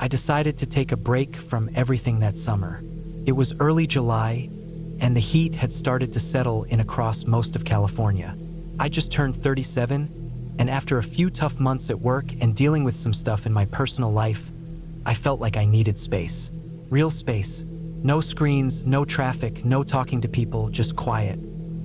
I decided to take a break from everything that summer. It was early July, and the heat had started to settle in across most of California. I just turned 37, and after a few tough months at work and dealing with some stuff in my personal life, I felt like I needed space. Real space. No screens, no traffic, no talking to people, just quiet.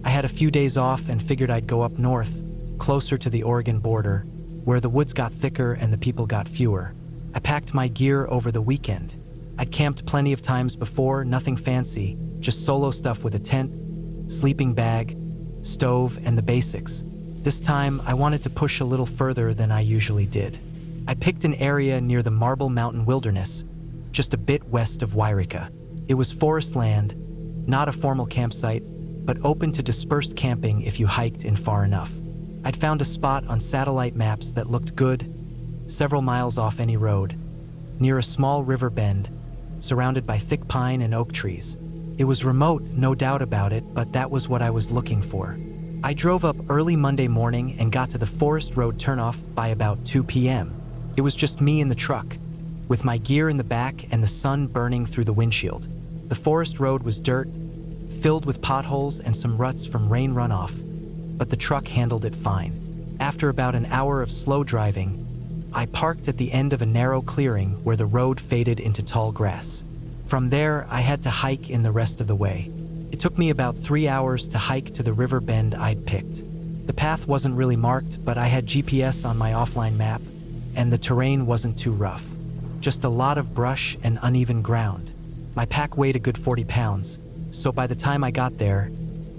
I had a few days off and figured I'd go up north, closer to the Oregon border, where the woods got thicker and the people got fewer. I packed my gear over the weekend. I'd camped plenty of times before, nothing fancy, just solo stuff with a tent, sleeping bag, stove, and the basics. This time, I wanted to push a little further than I usually did. I picked an area near the Marble Mountain Wilderness, just a bit west of Wairika. It was forest land, not a formal campsite, but open to dispersed camping if you hiked in far enough. I'd found a spot on satellite maps that looked good, several miles off any road, near a small river bend, surrounded by thick pine and oak trees. It was remote, no doubt about it, but that was what I was looking for. I drove up early Monday morning and got to the Forest Road turnoff by about 2 p.m. It was just me in the truck, with my gear in the back and the sun burning through the windshield. The Forest Road was dirt, filled with potholes and some ruts from rain runoff, but the truck handled it fine. After about an hour of slow driving, I parked at the end of a narrow clearing where the road faded into tall grass. From there, I had to hike in the rest of the way. It took me about 3 hours to hike to the river bend I'd picked. The path wasn't really marked, but I had GPS on my offline map, and the terrain wasn't too rough. Just a lot of brush and uneven ground. My pack weighed a good 40 pounds, so by the time I got there,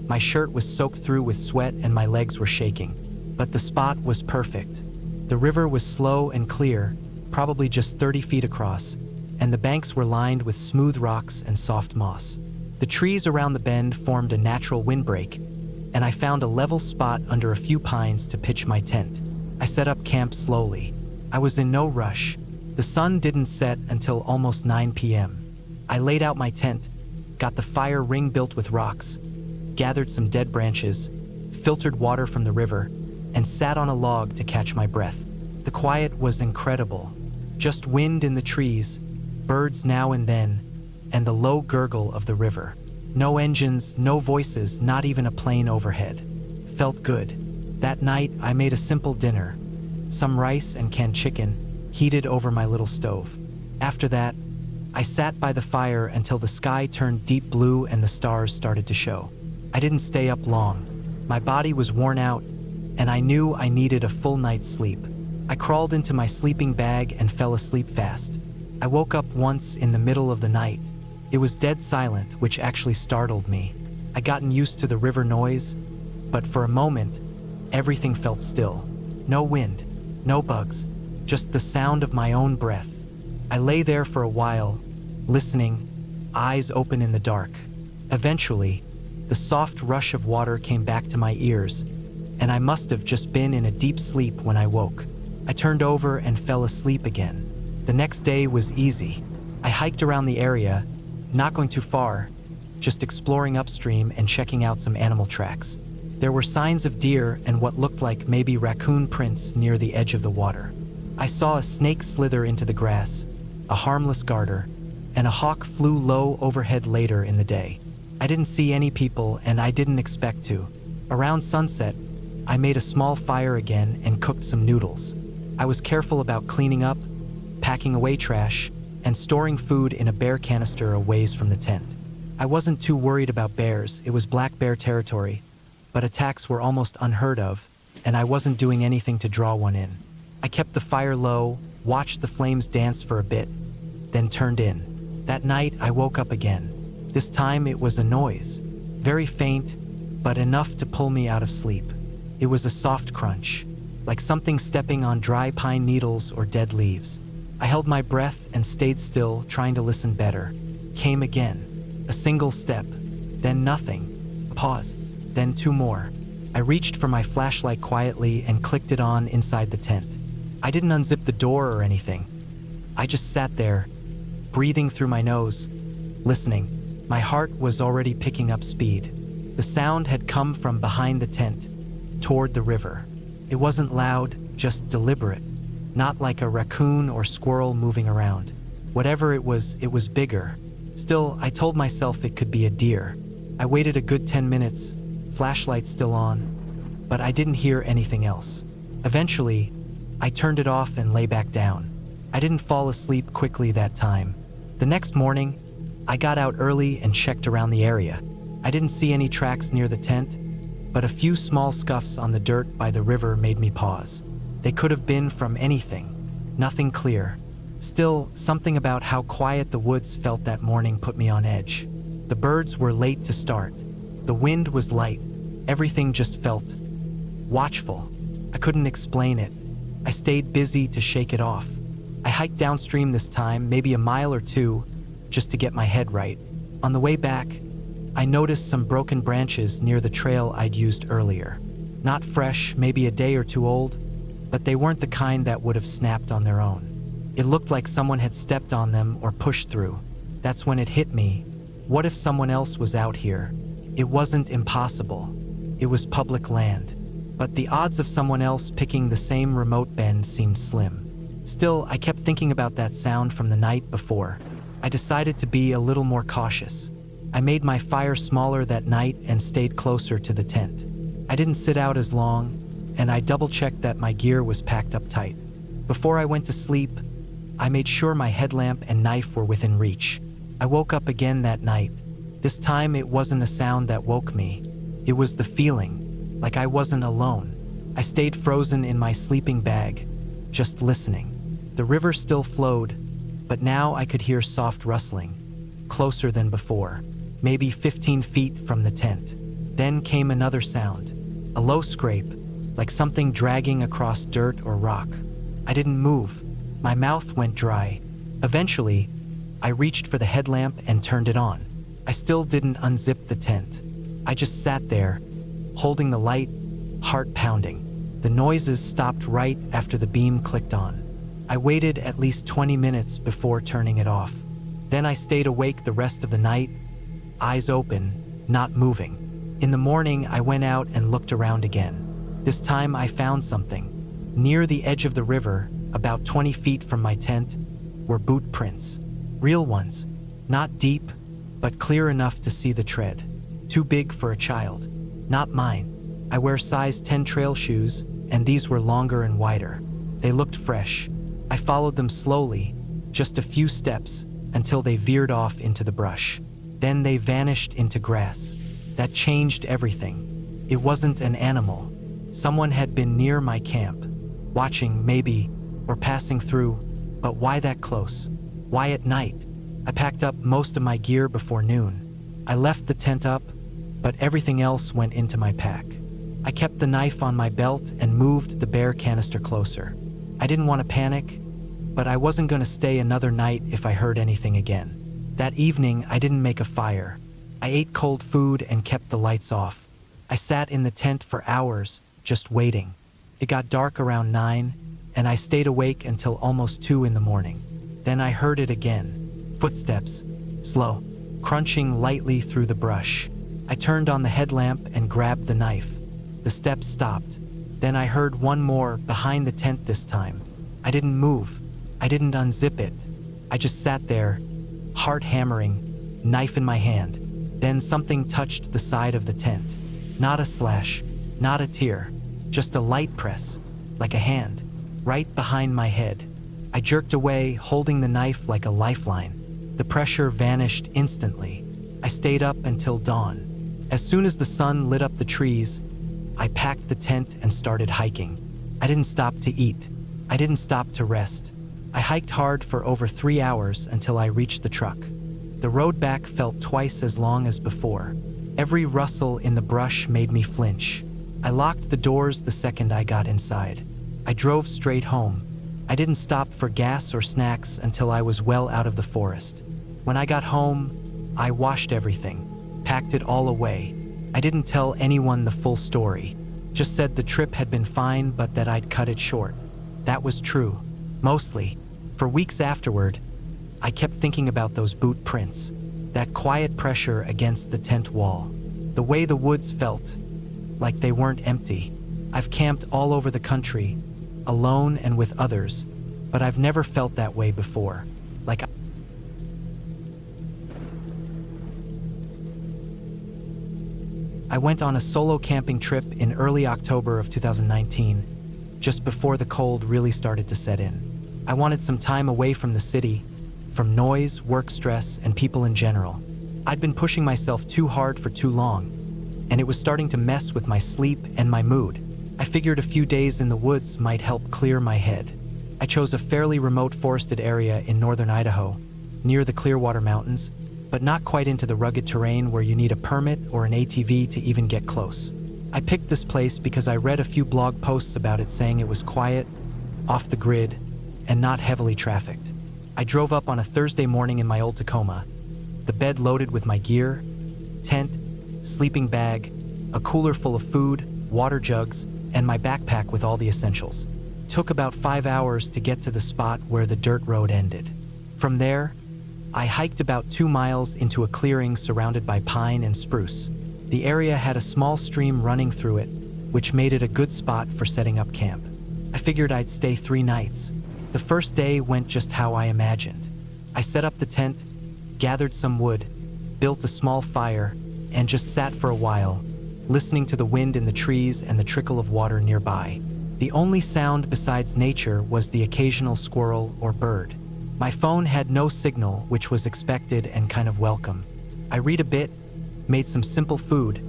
my shirt was soaked through with sweat and my legs were shaking. But the spot was perfect. The river was slow and clear, probably just 30 feet across, and the banks were lined with smooth rocks and soft moss. The trees around the bend formed a natural windbreak, and I found a level spot under a few pines to pitch my tent. I set up camp slowly. I was in no rush. The sun didn't set until almost 9 p.m. I laid out my tent, got the fire ring built with rocks, gathered some dead branches, filtered water from the river, and sat on a log to catch my breath. The quiet was incredible. Just wind in the trees, birds now and then, and the low gurgle of the river. No engines, no voices, not even a plane overhead. Felt good. That night, I made a simple dinner. Some rice and canned chicken, heated over my little stove. After that, I sat by the fire until the sky turned deep blue and the stars started to show. I didn't stay up long. My body was worn out, and I knew I needed a full night's sleep. I crawled into my sleeping bag and fell asleep fast. I woke up once in the middle of the night. It was dead silent, which actually startled me. I'd gotten used to the river noise, but for a moment, everything felt still. No wind, no bugs, just the sound of my own breath. I lay there for a while, listening, eyes open in the dark. Eventually, the soft rush of water came back to my ears, and I must have just been in a deep sleep when I woke. I turned over and fell asleep again. The next day was easy. I hiked around the area, not going too far, just exploring upstream and checking out some animal tracks. There were signs of deer and what looked like maybe raccoon prints near the edge of the water. I saw a snake slither into the grass, a harmless garter, and a hawk flew low overhead later in the day. I didn't see any people, and I didn't expect to. Around sunset, I made a small fire again and cooked some noodles. I was careful about cleaning up, packing away trash, and storing food in a bear canister a ways from the tent. I wasn't too worried about bears. It was black bear territory, but attacks were almost unheard of, and I wasn't doing anything to draw one in. I kept the fire low, watched the flames dance for a bit, then turned in. That night, I woke up again. This time it was a noise, very faint, but enough to pull me out of sleep. It was a soft crunch, like something stepping on dry pine needles or dead leaves. I held my breath and stayed still, trying to listen better. Came again. A single step, then nothing. A pause, then two more. I reached for my flashlight quietly and clicked it on inside the tent. I didn't unzip the door or anything. I just sat there, breathing through my nose, listening. My heart was already picking up speed. The sound had come from behind the tent, toward the river. It wasn't loud, just deliberate, not like a raccoon or squirrel moving around. Whatever it was bigger. Still, I told myself it could be a deer. I waited a good 10 minutes, flashlight still on, but I didn't hear anything else. Eventually, I turned it off and lay back down. I didn't fall asleep quickly that time. The next morning, I got out early and checked around the area. I didn't see any tracks near the tent, but a few small scuffs on the dirt by the river made me pause. They could have been from anything, nothing clear. Still, something about how quiet the woods felt that morning put me on edge. The birds were late to start. The wind was light. Everything just felt watchful. I couldn't explain it. I stayed busy to shake it off. I hiked downstream this time, maybe a mile or two, just to get my head right. On the way back, I noticed some broken branches near the trail I'd used earlier. Not fresh, maybe a day or two old, but they weren't the kind that would have snapped on their own. It looked like someone had stepped on them or pushed through. That's when it hit me. What if someone else was out here? It wasn't impossible. It was public land. But the odds of someone else picking the same remote bend seemed slim. Still, I kept thinking about that sound from the night before. I decided to be a little more cautious. I made my fire smaller that night and stayed closer to the tent. I didn't sit out as long, and I double-checked that my gear was packed up tight. Before I went to sleep, I made sure my headlamp and knife were within reach. I woke up again that night. This time it wasn't a sound that woke me. It was the feeling, like I wasn't alone. I stayed frozen in my sleeping bag, just listening. The river still flowed, but now I could hear soft rustling, closer than before, maybe 15 feet from the tent. Then came another sound, a low scrape, like something dragging across dirt or rock. I didn't move. My mouth went dry. Eventually, I reached for the headlamp and turned it on. I still didn't unzip the tent. I just sat there, holding the light, heart pounding. The noises stopped right after the beam clicked on. I waited at least 20 minutes before turning it off. Then I stayed awake the rest of the night, eyes open, not moving. In the morning, I went out and looked around again. This time I found something. Near the edge of the river, about 20 feet from my tent, were boot prints. Real ones. Not deep, but clear enough to see the tread. Too big for a child. Not mine. I wear size 10 trail shoes, and these were longer and wider. They looked fresh. I followed them slowly, just a few steps, until they veered off into the brush. Then they vanished into grass. That changed everything. It wasn't an animal. Someone had been near my camp, watching maybe, or passing through, but why that close? Why at night? I packed up most of my gear before noon. I left the tent up, but everything else went into my pack. I kept the knife on my belt and moved the bear canister closer. I didn't want to panic, but I wasn't going to stay another night if I heard anything again. That evening, I didn't make a fire. I ate cold food and kept the lights off. I sat in the tent for hours, just waiting. It got dark around 9, and I stayed awake until almost 2 in the morning. Then I heard it again. Footsteps, slow, crunching lightly through the brush. I turned on the headlamp and grabbed the knife. The steps stopped. Then I heard one more behind the tent this time. I didn't move. I didn't unzip it. I just sat there, heart hammering, knife in my hand. Then something touched the side of the tent. Not a slash, not a tear, just a light press, like a hand, right behind my head. I jerked away, holding the knife like a lifeline. The pressure vanished instantly. I stayed up until dawn. As soon as the sun lit up the trees, I packed the tent and started hiking. I didn't stop to eat. I didn't stop to rest. I hiked hard for over 3 hours until I reached the truck. The road back felt twice as long as before. Every rustle in the brush made me flinch. I locked the doors the second I got inside. I drove straight home. I didn't stop for gas or snacks until I was well out of the forest. When I got home, I washed everything, packed it all away. I didn't tell anyone the full story, just said the trip had been fine but that I'd cut it short. That was true, mostly. For weeks afterward, I kept thinking about those boot prints, that quiet pressure against the tent wall, the way the woods felt, like they weren't empty. I've camped all over the country, alone and with others, but I've never felt that way before. Like I went on a solo camping trip in early October of 2019, just before the cold really started to set in. I wanted some time away from the city, from noise, work stress, and people in general. I'd been pushing myself too hard for too long, and it was starting to mess with my sleep and my mood. I figured a few days in the woods might help clear my head. I chose a fairly remote forested area in northern Idaho, near the Clearwater Mountains, but not quite into the rugged terrain where you need a permit or an ATV to even get close. I picked this place because I read a few blog posts about it saying it was quiet, off the grid, and not heavily trafficked. I drove up on a Thursday morning in my old Tacoma, the bed loaded with my gear, tent, sleeping bag, a cooler full of food, water jugs, and my backpack with all the essentials. Took about 5 hours to get to the spot where the dirt road ended. From there, I hiked about 2 miles into a clearing surrounded by pine and spruce. The area had a small stream running through it, which made it a good spot for setting up camp. I figured I'd stay 3 nights. The first day went just how I imagined. I set up the tent, gathered some wood, built a small fire, and just sat for a while, listening to the wind in the trees and the trickle of water nearby. The only sound besides nature was the occasional squirrel or bird. My phone had no signal, which was expected and kind of welcome. I read a bit, made some simple food,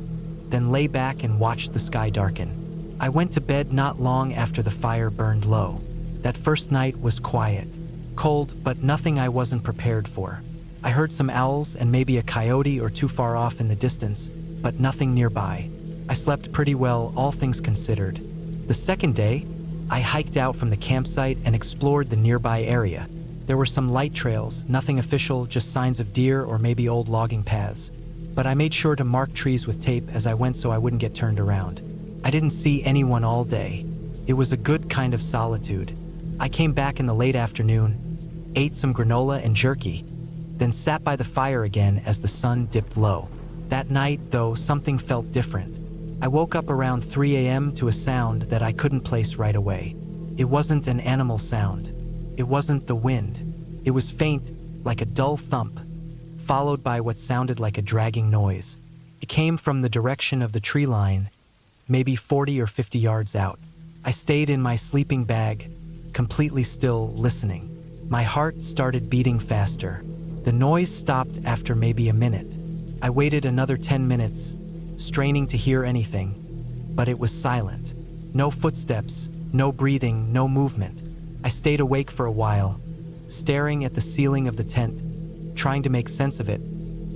then lay back and watched the sky darken. I went to bed not long after the fire burned low. That first night was quiet, cold, but nothing I wasn't prepared for. I heard some owls and maybe a coyote or two far off in the distance, but nothing nearby. I slept pretty well, all things considered. The second day, I hiked out from the campsite and explored the nearby area. There were some light trails, nothing official, just signs of deer or maybe old logging paths. But I made sure to mark trees with tape as I went so I wouldn't get turned around. I didn't see anyone all day. It was a good kind of solitude. I came back in the late afternoon, ate some granola and jerky, then sat by the fire again as the sun dipped low. That night, though, something felt different. I woke up around 3 a.m. to a sound that I couldn't place right away. It wasn't an animal sound. It wasn't the wind. It was faint, like a dull thump, followed by what sounded like a dragging noise. It came from the direction of the tree line, maybe 40 or 50 yards out. I stayed in my sleeping bag, completely still, listening. My heart started beating faster. The noise stopped after maybe a minute. I waited another 10 minutes, straining to hear anything, but it was silent. No footsteps, no breathing, no movement. I stayed awake for a while, staring at the ceiling of the tent, trying to make sense of it,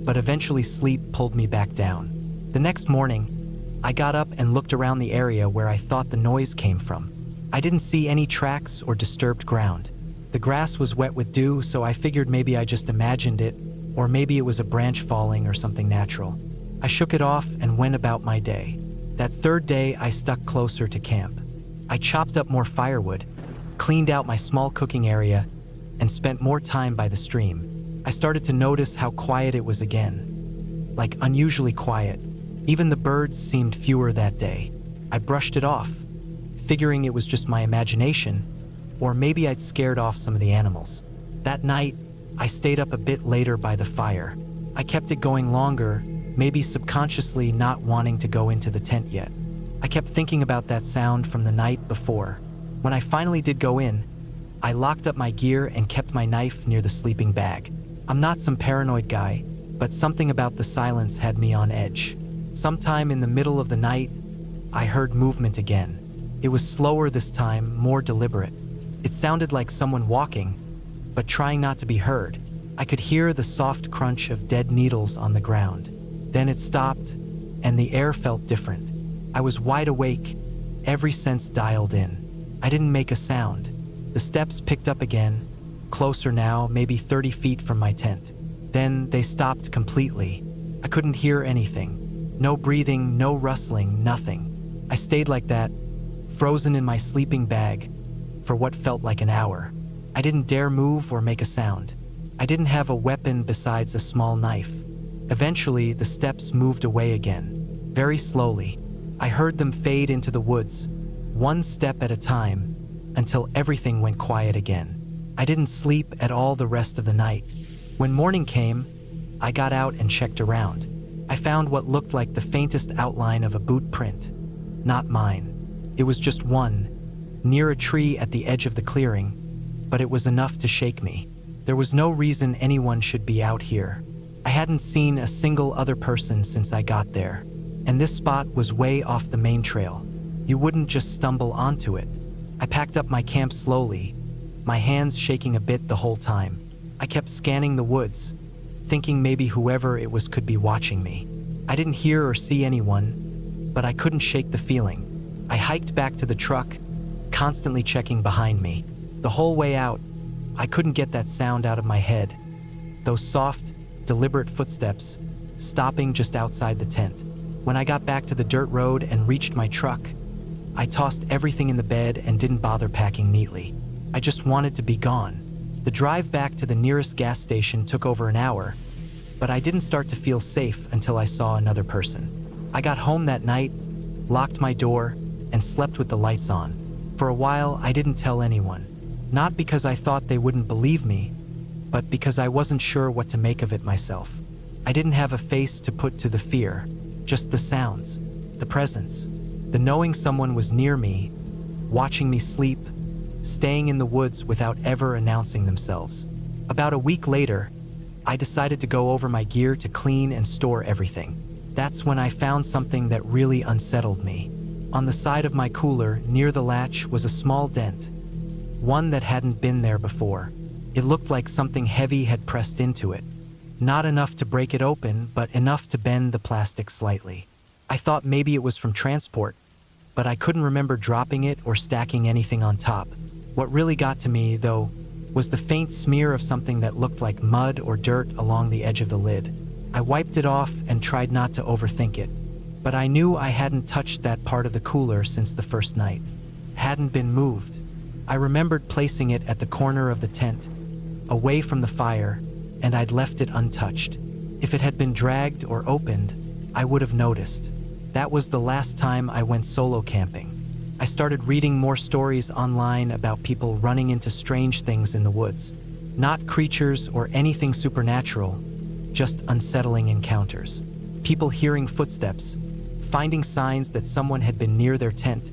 but eventually sleep pulled me back down. The next morning, I got up and looked around the area where I thought the noise came from. I didn't see any tracks or disturbed ground. The grass was wet with dew, so I figured maybe I just imagined it, or maybe it was a branch falling or something natural. I shook it off and went about my day. That third day, I stuck closer to camp. I chopped up more firewood, cleaned out my small cooking area, and spent more time by the stream. I started to notice how quiet it was again, like unusually quiet. Even the birds seemed fewer that day. I brushed it off, figuring it was just my imagination, or maybe I'd scared off some of the animals. That night, I stayed up a bit later by the fire. I kept it going longer, maybe subconsciously not wanting to go into the tent yet. I kept thinking about that sound from the night before. When I finally did go in, I locked up my gear and kept my knife near the sleeping bag. I'm not some paranoid guy, but something about the silence had me on edge. Sometime in the middle of the night, I heard movement again. It was slower this time, more deliberate. It sounded like someone walking, but trying not to be heard. I could hear the soft crunch of dead needles on the ground. Then it stopped, and the air felt different. I was wide awake, every sense dialed in. I didn't make a sound. The steps picked up again, closer now, maybe 30 feet from my tent. Then they stopped completely. I couldn't hear anything. No breathing, no rustling, nothing. I stayed like that, frozen in my sleeping bag, for what felt like an hour. I didn't dare move or make a sound. I didn't have a weapon besides a small knife. Eventually, the steps moved away again, very slowly. I heard them fade into the woods, one step at a time, until everything went quiet again. I didn't sleep at all the rest of the night. When morning came, I got out and checked around. I found what looked like the faintest outline of a boot print. Not mine. It was just one, near a tree at the edge of the clearing, but it was enough to shake me. There was no reason anyone should be out here. I hadn't seen a single other person since I got there, and this spot was way off the main trail. You wouldn't just stumble onto it. I packed up my camp slowly, my hands shaking a bit the whole time. I kept scanning the woods, thinking maybe whoever it was could be watching me. I didn't hear or see anyone, but I couldn't shake the feeling. I hiked back to the truck, constantly checking behind me. The whole way out, I couldn't get that sound out of my head. Those soft, deliberate footsteps, stopping just outside the tent. When I got back to the dirt road and reached my truck, I tossed everything in the bed and didn't bother packing neatly. I just wanted to be gone. The drive back to the nearest gas station took over an hour, but I didn't start to feel safe until I saw another person. I got home that night, locked my door, and slept with the lights on. For a while, I didn't tell anyone. Not because I thought they wouldn't believe me, but because I wasn't sure what to make of it myself. I didn't have a face to put to the fear, just the sounds, the presence, the knowing someone was near me, watching me sleep, staying in the woods without ever announcing themselves. About a week later, I decided to go over my gear to clean and store everything. That's when I found something that really unsettled me. On the side of my cooler, near the latch, was a small dent, one that hadn't been there before. It looked like something heavy had pressed into it. Not enough to break it open, but enough to bend the plastic slightly. I thought maybe it was from transport, but I couldn't remember dropping it or stacking anything on top. What really got to me, though, was the faint smear of something that looked like mud or dirt along the edge of the lid. I wiped it off and tried not to overthink it, but I knew I hadn't touched that part of the cooler since the first night. It hadn't been moved. I remembered placing it at the corner of the tent, away from the fire, and I'd left it untouched. If it had been dragged or opened, I would have noticed. That was the last time I went solo camping. I started reading more stories online about people running into strange things in the woods. Not creatures or anything supernatural, just unsettling encounters. People hearing footsteps, finding signs that someone had been near their tent,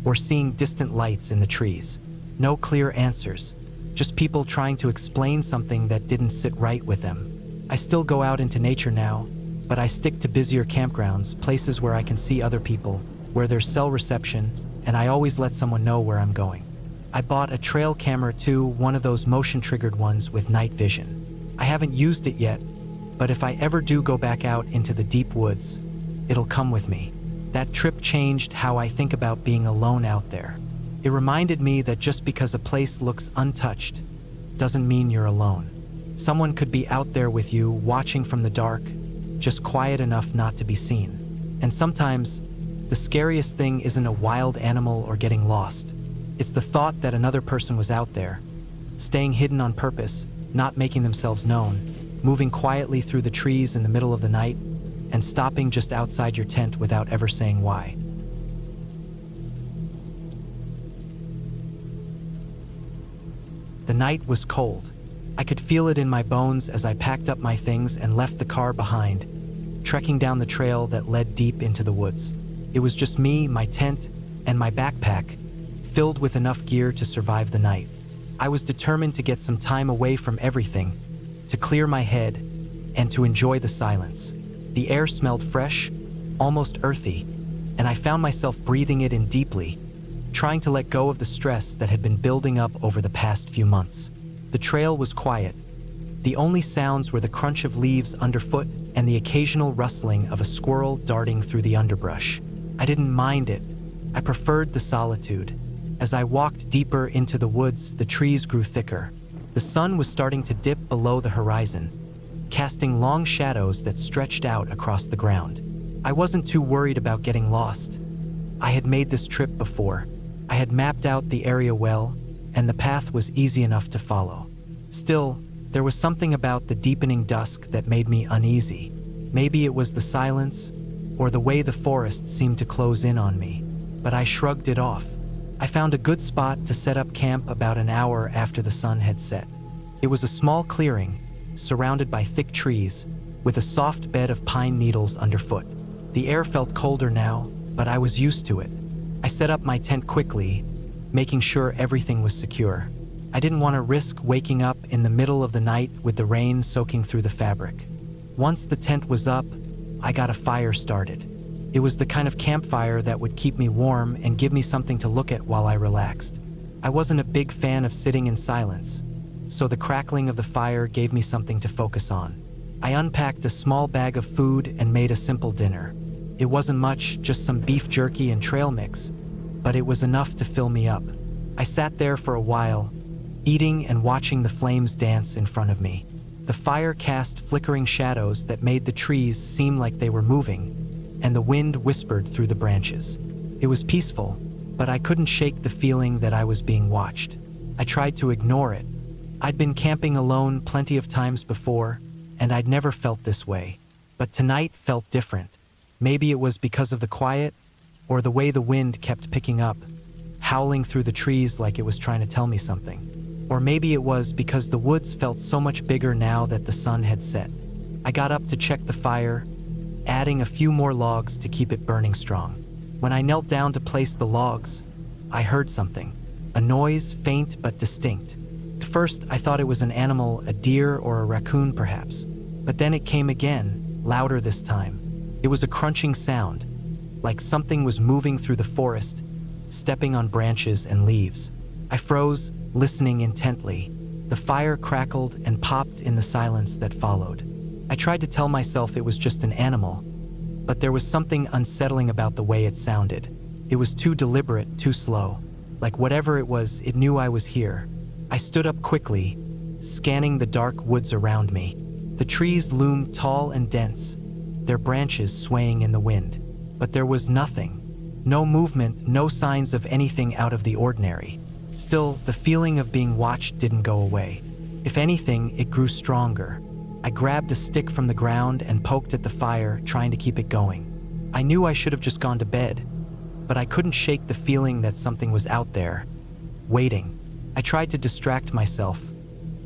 or seeing distant lights in the trees. No clear answers, just people trying to explain something that didn't sit right with them. I still go out into nature now, but I stick to busier campgrounds, places where I can see other people, where there's cell reception, and I always let someone know where I'm going. I bought a trail camera too, one of those motion-triggered ones with night vision. I haven't used it yet, but if I ever do go back out into the deep woods, it'll come with me. That trip changed how I think about being alone out there. It reminded me that just because a place looks untouched doesn't mean you're alone. Someone could be out there with you, watching from the dark, just quiet enough not to be seen. And sometimes, the scariest thing isn't a wild animal or getting lost. It's the thought that another person was out there, staying hidden on purpose, not making themselves known, moving quietly through the trees in the middle of the night, and stopping just outside your tent without ever saying why. The night was cold. I could feel it in my bones as I packed up my things and left the car behind, trekking down the trail that led deep into the woods. It was just me, my tent, and my backpack, filled with enough gear to survive the night. I was determined to get some time away from everything, to clear my head, and to enjoy the silence. The air smelled fresh, almost earthy, and I found myself breathing it in deeply, trying to let go of the stress that had been building up over the past few months. The trail was quiet. The only sounds were the crunch of leaves underfoot and the occasional rustling of a squirrel darting through the underbrush. I didn't mind it. I preferred the solitude. As I walked deeper into the woods, the trees grew thicker. The sun was starting to dip below the horizon, casting long shadows that stretched out across the ground. I wasn't too worried about getting lost. I had made this trip before. I had mapped out the area well, and the path was easy enough to follow. Still, there was something about the deepening dusk that made me uneasy. Maybe it was the silence, or the way the forest seemed to close in on me, but I shrugged it off. I found a good spot to set up camp about an hour after the sun had set. It was a small clearing, surrounded by thick trees, with a soft bed of pine needles underfoot. The air felt colder now, but I was used to it. I set up my tent quickly, making sure everything was secure. I didn't want to risk waking up in the middle of the night with the rain soaking through the fabric. Once the tent was up, I got a fire started. It was the kind of campfire that would keep me warm and give me something to look at while I relaxed. I wasn't a big fan of sitting in silence, so the crackling of the fire gave me something to focus on. I unpacked a small bag of food and made a simple dinner. It wasn't much, just some beef jerky and trail mix, but it was enough to fill me up. I sat there for a while, eating and watching the flames dance in front of me. The fire cast flickering shadows that made the trees seem like they were moving, and the wind whispered through the branches. It was peaceful, but I couldn't shake the feeling that I was being watched. I tried to ignore it. I'd been camping alone plenty of times before, and I'd never felt this way. But tonight felt different. Maybe it was because of the quiet, or the way the wind kept picking up, howling through the trees like it was trying to tell me something. Or maybe it was because the woods felt so much bigger now that the sun had set. I got up to check the fire, adding a few more logs to keep it burning strong. When I knelt down to place the logs, I heard something, a noise faint but distinct. At first, I thought it was an animal, a deer or a raccoon perhaps. But then it came again, louder this time. It was a crunching sound, like something was moving through the forest, stepping on branches and leaves. I froze, listening intently. The fire crackled and popped in the silence that followed. I tried to tell myself it was just an animal, but there was something unsettling about the way it sounded. It was too deliberate, too slow. Like whatever it was, it knew I was here. I stood up quickly, scanning the dark woods around me. The trees loomed tall and dense, their branches swaying in the wind. But there was nothing. No movement, no signs of anything out of the ordinary. Still, the feeling of being watched didn't go away. If anything, it grew stronger. I grabbed a stick from the ground and poked at the fire, trying to keep it going. I knew I should have just gone to bed, but I couldn't shake the feeling that something was out there, waiting. I tried to distract myself,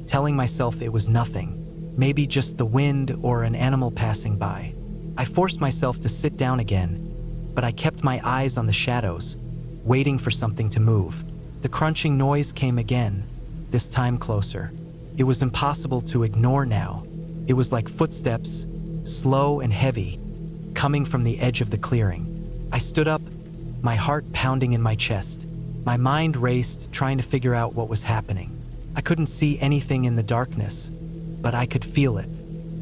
telling myself it was nothing, maybe just the wind or an animal passing by. I forced myself to sit down again, but I kept my eyes on the shadows, waiting for something to move. The crunching noise came again, this time closer. It was impossible to ignore now. It was like footsteps, slow and heavy, coming from the edge of the clearing. I stood up, my heart pounding in my chest. My mind raced, trying to figure out what was happening. I couldn't see anything in the darkness, but I could feel it.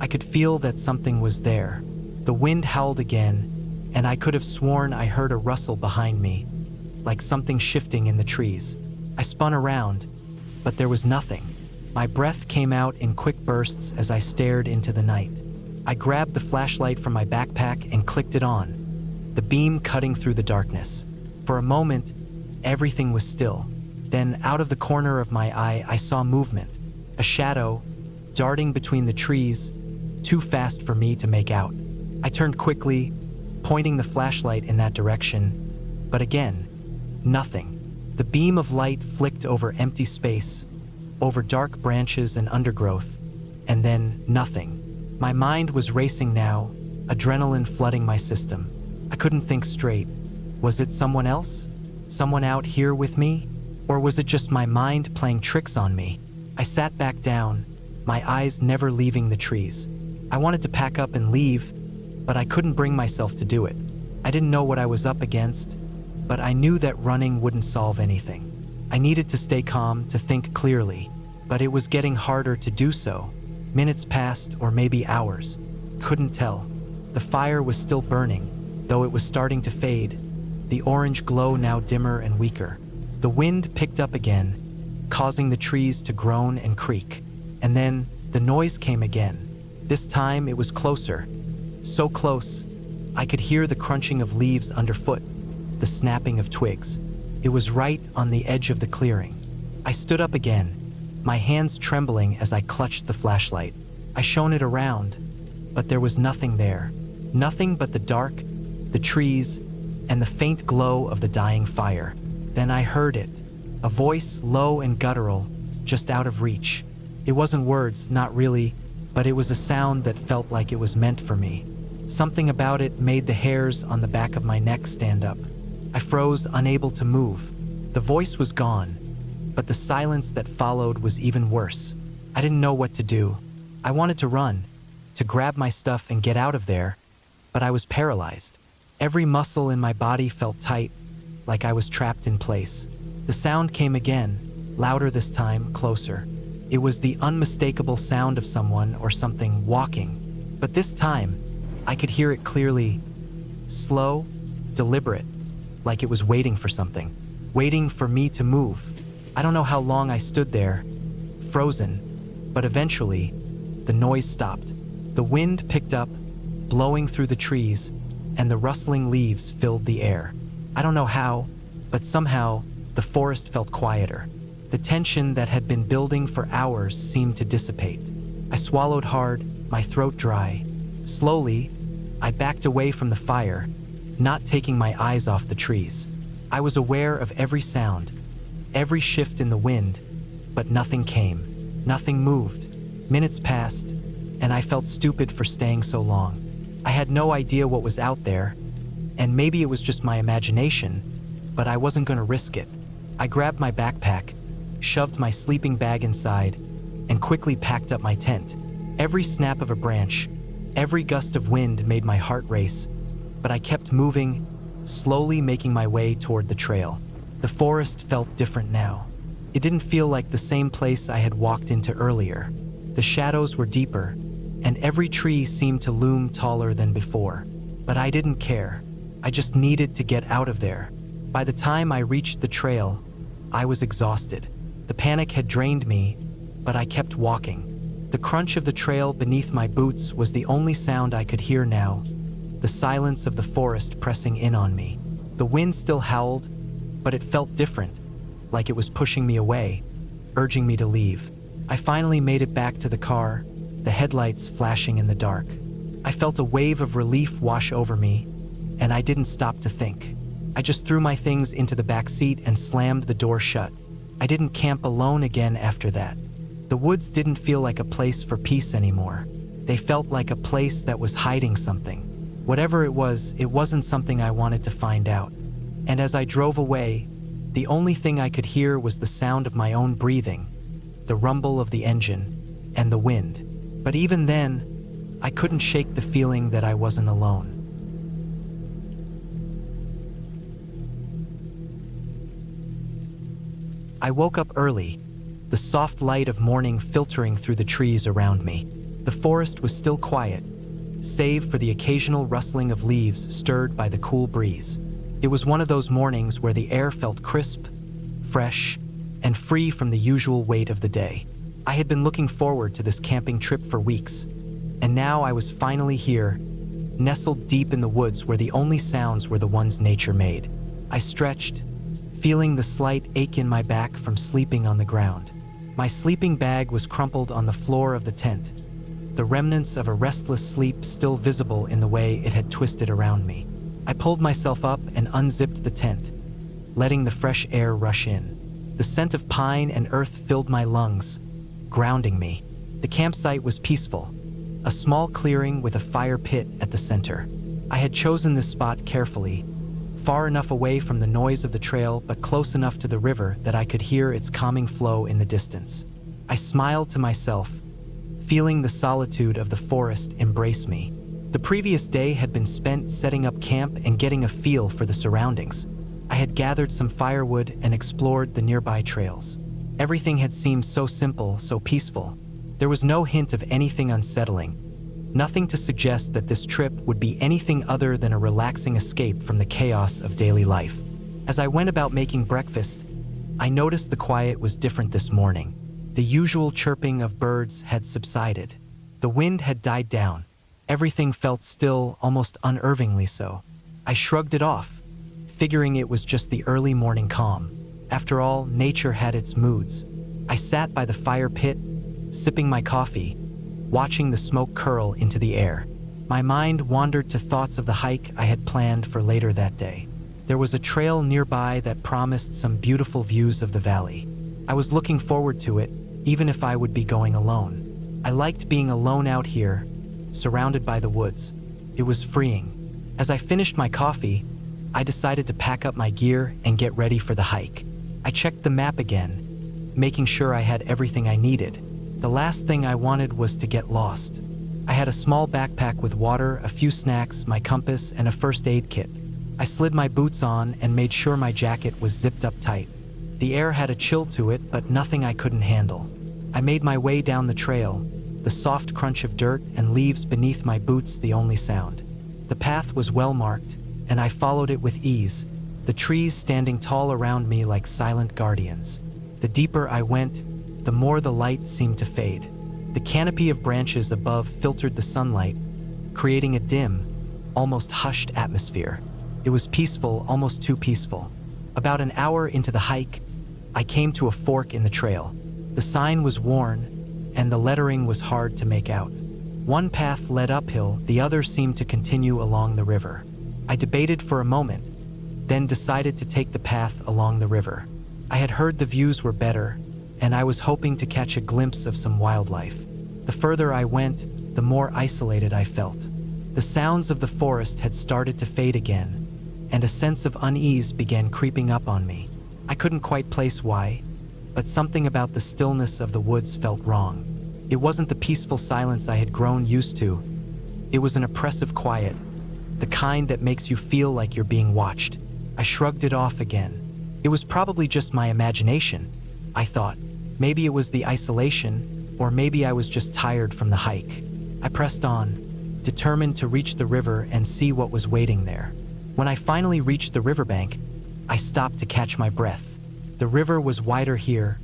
I could feel that something was there. The wind howled again, and I could have sworn I heard a rustle behind me, like something shifting in the trees. I spun around, but there was nothing. My breath came out in quick bursts as I stared into the night. I grabbed the flashlight from my backpack and clicked it on, the beam cutting through the darkness. For a moment, everything was still. Then, out of the corner of my eye, I saw movement, a shadow, darting between the trees, too fast for me to make out. I turned quickly, pointing the flashlight in that direction, but again, nothing. The beam of light flicked over empty space, over dark branches and undergrowth, and then nothing. My mind was racing now, adrenaline flooding my system. I couldn't think straight. Was it someone else? Someone out here with me? Or was it just my mind playing tricks on me? I sat back down, my eyes never leaving the trees. I wanted to pack up and leave, but I couldn't bring myself to do it. I didn't know what I was up against, but I knew that running wouldn't solve anything. I needed to stay calm, to think clearly, but it was getting harder to do so. Minutes passed, or maybe hours. Couldn't tell. The fire was still burning, though it was starting to fade, the orange glow now dimmer and weaker. The wind picked up again, causing the trees to groan and creak. And then the noise came again. This time it was closer, so close, I could hear the crunching of leaves underfoot, the snapping of twigs. It was right on the edge of the clearing. I stood up again, my hands trembling as I clutched the flashlight. I shone it around, but there was nothing there. Nothing but the dark, the trees, and the faint glow of the dying fire. Then I heard it, a voice low and guttural, just out of reach. It wasn't words, not really, but it was a sound that felt like it was meant for me. Something about it made the hairs on the back of my neck stand up. I froze, unable to move. The voice was gone, but the silence that followed was even worse. I didn't know what to do. I wanted to run, to grab my stuff and get out of there, but I was paralyzed. Every muscle in my body felt tight, like I was trapped in place. The sound came again, louder this time, closer. It was the unmistakable sound of someone or something walking, but this time, I could hear it clearly, slow, deliberate, like it was waiting for something, waiting for me to move. I don't know how long I stood there, frozen, but eventually, the noise stopped. The wind picked up, blowing through the trees, and the rustling leaves filled the air. I don't know how, but somehow, the forest felt quieter. The tension that had been building for hours seemed to dissipate. I swallowed hard, my throat dry. Slowly, I backed away from the fire, not taking my eyes off the trees. I was aware of every sound, every shift in the wind, but nothing came. Nothing moved. Minutes passed, and I felt stupid for staying so long. I had no idea what was out there, and maybe it was just my imagination, but I wasn't going to risk it. I grabbed my backpack, shoved my sleeping bag inside, and quickly packed up my tent. Every snap of a branch, every gust of wind made my heart race, but I kept moving, slowly making my way toward the trail. The forest felt different now. It didn't feel like the same place I had walked into earlier. The shadows were deeper, and every tree seemed to loom taller than before. But I didn't care. I just needed to get out of there. By the time I reached the trail, I was exhausted. The panic had drained me, but I kept walking. The crunch of the trail beneath my boots was the only sound I could hear now, the silence of the forest pressing in on me. The wind still howled, but it felt different, like it was pushing me away, urging me to leave. I finally made it back to the car, the headlights flashing in the dark. I felt a wave of relief wash over me, and I didn't stop to think. I just threw my things into the back seat and slammed the door shut. I didn't camp alone again after that. The woods didn't feel like a place for peace anymore. They felt like a place that was hiding something. Whatever it wasn't something I wanted to find out. And as I drove away, the only thing I could hear was the sound of my own breathing, the rumble of the engine, and the wind. But even then, I couldn't shake the feeling that I wasn't alone. I woke up early, the soft light of morning filtering through the trees around me. The forest was still quiet, save for the occasional rustling of leaves stirred by the cool breeze. It was one of those mornings where the air felt crisp, fresh, and free from the usual weight of the day. I had been looking forward to this camping trip for weeks, and now I was finally here, nestled deep in the woods where the only sounds were the ones nature made. I stretched, feeling the slight ache in my back from sleeping on the ground. My sleeping bag was crumpled on the floor of the tent, the remnants of a restless sleep still visible in the way it had twisted around me. I pulled myself up and unzipped the tent, letting the fresh air rush in. The scent of pine and earth filled my lungs, grounding me. The campsite was peaceful, a small clearing with a fire pit at the center. I had chosen this spot carefully, far enough away from the noise of the trail but close enough to the river that I could hear its calming flow in the distance. I smiled to myself, feeling the solitude of the forest embrace me. The previous day had been spent setting up camp and getting a feel for the surroundings. I had gathered some firewood and explored the nearby trails. Everything had seemed so simple, so peaceful. There was no hint of anything unsettling, nothing to suggest that this trip would be anything other than a relaxing escape from the chaos of daily life. As I went about making breakfast, I noticed the quiet was different this morning. The usual chirping of birds had subsided. The wind had died down. Everything felt still, almost unnervingly so. I shrugged it off, figuring it was just the early morning calm. After all, nature had its moods. I sat by the fire pit, sipping my coffee, watching the smoke curl into the air. My mind wandered to thoughts of the hike I had planned for later that day. There was a trail nearby that promised some beautiful views of the valley. I was looking forward to it, even if I would be going alone. I liked being alone out here, surrounded by the woods. It was freeing. As I finished my coffee, I decided to pack up my gear and get ready for the hike. I checked the map again, making sure I had everything I needed. The last thing I wanted was to get lost. I had a small backpack with water, a few snacks, my compass, and a first aid kit. I slid my boots on and made sure my jacket was zipped up tight. The air had a chill to it, but nothing I couldn't handle. I made my way down the trail, the soft crunch of dirt and leaves beneath my boots the only sound. The path was well marked, and I followed it with ease, the trees standing tall around me like silent guardians. The deeper I went, the more the light seemed to fade. The canopy of branches above filtered the sunlight, creating a dim, almost hushed atmosphere. It was peaceful, almost too peaceful. About an hour into the hike, I came to a fork in the trail. The sign was worn, and the lettering was hard to make out. One path led uphill, the other seemed to continue along the river. I debated for a moment, then decided to take the path along the river. I had heard the views were better, and I was hoping to catch a glimpse of some wildlife. The further I went, the more isolated I felt. The sounds of the forest had started to fade again, and a sense of unease began creeping up on me. I couldn't quite place why, but something about the stillness of the woods felt wrong. It wasn't the peaceful silence I had grown used to. It was an oppressive quiet, the kind that makes you feel like you're being watched. I shrugged it off again. It was probably just my imagination, I thought. Maybe it was the isolation, or maybe I was just tired from the hike. I pressed on, determined to reach the river and see what was waiting there. When I finally reached the riverbank, I stopped to catch my breath. The river was wider here,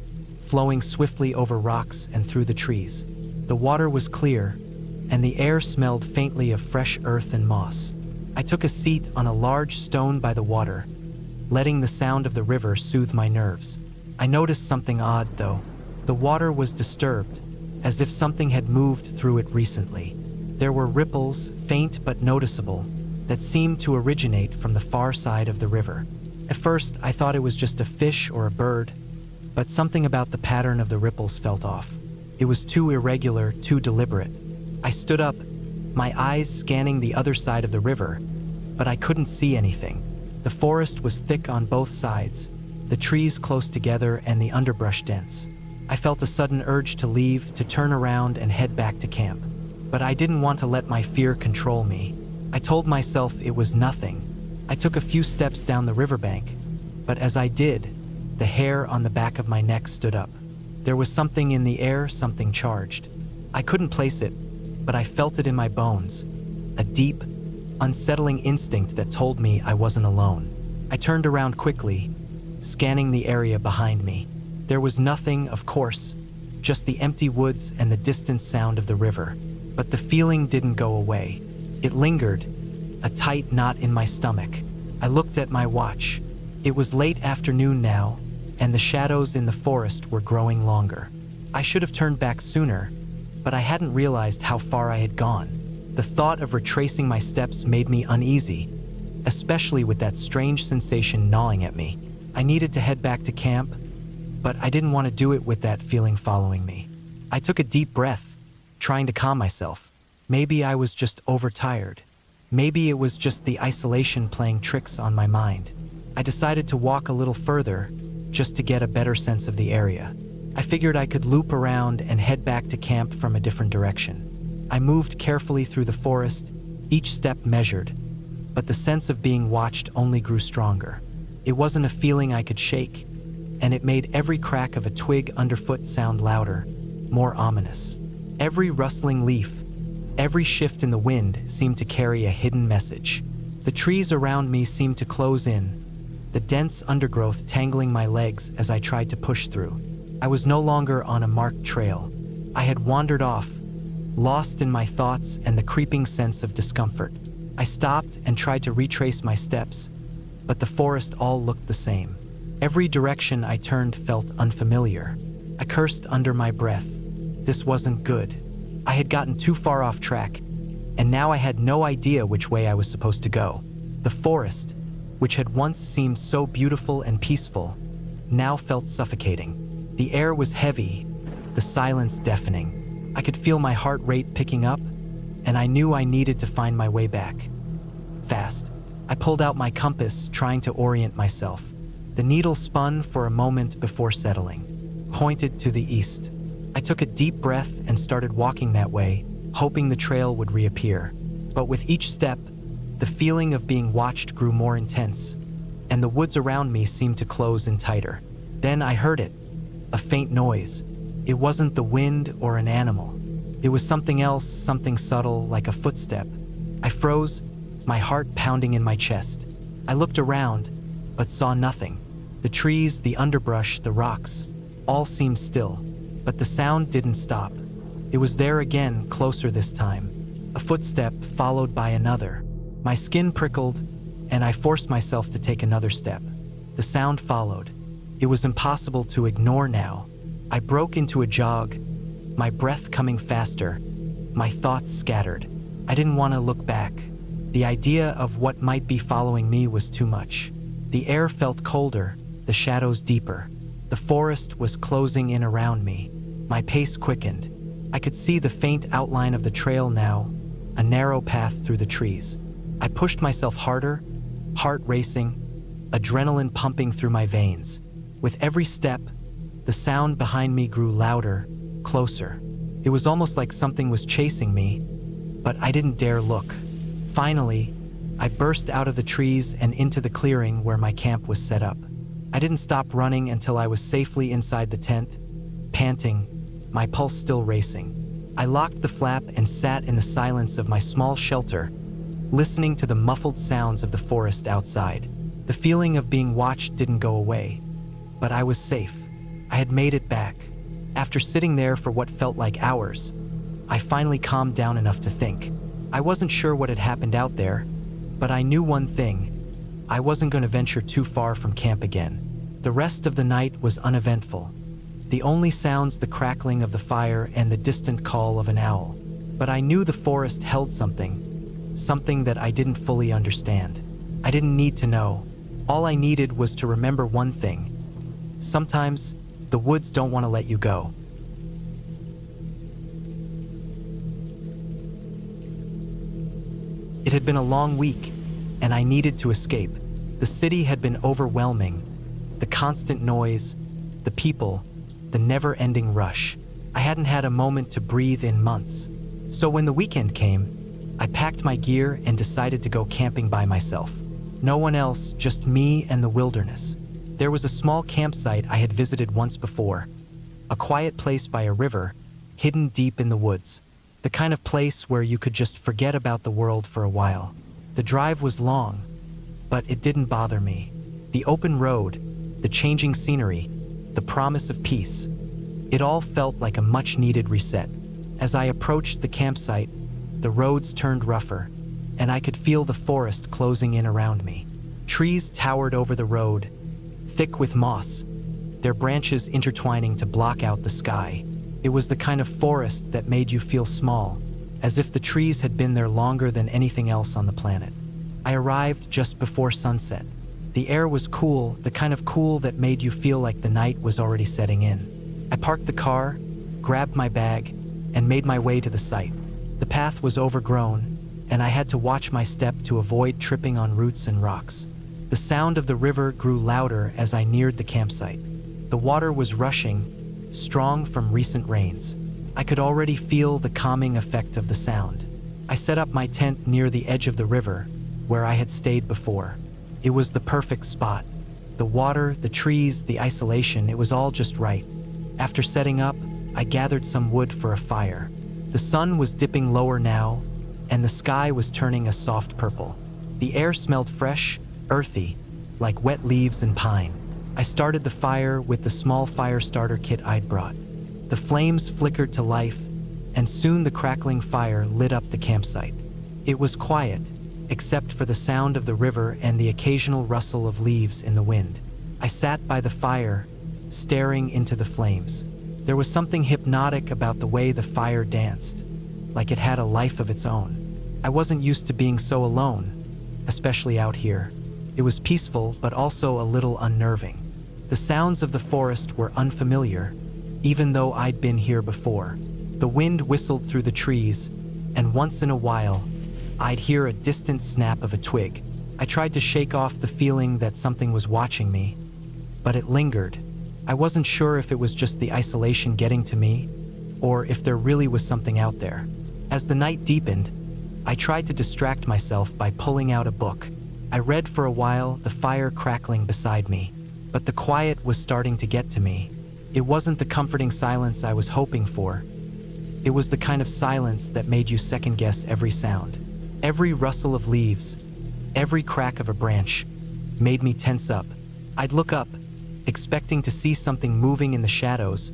flowing swiftly over rocks and through the trees. The water was clear, and the air smelled faintly of fresh earth and moss. I took a seat on a large stone by the water, letting the sound of the river soothe my nerves. I noticed something odd, though. The water was disturbed, as if something had moved through it recently. There were ripples, faint but noticeable, that seemed to originate from the far side of the river. At first, I thought it was just a fish or a bird, but something about the pattern of the ripples felt off. It was too irregular, too deliberate. I stood up, my eyes scanning the other side of the river, but I couldn't see anything. The forest was thick on both sides, the trees close together and the underbrush dense. I felt a sudden urge to leave, to turn around and head back to camp. But I didn't want to let my fear control me. I told myself it was nothing. I took a few steps down the riverbank, but as I did, the hair on the back of my neck stood up. There was something in the air, something charged. I couldn't place it, but I felt it in my bones, a deep, unsettling instinct that told me I wasn't alone. I turned around quickly, scanning the area behind me. There was nothing, of course, just the empty woods and the distant sound of the river. But the feeling didn't go away. It lingered, a tight knot in my stomach. I looked at my watch. It was late afternoon now, and the shadows in the forest were growing longer. I should have turned back sooner, but I hadn't realized how far I had gone. The thought of retracing my steps made me uneasy, especially with that strange sensation gnawing at me. I needed to head back to camp, but I didn't want to do it with that feeling following me. I took a deep breath, trying to calm myself. Maybe I was just overtired. Maybe it was just the isolation playing tricks on my mind. I decided to walk a little further, just to get a better sense of the area. I figured I could loop around and head back to camp from a different direction. I moved carefully through the forest, each step measured, but the sense of being watched only grew stronger. It wasn't a feeling I could shake, and it made every crack of a twig underfoot sound louder, more ominous. Every rustling leaf, every shift in the wind seemed to carry a hidden message. The trees around me seemed to close in, the dense undergrowth tangling my legs as I tried to push through. I was no longer on a marked trail. I had wandered off, lost in my thoughts and the creeping sense of discomfort. I stopped and tried to retrace my steps, but the forest all looked the same. Every direction I turned felt unfamiliar. I cursed under my breath. This wasn't good. I had gotten too far off track, and now I had no idea which way I was supposed to go. The forest, which had once seemed so beautiful and peaceful, now felt suffocating. The air was heavy, the silence deafening. I could feel my heart rate picking up, and I knew I needed to find my way back. Fast. I pulled out my compass, trying to orient myself. The needle spun for a moment before settling, pointed to the east. I took a deep breath and started walking that way, hoping the trail would reappear. But with each step, the feeling of being watched grew more intense, and the woods around me seemed to close in tighter. Then I heard it, a faint noise. It wasn't the wind or an animal. It was something else, something subtle, like a footstep. I froze, my heart pounding in my chest. I looked around, but saw nothing. The trees, the underbrush, the rocks, all seemed still, but the sound didn't stop. It was there again, closer this time. A footstep followed by another. My skin prickled, and I forced myself to take another step. The sound followed. It was impossible to ignore now. I broke into a jog, my breath coming faster, my thoughts scattered. I didn't want to look back. The idea of what might be following me was too much. The air felt colder, the shadows deeper. The forest was closing in around me. My pace quickened. I could see the faint outline of the trail now, a narrow path through the trees. I pushed myself harder, heart racing, adrenaline pumping through my veins. With every step, the sound behind me grew louder, closer. It was almost like something was chasing me, but I didn't dare look. Finally, I burst out of the trees and into the clearing where my camp was set up. I didn't stop running until I was safely inside the tent, panting, my pulse still racing. I locked the flap and sat in the silence of my small shelter, listening to the muffled sounds of the forest outside. The feeling of being watched didn't go away, but I was safe. I had made it back. After sitting there for what felt like hours, I finally calmed down enough to think. I wasn't sure what had happened out there, but I knew one thing. I wasn't going to venture too far from camp again. The rest of the night was uneventful. The only sounds the crackling of the fire and the distant call of an owl. But I knew the forest held something that I didn't fully understand. I didn't need to know. All I needed was to remember one thing. Sometimes, the woods don't want to let you go. It had been a long week, and I needed to escape. The city had been overwhelming. The constant noise, the people, the never-ending rush. I hadn't had a moment to breathe in months. So when the weekend came, I packed my gear and decided to go camping by myself. No one else, just me and the wilderness. There was a small campsite I had visited once before, a quiet place by a river, hidden deep in the woods. The kind of place where you could just forget about the world for a while. The drive was long, but it didn't bother me. The open road, the changing scenery, the promise of peace. It all felt like a much-needed reset. As I approached the campsite, the roads turned rougher, and I could feel the forest closing in around me. Trees towered over the road, thick with moss, their branches intertwining to block out the sky. It was the kind of forest that made you feel small, as if the trees had been there longer than anything else on the planet. I arrived just before sunset. The air was cool, the kind of cool that made you feel like the night was already setting in. I parked the car, grabbed my bag, and made my way to the site. The path was overgrown, and I had to watch my step to avoid tripping on roots and rocks. The sound of the river grew louder as I neared the campsite. The water was rushing, strong from recent rains. I could already feel the calming effect of the sound. I set up my tent near the edge of the river, where I had stayed before. It was the perfect spot. The water, the trees, the isolation, it was all just right. After setting up, I gathered some wood for a fire. The sun was dipping lower now, and the sky was turning a soft purple. The air smelled fresh, earthy, like wet leaves and pine. I started the fire with the small fire starter kit I'd brought. The flames flickered to life, and soon the crackling fire lit up the campsite. It was quiet, except for the sound of the river and the occasional rustle of leaves in the wind. I sat by the fire, staring into the flames. There was something hypnotic about the way the fire danced, like it had a life of its own. I wasn't used to being so alone, especially out here. It was peaceful, but also a little unnerving. The sounds of the forest were unfamiliar, even though I'd been here before. The wind whistled through the trees, and once in a while, I'd hear a distant snap of a twig. I tried to shake off the feeling that something was watching me, but it lingered. I wasn't sure if it was just the isolation getting to me, or if there really was something out there. As the night deepened, I tried to distract myself by pulling out a book. I read for a while, the fire crackling beside me, but the quiet was starting to get to me. It wasn't the comforting silence I was hoping for. It was the kind of silence that made you second-guess every sound. Every rustle of leaves, every crack of a branch, made me tense up. I'd look up, expecting to see something moving in the shadows,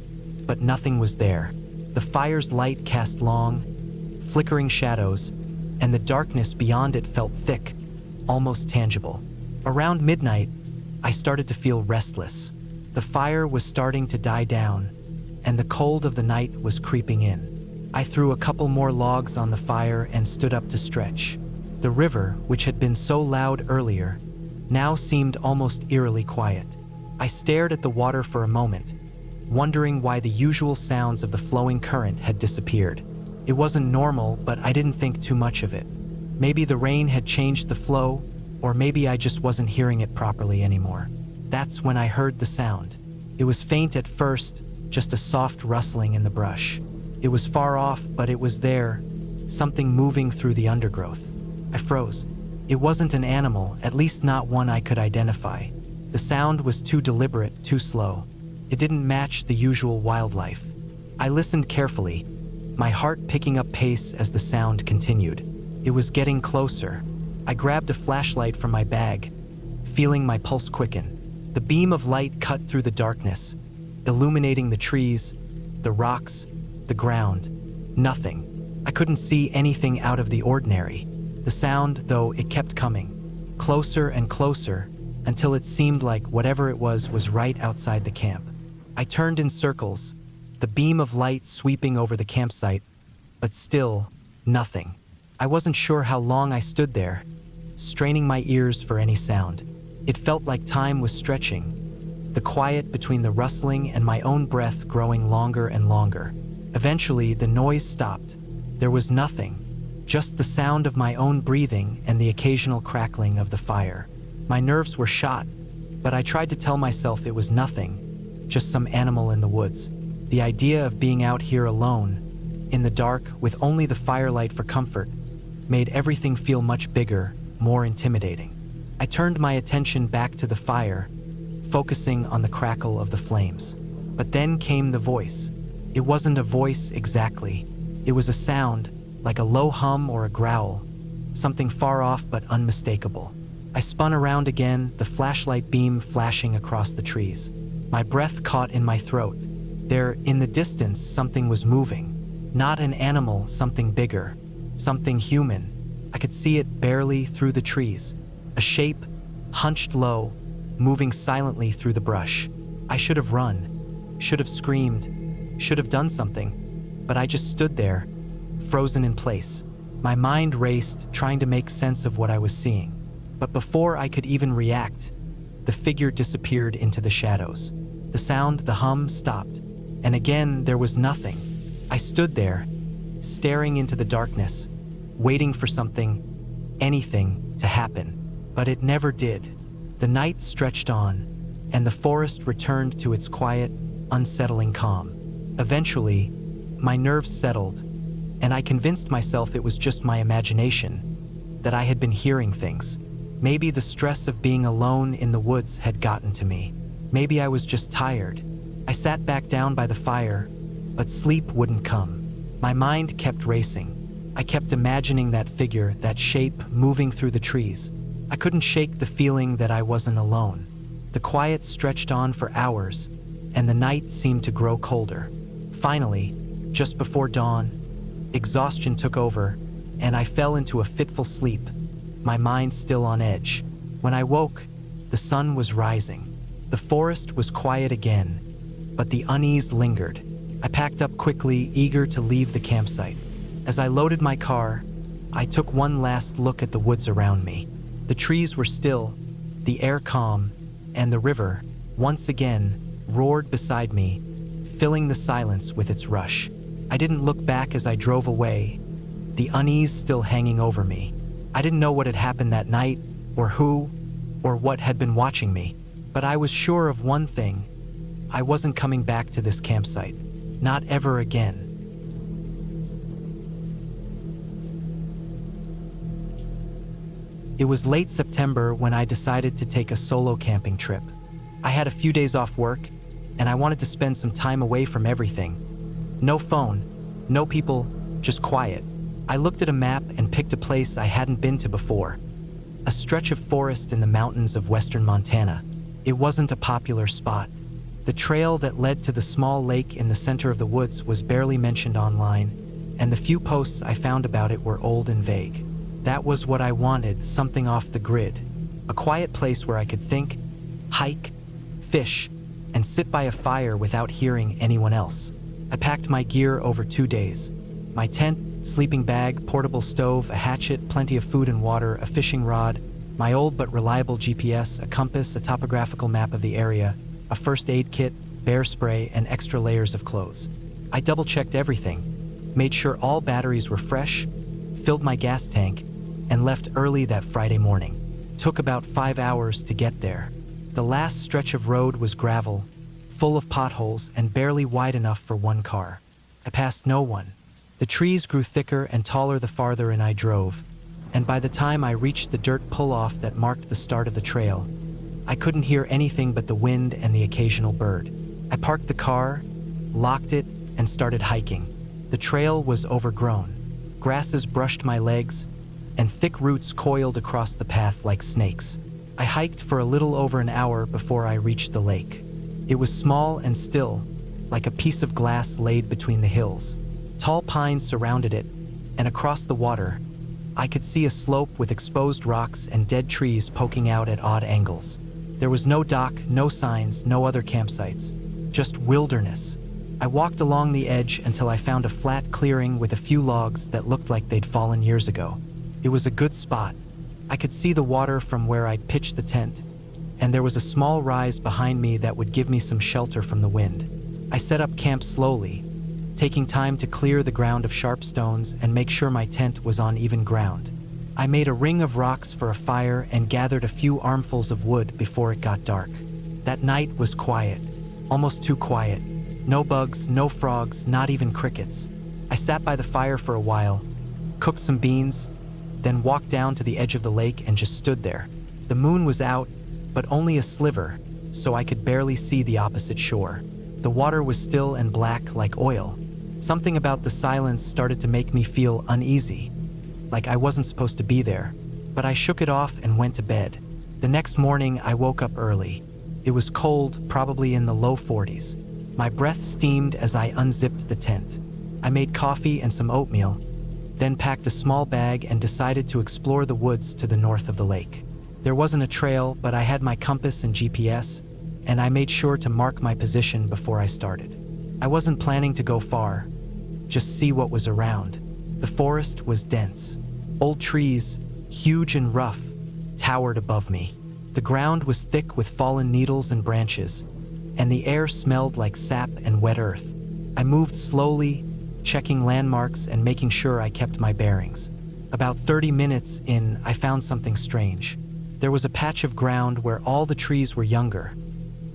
but nothing was there. The fire's light cast long, flickering shadows, and the darkness beyond it felt thick, almost tangible. Around midnight, I started to feel restless. The fire was starting to die down, and the cold of the night was creeping in. I threw a couple more logs on the fire and stood up to stretch. The river, which had been so loud earlier, now seemed almost eerily quiet. I stared at the water for a moment, wondering why the usual sounds of the flowing current had disappeared. It wasn't normal, but I didn't think too much of it. Maybe the rain had changed the flow, or maybe I just wasn't hearing it properly anymore. That's when I heard the sound. It was faint at first, just a soft rustling in the brush. It was far off, but it was there, something moving through the undergrowth. I froze. It wasn't an animal, at least not one I could identify. The sound was too deliberate, too slow. It didn't match the usual wildlife. I listened carefully, my heart picking up pace as the sound continued. It was getting closer. I grabbed a flashlight from my bag, feeling my pulse quicken. The beam of light cut through the darkness, illuminating the trees, the rocks, the ground. Nothing. I couldn't see anything out of the ordinary. The sound, though, it kept coming, closer and closer, until it seemed like whatever it was right outside the camp. I turned in circles, the beam of light sweeping over the campsite, but still, nothing. I wasn't sure how long I stood there, straining my ears for any sound. It felt like time was stretching, the quiet between the rustling and my own breath growing longer and longer. Eventually, the noise stopped. There was nothing, just the sound of my own breathing and the occasional crackling of the fire. My nerves were shot, but I tried to tell myself it was nothing, just some animal in the woods. The idea of being out here alone, in the dark, with only the firelight for comfort, made everything feel much bigger, more intimidating. I turned my attention back to the fire, focusing on the crackle of the flames. But then came the voice. It wasn't a voice exactly. It was a sound, like a low hum or a growl, something far off but unmistakable. I spun around again, the flashlight beam flashing across the trees. My breath caught in my throat. There, in the distance, something was moving. Not an animal, something bigger, something human. I could see it barely through the trees. A shape, hunched low, moving silently through the brush. I should have run, should have screamed, should have done something, but I just stood there, frozen in place. My mind raced, trying to make sense of what I was seeing. But before I could even react, the figure disappeared into the shadows. The sound, the hum, stopped, and again there was nothing. I stood there, staring into the darkness, waiting for something, anything, to happen. But it never did. The night stretched on, and the forest returned to its quiet, unsettling calm. Eventually, my nerves settled, and I convinced myself it was just my imagination, that I had been hearing things. Maybe the stress of being alone in the woods had gotten to me. Maybe I was just tired. I sat back down by the fire, but sleep wouldn't come. My mind kept racing. I kept imagining that figure, that shape, moving through the trees. I couldn't shake the feeling that I wasn't alone. The quiet stretched on for hours, and the night seemed to grow colder. Finally, just before dawn, exhaustion took over, and I fell into a fitful sleep, my mind still on edge. When I woke, the sun was rising. The forest was quiet again, but the unease lingered. I packed up quickly, eager to leave the campsite. As I loaded my car, I took one last look at the woods around me. The trees were still, the air calm, and the river, once again, roared beside me, filling the silence with its rush. I didn't look back as I drove away, the unease still hanging over me. I didn't know what had happened that night, or who, or what had been watching me, but I was sure of one thing. I wasn't coming back to this campsite. Not ever again. It was late September when I decided to take a solo camping trip. I had a few days off work, and I wanted to spend some time away from everything. No phone, no people, just quiet. I looked at a map and picked a place I hadn't been to before. A stretch of forest in the mountains of western Montana. It wasn't a popular spot. The trail that led to the small lake in the center of the woods was barely mentioned online, and the few posts I found about it were old and vague. That was what I wanted, something off the grid. A quiet place where I could think, hike, fish, and sit by a fire without hearing anyone else. I packed my gear over 2 days. My tent, sleeping bag, portable stove, a hatchet, plenty of food and water, a fishing rod, my old but reliable GPS, a compass, a topographical map of the area, a first aid kit, bear spray, and extra layers of clothes. I double-checked everything, made sure all batteries were fresh, filled my gas tank, and left early that Friday morning. Took about 5 hours to get there. The last stretch of road was gravel, full of potholes and barely wide enough for one car. I passed no one. The trees grew thicker and taller the farther in I drove, and by the time I reached the dirt pull-off that marked the start of the trail, I couldn't hear anything but the wind and the occasional bird. I parked the car, locked it, and started hiking. The trail was overgrown. Grasses brushed my legs, and thick roots coiled across the path like snakes. I hiked for a little over an hour before I reached the lake. It was small and still, like a piece of glass laid between the hills. Tall pines surrounded it, and across the water, I could see a slope with exposed rocks and dead trees poking out at odd angles. There was no dock, no signs, no other campsites, just wilderness. I walked along the edge until I found a flat clearing with a few logs that looked like they'd fallen years ago. It was a good spot. I could see the water from where I'd pitched the tent, and there was a small rise behind me that would give me some shelter from the wind. I set up camp slowly, taking time to clear the ground of sharp stones and make sure my tent was on even ground. I made a ring of rocks for a fire and gathered a few armfuls of wood before it got dark. That night was quiet, almost too quiet. No bugs, no frogs, not even crickets. I sat by the fire for a while, cooked some beans, then walked down to the edge of the lake and just stood there. The moon was out, but only a sliver, so I could barely see the opposite shore. The water was still and black like oil. Something about the silence started to make me feel uneasy, like I wasn't supposed to be there, but I shook it off and went to bed. The next morning, I woke up early. It was cold, probably in the low 40s. My breath steamed as I unzipped the tent. I made coffee and some oatmeal, then packed a small bag and decided to explore the woods to the north of the lake. There wasn't a trail, but I had my compass and GPS, and I made sure to mark my position before I started. I wasn't planning to go far, just see what was around. The forest was dense. Old trees, huge and rough, towered above me. The ground was thick with fallen needles and branches, and the air smelled like sap and wet earth. I moved slowly, checking landmarks and making sure I kept my bearings. About 30 minutes in, I found something strange. There was a patch of ground where all the trees were younger,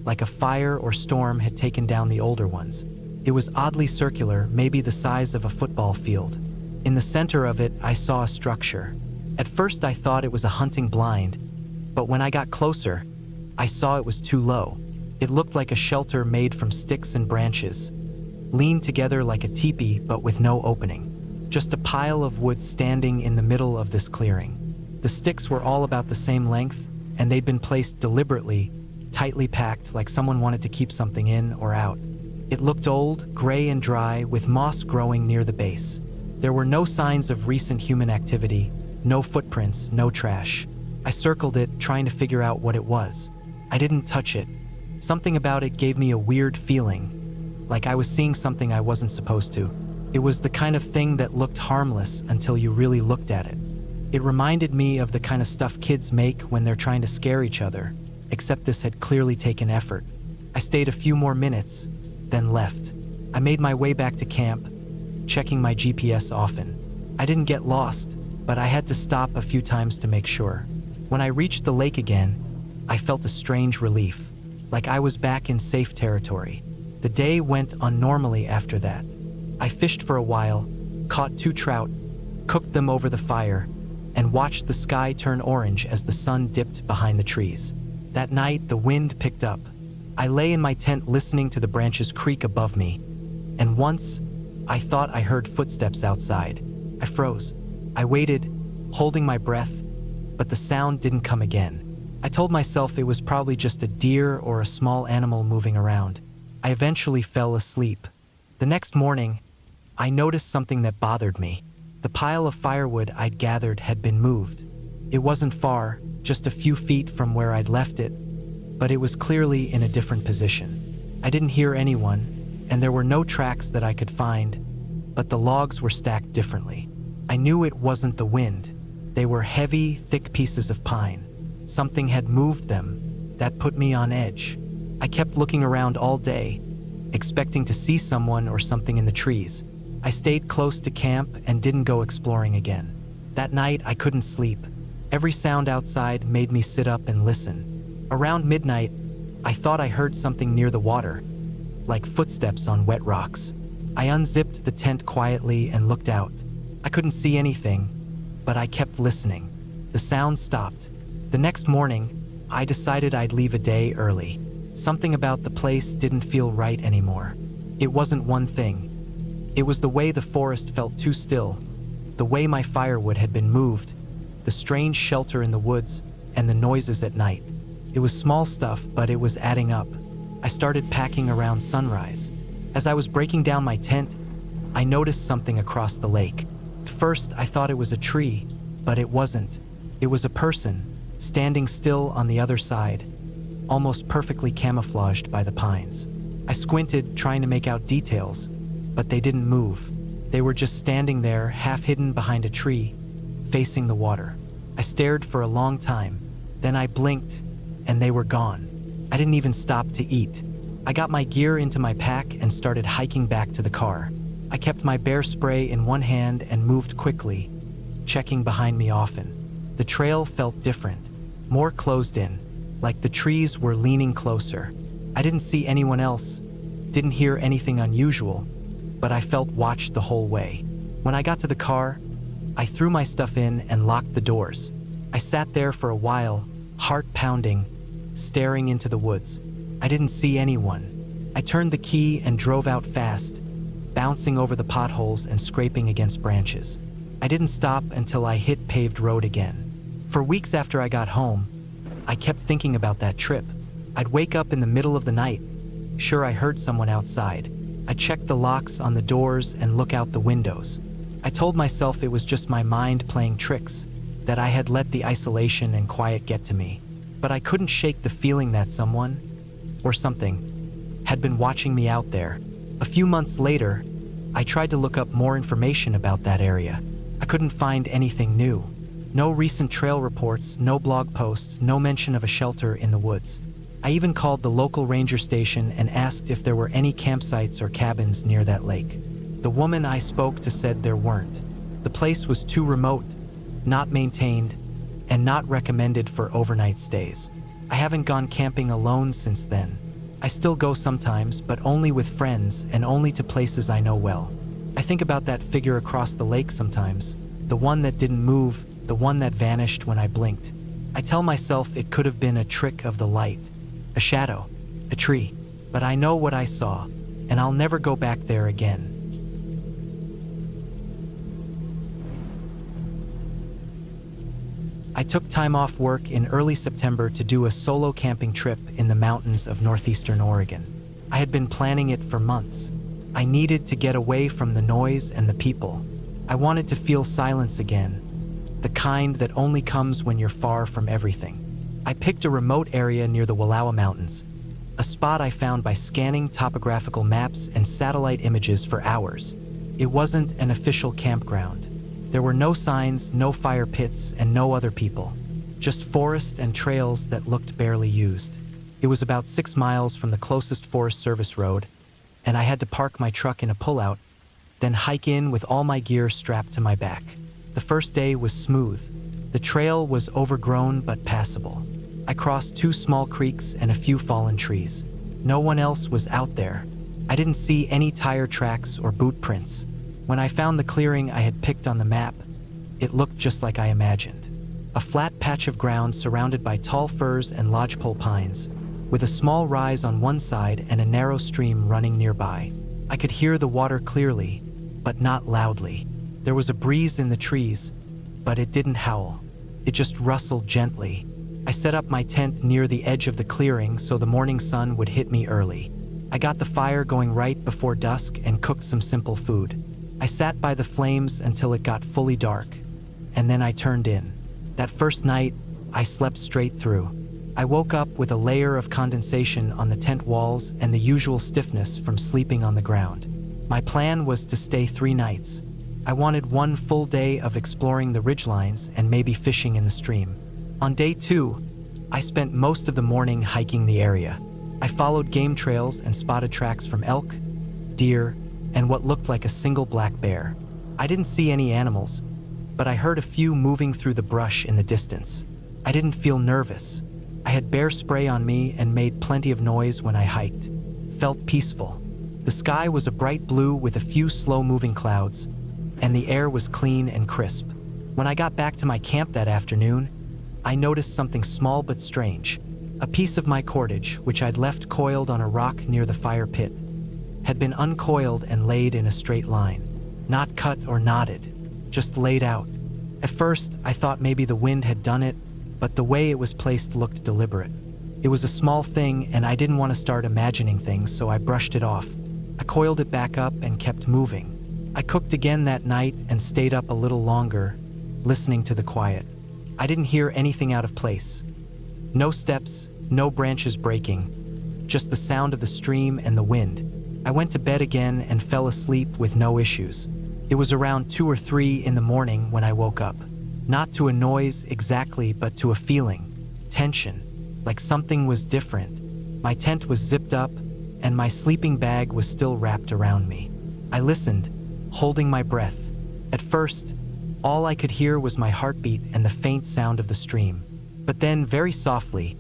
like a fire or storm had taken down the older ones. It was oddly circular, maybe the size of a football field. In the center of it, I saw a structure. At first, I thought it was a hunting blind, but when I got closer, I saw it was too low. It looked like a shelter made from sticks and branches, leaned together like a teepee but with no opening. Just a pile of wood standing in the middle of this clearing. The sticks were all about the same length, and they'd been placed deliberately, tightly packed like someone wanted to keep something in or out. It looked old, gray and dry, with moss growing near the base. There were no signs of recent human activity, no footprints, no trash. I circled it, trying to figure out what it was. I didn't touch it. Something about it gave me a weird feeling, like I was seeing something I wasn't supposed to. It was the kind of thing that looked harmless until you really looked at it. It reminded me of the kind of stuff kids make when they're trying to scare each other, except this had clearly taken effort. I stayed a few more minutes, then left. I made my way back to camp, checking my GPS often. I didn't get lost, but I had to stop a few times to make sure. When I reached the lake again, I felt a strange relief, like I was back in safe territory. The day went on normally after that. I fished for a while, caught 2 trout, cooked them over the fire, and watched the sky turn orange as the sun dipped behind the trees. That night, the wind picked up. I lay in my tent listening to the branches creak above me, and once, I thought I heard footsteps outside. I froze. I waited, holding my breath, but the sound didn't come again. I told myself it was probably just a deer or a small animal moving around. I eventually fell asleep. The next morning, I noticed something that bothered me. The pile of firewood I'd gathered had been moved. It wasn't far, just a few feet from where I'd left it, but it was clearly in a different position. I didn't hear anyone, and there were no tracks that I could find, but the logs were stacked differently. I knew it wasn't the wind. They were heavy, thick pieces of pine. Something had moved them. That put me on edge. I kept looking around all day, expecting to see someone or something in the trees. I stayed close to camp and didn't go exploring again. That night, I couldn't sleep. Every sound outside made me sit up and listen. Around midnight, I thought I heard something near the water, like footsteps on wet rocks. I unzipped the tent quietly and looked out. I couldn't see anything, but I kept listening. The sound stopped. The next morning, I decided I'd leave a day early. Something about the place didn't feel right anymore. It wasn't one thing. It was the way the forest felt too still, the way my firewood had been moved, the strange shelter in the woods, and the noises at night. It was small stuff, but it was adding up. I started packing around sunrise. As I was breaking down my tent, I noticed something across the lake. At first, I thought it was a tree, but it wasn't. It was a person, standing still on the other side, almost perfectly camouflaged by the pines. I squinted, trying to make out details, but they didn't move. They were just standing there, half hidden behind a tree, facing the water. I stared for a long time, then I blinked, and they were gone. I didn't even stop to eat. I got my gear into my pack and started hiking back to the car. I kept my bear spray in one hand and moved quickly, checking behind me often. The trail felt different, more closed in, like the trees were leaning closer. I didn't see anyone else, didn't hear anything unusual, but I felt watched the whole way. When I got to the car, I threw my stuff in and locked the doors. I sat there for a while, heart pounding, staring into the woods. I didn't see anyone. I turned the key and drove out fast, bouncing over the potholes and scraping against branches. I didn't stop until I hit paved road again. For weeks after I got home, I kept thinking about that trip. I'd wake up in the middle of the night, sure I heard someone outside. I checked the locks on the doors and look out the windows. I told myself it was just my mind playing tricks, that I had let the isolation and quiet get to me. But I couldn't shake the feeling that someone, or something, had been watching me out there. A few months later, I tried to look up more information about that area. I couldn't find anything new. No recent trail reports, no blog posts, no mention of a shelter in the woods. I even called the local ranger station and asked if there were any campsites or cabins near that lake. The woman I spoke to said there weren't. The place was too remote, not maintained, and not recommended for overnight stays. I haven't gone camping alone since then. I still go sometimes, but only with friends and only to places I know well. I think about that figure across the lake sometimes, the one that didn't move, the one that vanished when I blinked. I tell myself it could have been a trick of the light, a shadow, a tree, but I know what I saw, and I'll never go back there again. I took time off work in early September to do a solo camping trip in the mountains of northeastern Oregon. I had been planning it for months. I needed to get away from the noise and the people. I wanted to feel silence again, the kind that only comes when you're far from everything. I picked a remote area near the Wallowa Mountains, a spot I found by scanning topographical maps and satellite images for hours. It wasn't an official campground. There were no signs, no fire pits, and no other people. Just forest and trails that looked barely used. It was about 6 miles from the closest Forest Service road, and I had to park my truck in a pullout then hike in with all my gear strapped to my back. The first day was smooth. The trail was overgrown but passable. I crossed 2 small creeks and a few fallen trees. No one else was out there. I didn't see any tire tracks or boot prints. When I found the clearing I had picked on the map, it looked just like I imagined. A flat patch of ground surrounded by tall firs and lodgepole pines, with a small rise on one side and a narrow stream running nearby. I could hear the water clearly, but not loudly. There was a breeze in the trees, but it didn't howl. It just rustled gently. I set up my tent near the edge of the clearing so the morning sun would hit me early. I got the fire going right before dusk and cooked some simple food. I sat by the flames until it got fully dark, and then I turned in. That first night, I slept straight through. I woke up with a layer of condensation on the tent walls and the usual stiffness from sleeping on the ground. My plan was to stay 3 nights. I wanted 1 full day of exploring the ridgelines and maybe fishing in the stream. On day 2, I spent most of the morning hiking the area. I followed game trails and spotted tracks from elk, deer, and what looked like a single black bear. I didn't see any animals, but I heard a few moving through the brush in the distance. I didn't feel nervous. I had bear spray on me and made plenty of noise when I hiked. Felt peaceful. The sky was a bright blue with a few slow-moving clouds, and the air was clean and crisp. When I got back to my camp that afternoon, I noticed something small but strange. A piece of my cordage, which I'd left coiled on a rock near the fire pit, had been uncoiled and laid in a straight line. Not cut or knotted, just laid out. At first, I thought maybe the wind had done it, but the way it was placed looked deliberate. It was a small thing, and I didn't want to start imagining things, so I brushed it off. I coiled it back up and kept moving. I cooked again that night and stayed up a little longer, listening to the quiet. I didn't hear anything out of place. No steps, no branches breaking, just the sound of the stream and the wind. I went to bed again and fell asleep with no issues. It was around 2 or 3 in the morning when I woke up. Not to a noise exactly, but to a feeling. Tension, like something was different. My tent was zipped up, and my sleeping bag was still wrapped around me. I listened, holding my breath. At first, all I could hear was my heartbeat and the faint sound of the stream. But then, very softly,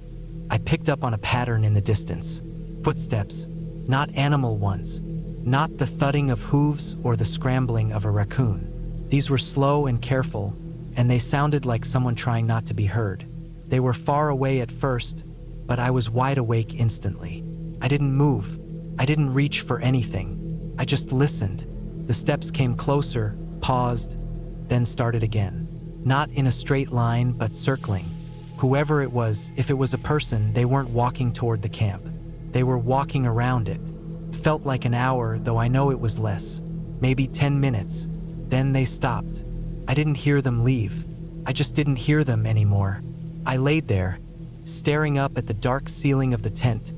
I picked up on a pattern in the distance. Footsteps, not animal ones, not the thudding of hooves or the scrambling of a raccoon. These were slow and careful, and they sounded like someone trying not to be heard. They were far away at first, but I was wide awake instantly. I didn't move. I didn't reach for anything. I just listened. The steps came closer, paused, then started again. Not in a straight line, but circling. Whoever it was, if it was a person, they weren't walking toward the camp. They were walking around it. Felt like an hour, though I know it was less. Maybe 10 minutes. Then they stopped. I didn't hear them leave. I just didn't hear them anymore. I laid there, staring up at the dark ceiling of the tent,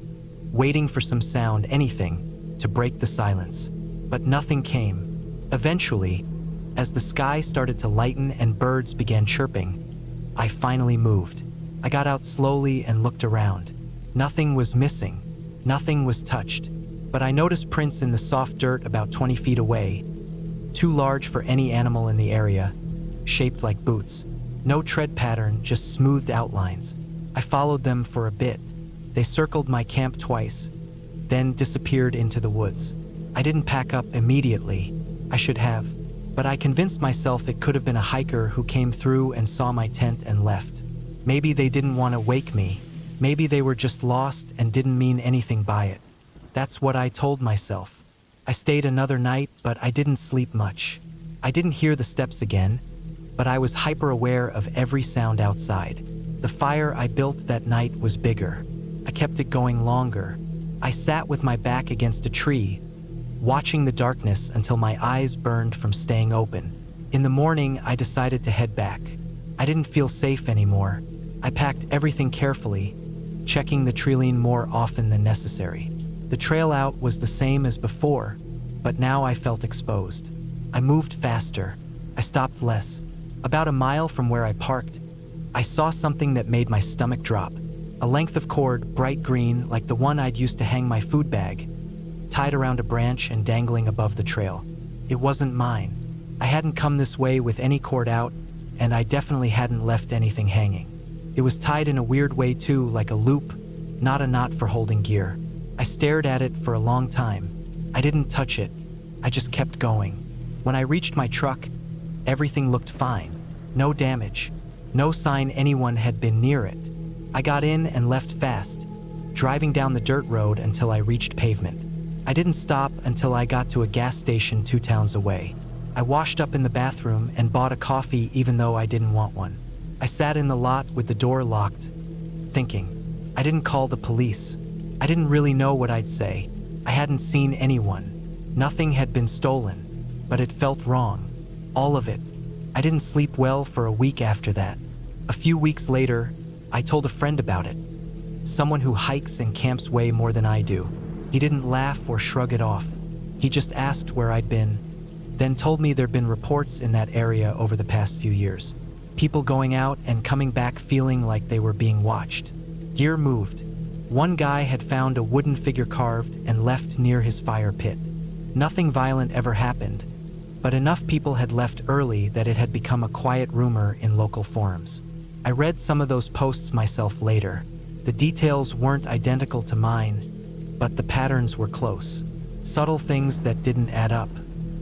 waiting for some sound, anything, to break the silence. But nothing came. Eventually, as the sky started to lighten and birds began chirping, I finally moved. I got out slowly and looked around. Nothing was missing. Nothing was touched. But I noticed prints in the soft dirt about 20 feet away, too large for any animal in the area, shaped like boots. No tread pattern, just smoothed outlines. I followed them for a bit. They circled my camp twice, then disappeared into the woods. I didn't pack up immediately. I should have, but I convinced myself it could have been a hiker who came through and saw my tent and left. Maybe they didn't want to wake me. Maybe they were just lost and didn't mean anything by it. That's what I told myself. I stayed another night, but I didn't sleep much. I didn't hear the steps again, but I was hyper-aware of every sound outside. The fire I built that night was bigger. I kept it going longer. I sat with my back against a tree, watching the darkness until my eyes burned from staying open. In the morning, I decided to head back. I didn't feel safe anymore. I packed everything carefully, checking the treeline more often than necessary. The trail out was the same as before, but now I felt exposed. I moved faster. I stopped less. About a mile from where I parked, I saw something that made my stomach drop. A length of cord, bright green, like the one I'd used to hang my food bag, tied around a branch and dangling above the trail. It wasn't mine. I hadn't come this way with any cord out, and I definitely hadn't left anything hanging. It was tied in a weird way too, like a loop, not a knot for holding gear. I stared at it for a long time. I didn't touch it. I just kept going. When I reached my truck, everything looked fine. No damage. No sign anyone had been near it. I got in and left fast, driving down the dirt road until I reached pavement. I didn't stop until I got to a gas station 2 towns away. I washed up in the bathroom and bought a coffee even though I didn't want one. I sat in the lot with the door locked, thinking. I didn't call the police. I didn't really know what I'd say. I hadn't seen anyone. Nothing had been stolen, but it felt wrong. All of it. I didn't sleep well for a week after that. A few weeks later, I told a friend about it. Someone who hikes and camps way more than I do. He didn't laugh or shrug it off. He just asked where I'd been, then told me there'd been reports in that area over the past few years. People going out and coming back feeling like they were being watched. Gear moved. One guy had found a wooden figure carved and left near his fire pit. Nothing violent ever happened, but enough people had left early that it had become a quiet rumor in local forums. I read some of those posts myself later. The details weren't identical to mine, but the patterns were close. Subtle things that didn't add up.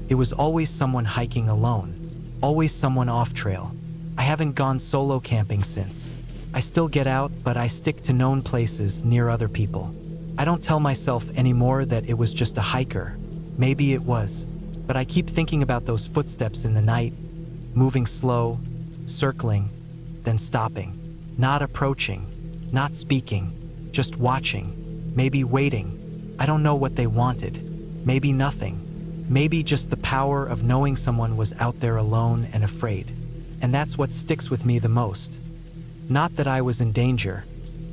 It was always someone hiking alone, always someone off trail. I haven't gone solo camping since. I still get out, but I stick to known places near other people. I don't tell myself anymore that it was just a hiker. Maybe it was, but I keep thinking about those footsteps in the night, moving slow, circling, then stopping, not approaching, not speaking, just watching, maybe waiting. I don't know what they wanted. Maybe nothing. Maybe just the power of knowing someone was out there alone and afraid. And that's what sticks with me the most. Not that I was in danger,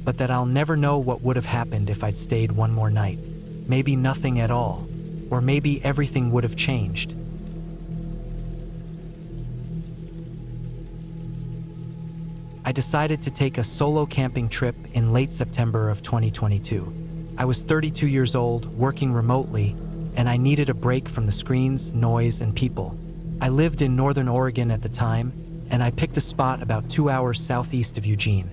but that I'll never know what would have happened if I'd stayed one more night. Maybe nothing at all, or maybe everything would have changed. I decided to take a solo camping trip in late September of 2022. I was 32 years old, working remotely, and I needed a break from the screens, noise, and people. I lived in Northern Oregon at the time, and I picked a spot about 2 hours southeast of Eugene,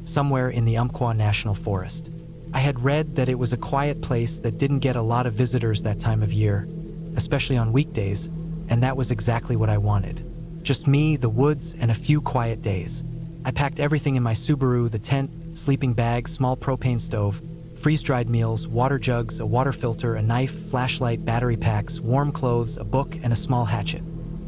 somewhere in the Umpqua National Forest. I had read that it was a quiet place that didn't get a lot of visitors that time of year, especially on weekdays, and that was exactly what I wanted. Just me, the woods, and a few quiet days. I packed everything in my Subaru: the tent, sleeping bag, small propane stove, freeze-dried meals, water jugs, a water filter, a knife, flashlight, battery packs, warm clothes, a book, and a small hatchet.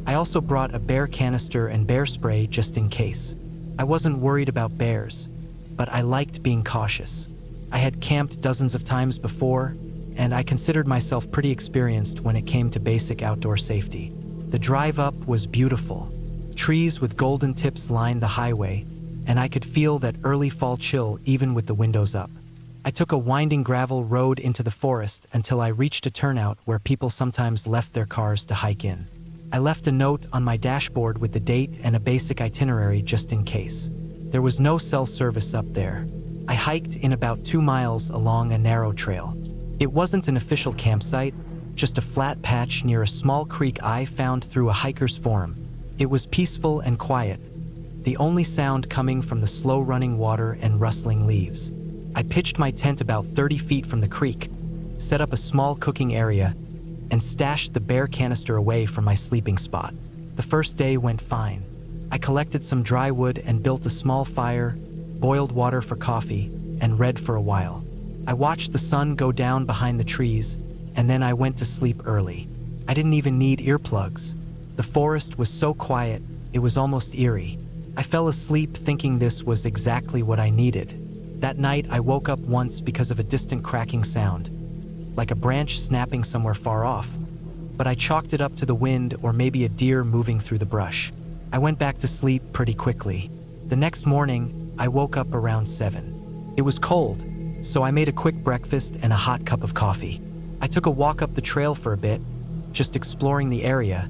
I also brought a bear canister and bear spray just in case. I wasn't worried about bears, but I liked being cautious. I had camped dozens of times before, and I considered myself pretty experienced when it came to basic outdoor safety. The drive up was beautiful. Trees with golden tips lined the highway, and I could feel that early fall chill even with the windows up. I took a winding gravel road into the forest until I reached a turnout where people sometimes left their cars to hike in. I left a note on my dashboard with the date and a basic itinerary just in case. There was no cell service up there. I hiked in about 2 miles along a narrow trail. It wasn't an official campsite, just a flat patch near a small creek I found through a hiker's forum. It was peaceful and quiet, the only sound coming from the slow-running water and rustling leaves. I pitched my tent about 30 feet from the creek, set up a small cooking area, and stashed the bear canister away from my sleeping spot. The first day went fine. I collected some dry wood and built a small fire, boiled water for coffee, and read for a while. I watched the sun go down behind the trees, and then I went to sleep early. I didn't even need earplugs. The forest was so quiet, it was almost eerie. I fell asleep thinking this was exactly what I needed. That night, I woke up once because of a distant cracking sound, like a branch snapping somewhere far off, but I chalked it up to the wind or maybe a deer moving through the brush. I went back to sleep pretty quickly. The next morning, I woke up around 7. It was cold, so I made a quick breakfast and a hot cup of coffee. I took a walk up the trail for a bit, just exploring the area,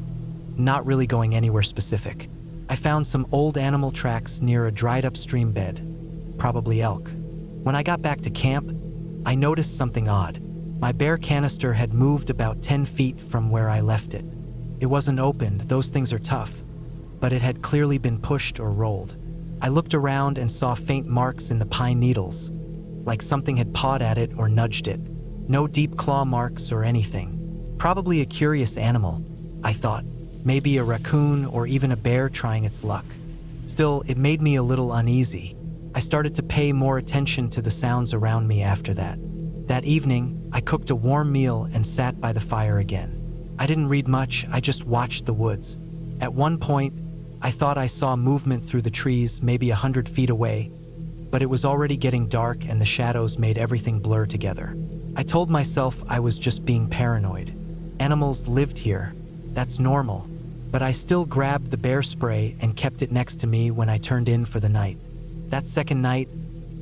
not really going anywhere specific. I found some old animal tracks near a dried-up stream bed, probably elk. When I got back to camp, I noticed something odd. My bear canister had moved about 10 feet from where I left it. It wasn't opened, those things are tough, but it had clearly been pushed or rolled. I looked around and saw faint marks in the pine needles, like something had pawed at it or nudged it. No deep claw marks or anything. Probably a curious animal, I thought. Maybe a raccoon or even a bear trying its luck. Still, it made me a little uneasy. I started to pay more attention to the sounds around me after that. That evening, I cooked a warm meal and sat by the fire again. I didn't read much, I just watched the woods. At one point, I thought I saw movement through the trees, maybe 100 feet away, but it was already getting dark and the shadows made everything blur together. I told myself I was just being paranoid. Animals lived here, that's normal, but I still grabbed the bear spray and kept it next to me when I turned in for the night. That second night,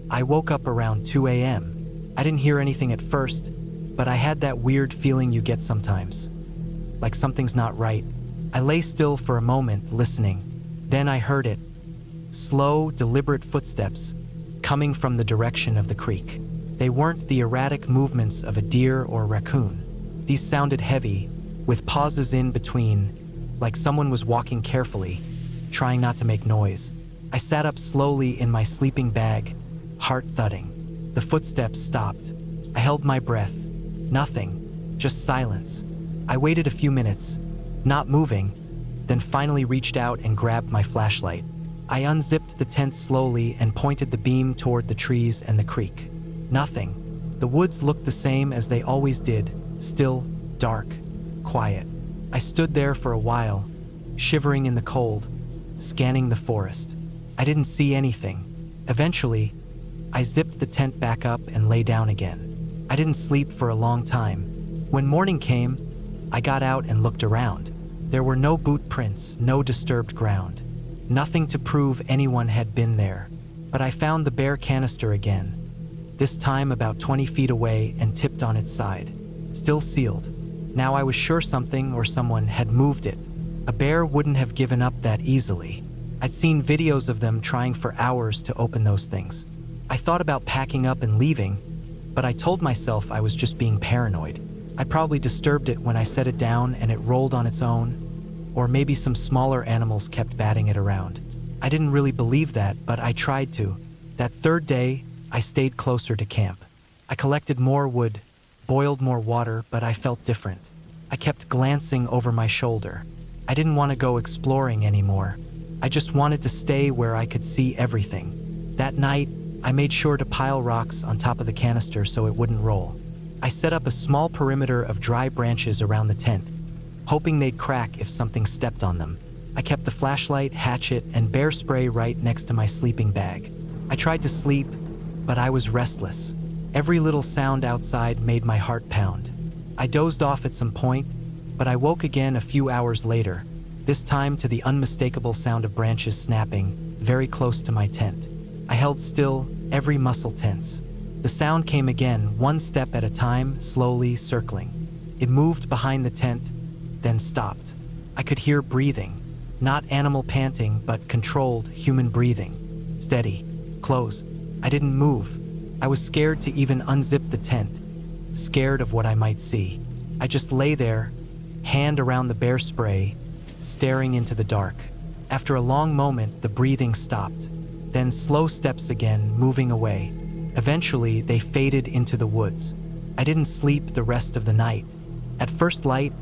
I woke up around 2 a.m. I didn't hear anything at first, but I had that weird feeling you get sometimes, like something's not right. I lay still for a moment, listening. Then I heard it. Slow, deliberate footsteps coming from the direction of the creek. They weren't the erratic movements of a deer or raccoon. These sounded heavy, with pauses in between, like someone was walking carefully, trying not to make noise. I sat up slowly in my sleeping bag, heart thudding. The footsteps stopped. I held my breath. Nothing, just silence. I waited a few minutes, not moving, then finally reached out and grabbed my flashlight. I unzipped the tent slowly and pointed the beam toward the trees and the creek. Nothing. The woods looked the same as they always did, still, dark, quiet. I stood there for a while, shivering in the cold, scanning the forest. I didn't see anything. Eventually, I zipped the tent back up and lay down again. I didn't sleep for a long time. When morning came, I got out and looked around. There were no boot prints, no disturbed ground. Nothing to prove anyone had been there. But I found the bear canister again, this time about 20 feet away and tipped on its side, still sealed. Now I was sure something or someone had moved it. A bear wouldn't have given up that easily. I'd seen videos of them trying for hours to open those things. I thought about packing up and leaving, but I told myself I was just being paranoid. I probably disturbed it when I set it down and it rolled on its own, or maybe some smaller animals kept batting it around. I didn't really believe that, but I tried to. That third day, I stayed closer to camp. I collected more wood, boiled more water, but I felt different. I kept glancing over my shoulder. I didn't want to go exploring anymore. I just wanted to stay where I could see everything. That night, I made sure to pile rocks on top of the canister so it wouldn't roll. I set up a small perimeter of dry branches around the tent, hoping they'd crack if something stepped on them. I kept the flashlight, hatchet, and bear spray right next to my sleeping bag. I tried to sleep, but I was restless. Every little sound outside made my heart pound. I dozed off at some point, but I woke again a few hours later, this time to the unmistakable sound of branches snapping very close to my tent. I held still, every muscle tense. The sound came again, one step at a time, slowly circling. It moved behind the tent, then stopped. I could hear breathing, not animal panting, but controlled human breathing. Steady, close. I didn't move. I was scared to even unzip the tent, scared of what I might see. I just lay there, hand around the bear spray, staring into the dark. After a long moment, the breathing stopped. Then slow steps again, moving away. Eventually, they faded into the woods. I didn't sleep the rest of the night. At first light,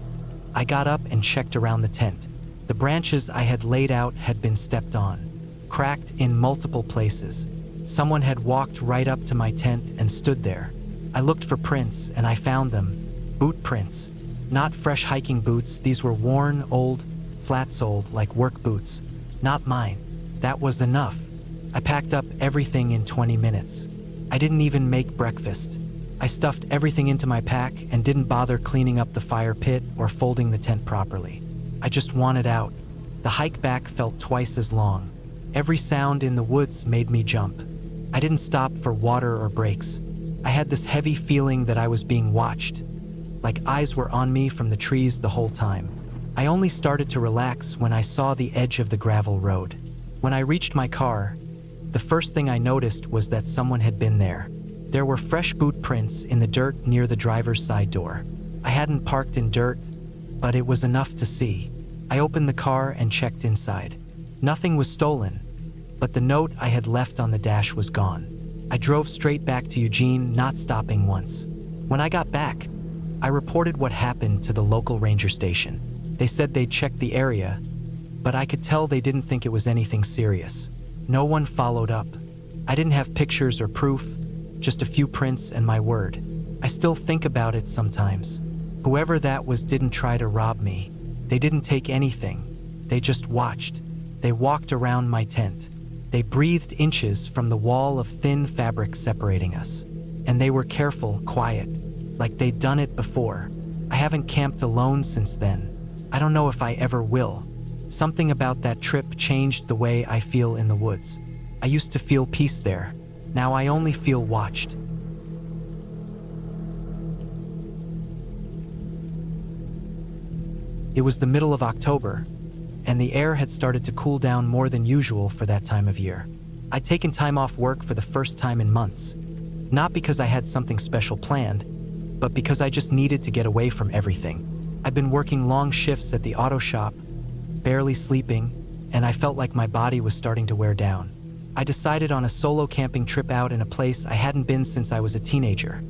I got up and checked around the tent. The branches I had laid out had been stepped on, cracked in multiple places. Someone had walked right up to my tent and stood there. I looked for prints and I found them. Boot prints. Not fresh hiking boots, these were worn, old, flat-soled, like work boots. Not mine. That was enough. I packed up everything in 20 minutes. I didn't even make breakfast. I stuffed everything into my pack and didn't bother cleaning up the fire pit or folding the tent properly. I just wanted out. The hike back felt twice as long. Every sound in the woods made me jump. I didn't stop for water or breaks. I had this heavy feeling that I was being watched, like eyes were on me from the trees the whole time. I only started to relax when I saw the edge of the gravel road. When I reached my car, the first thing I noticed was that someone had been there. There were fresh boot prints in the dirt near the driver's side door. I hadn't parked in dirt, but it was enough to see. I opened the car and checked inside. Nothing was stolen, but the note I had left on the dash was gone. I drove straight back to Eugene, not stopping once. When I got back, I reported what happened to the local ranger station. They said they'd checked the area, but I could tell they didn't think it was anything serious. No one followed up. I didn't have pictures or proof, just a few prints and my word. I still think about it sometimes. Whoever that was didn't try to rob me. They didn't take anything. They just watched. They walked around my tent. They breathed inches from the wall of thin fabric separating us. And they were careful, quiet, like they'd done it before. I haven't camped alone since then. I don't know if I ever will. Something about that trip changed the way I feel in the woods. I used to feel peace there. Now I only feel watched. It was the middle of October, and the air had started to cool down more than usual for that time of year. I'd taken time off work for the first time in months, not because I had something special planned, but because I just needed to get away from everything. I'd been working long shifts at the auto shop, barely sleeping, and I felt like my body was starting to wear down. I decided on a solo camping trip out in a place I hadn't been since I was a teenager.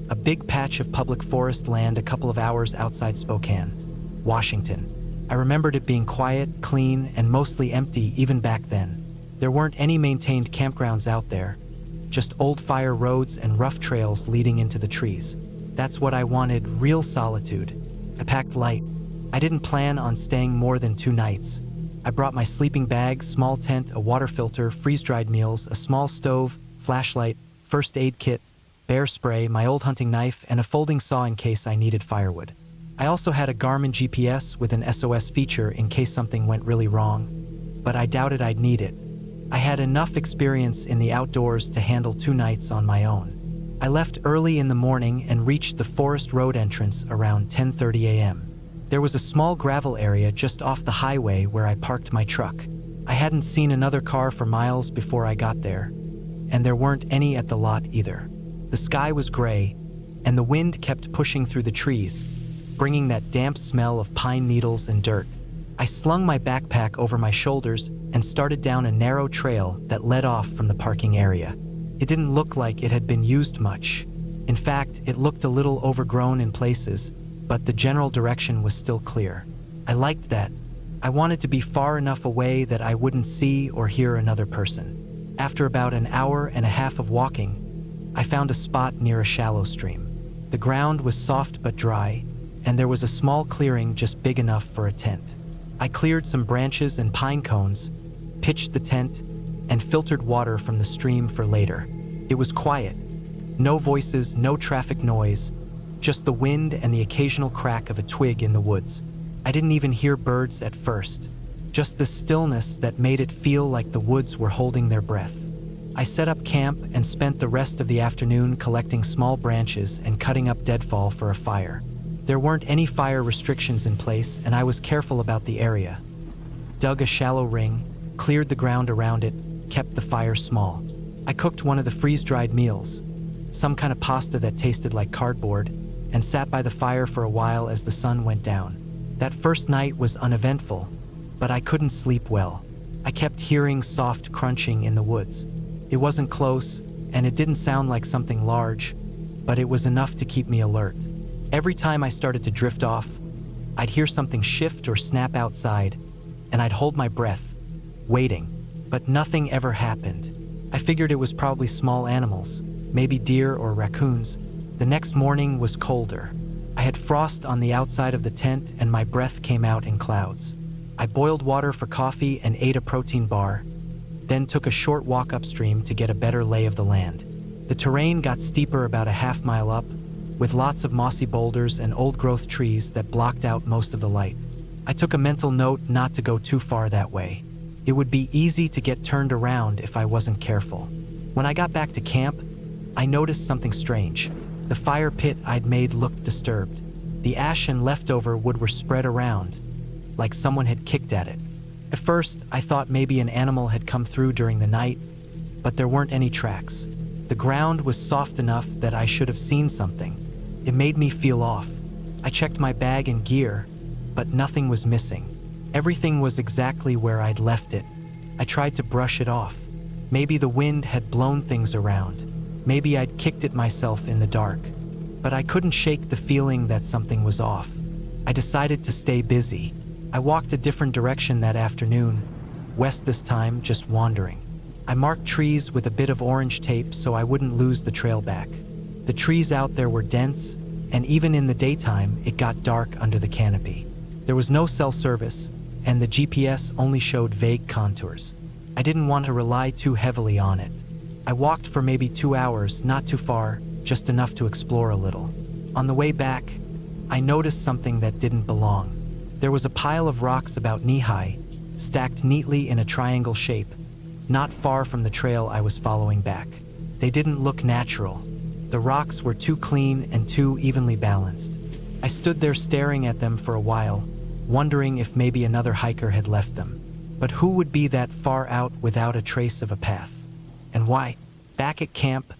A big patch of public forest land a couple of hours outside Spokane, Washington. I remembered it being quiet, clean, and mostly empty even back then. There weren't any maintained campgrounds out there, just old fire roads and rough trails leading into the trees. That's what I wanted, real solitude. I packed light. I didn't plan on staying more than 2 nights. I brought my sleeping bag, small tent, a water filter, freeze-dried meals, a small stove, flashlight, first aid kit, bear spray, my old hunting knife, and a folding saw in case I needed firewood. I also had a Garmin GPS with an SOS feature in case something went really wrong, but I doubted I'd need it. I had enough experience in the outdoors to handle 2 nights on my own. I left early in the morning and reached the Forest Road entrance around 10:30 a.m. There was a small gravel area just off the highway where I parked my truck. I hadn't seen another car for miles before I got there, and there weren't any at the lot either. The sky was gray, and the wind kept pushing through the trees, bringing that damp smell of pine needles and dirt. I slung my backpack over my shoulders and started down a narrow trail that led off from the parking area. It didn't look like it had been used much. In fact, it looked a little overgrown in places, but the general direction was still clear. I liked that. I wanted to be far enough away that I wouldn't see or hear another person. After about an hour and a half of walking, I found a spot near a shallow stream. The ground was soft but dry, and there was a small clearing just big enough for a tent. I cleared some branches and pine cones, pitched the tent, and filtered water from the stream for later. It was quiet. No voices, no traffic noise, just the wind and the occasional crack of a twig in the woods. I didn't even hear birds at first, just the stillness that made it feel like the woods were holding their breath. I set up camp and spent the rest of the afternoon collecting small branches and cutting up deadfall for a fire. There weren't any fire restrictions in place, and I was careful about the area. Dug a shallow ring, cleared the ground around it, kept the fire small. I cooked one of the freeze-dried meals, some kind of pasta that tasted like cardboard, and sat by the fire for a while as the sun went down. That first night was uneventful, but I couldn't sleep well. I kept hearing soft crunching in the woods. It wasn't close, and it didn't sound like something large, but it was enough to keep me alert. Every time I started to drift off, I'd hear something shift or snap outside, and I'd hold my breath, waiting, but nothing ever happened. I figured it was probably small animals, maybe deer or raccoons. The next morning was colder. I had frost on the outside of the tent and my breath came out in clouds. I boiled water for coffee and ate a protein bar, then took a short walk upstream to get a better lay of the land. The terrain got steeper about a half mile up, with lots of mossy boulders and old-growth trees that blocked out most of the light. I took a mental note not to go too far that way. It would be easy to get turned around if I wasn't careful. When I got back to camp, I noticed something strange. The fire pit I'd made looked disturbed. The ash and leftover wood were spread around, like someone had kicked at it. At first, I thought maybe an animal had come through during the night, but there weren't any tracks. The ground was soft enough that I should have seen something. It made me feel off. I checked my bag and gear, but nothing was missing. Everything was exactly where I'd left it. I tried to brush it off. Maybe the wind had blown things around. Maybe I'd kicked it myself in the dark. But I couldn't shake the feeling that something was off. I decided to stay busy. I walked a different direction that afternoon, west this time, just wandering. I marked trees with a bit of orange tape so I wouldn't lose the trail back. The trees out there were dense, and even in the daytime, it got dark under the canopy. There was no cell service, and the GPS only showed vague contours. I didn't want to rely too heavily on it. I walked for maybe 2 hours, not too far, just enough to explore a little. On the way back, I noticed something that didn't belong. There was a pile of rocks about knee-high, stacked neatly in a triangle shape, not far from the trail I was following back. They didn't look natural. The rocks were too clean and too evenly balanced. I stood there staring at them for a while, wondering if maybe another hiker had left them. But who would be that far out without a trace of a path? And why? Back at camp,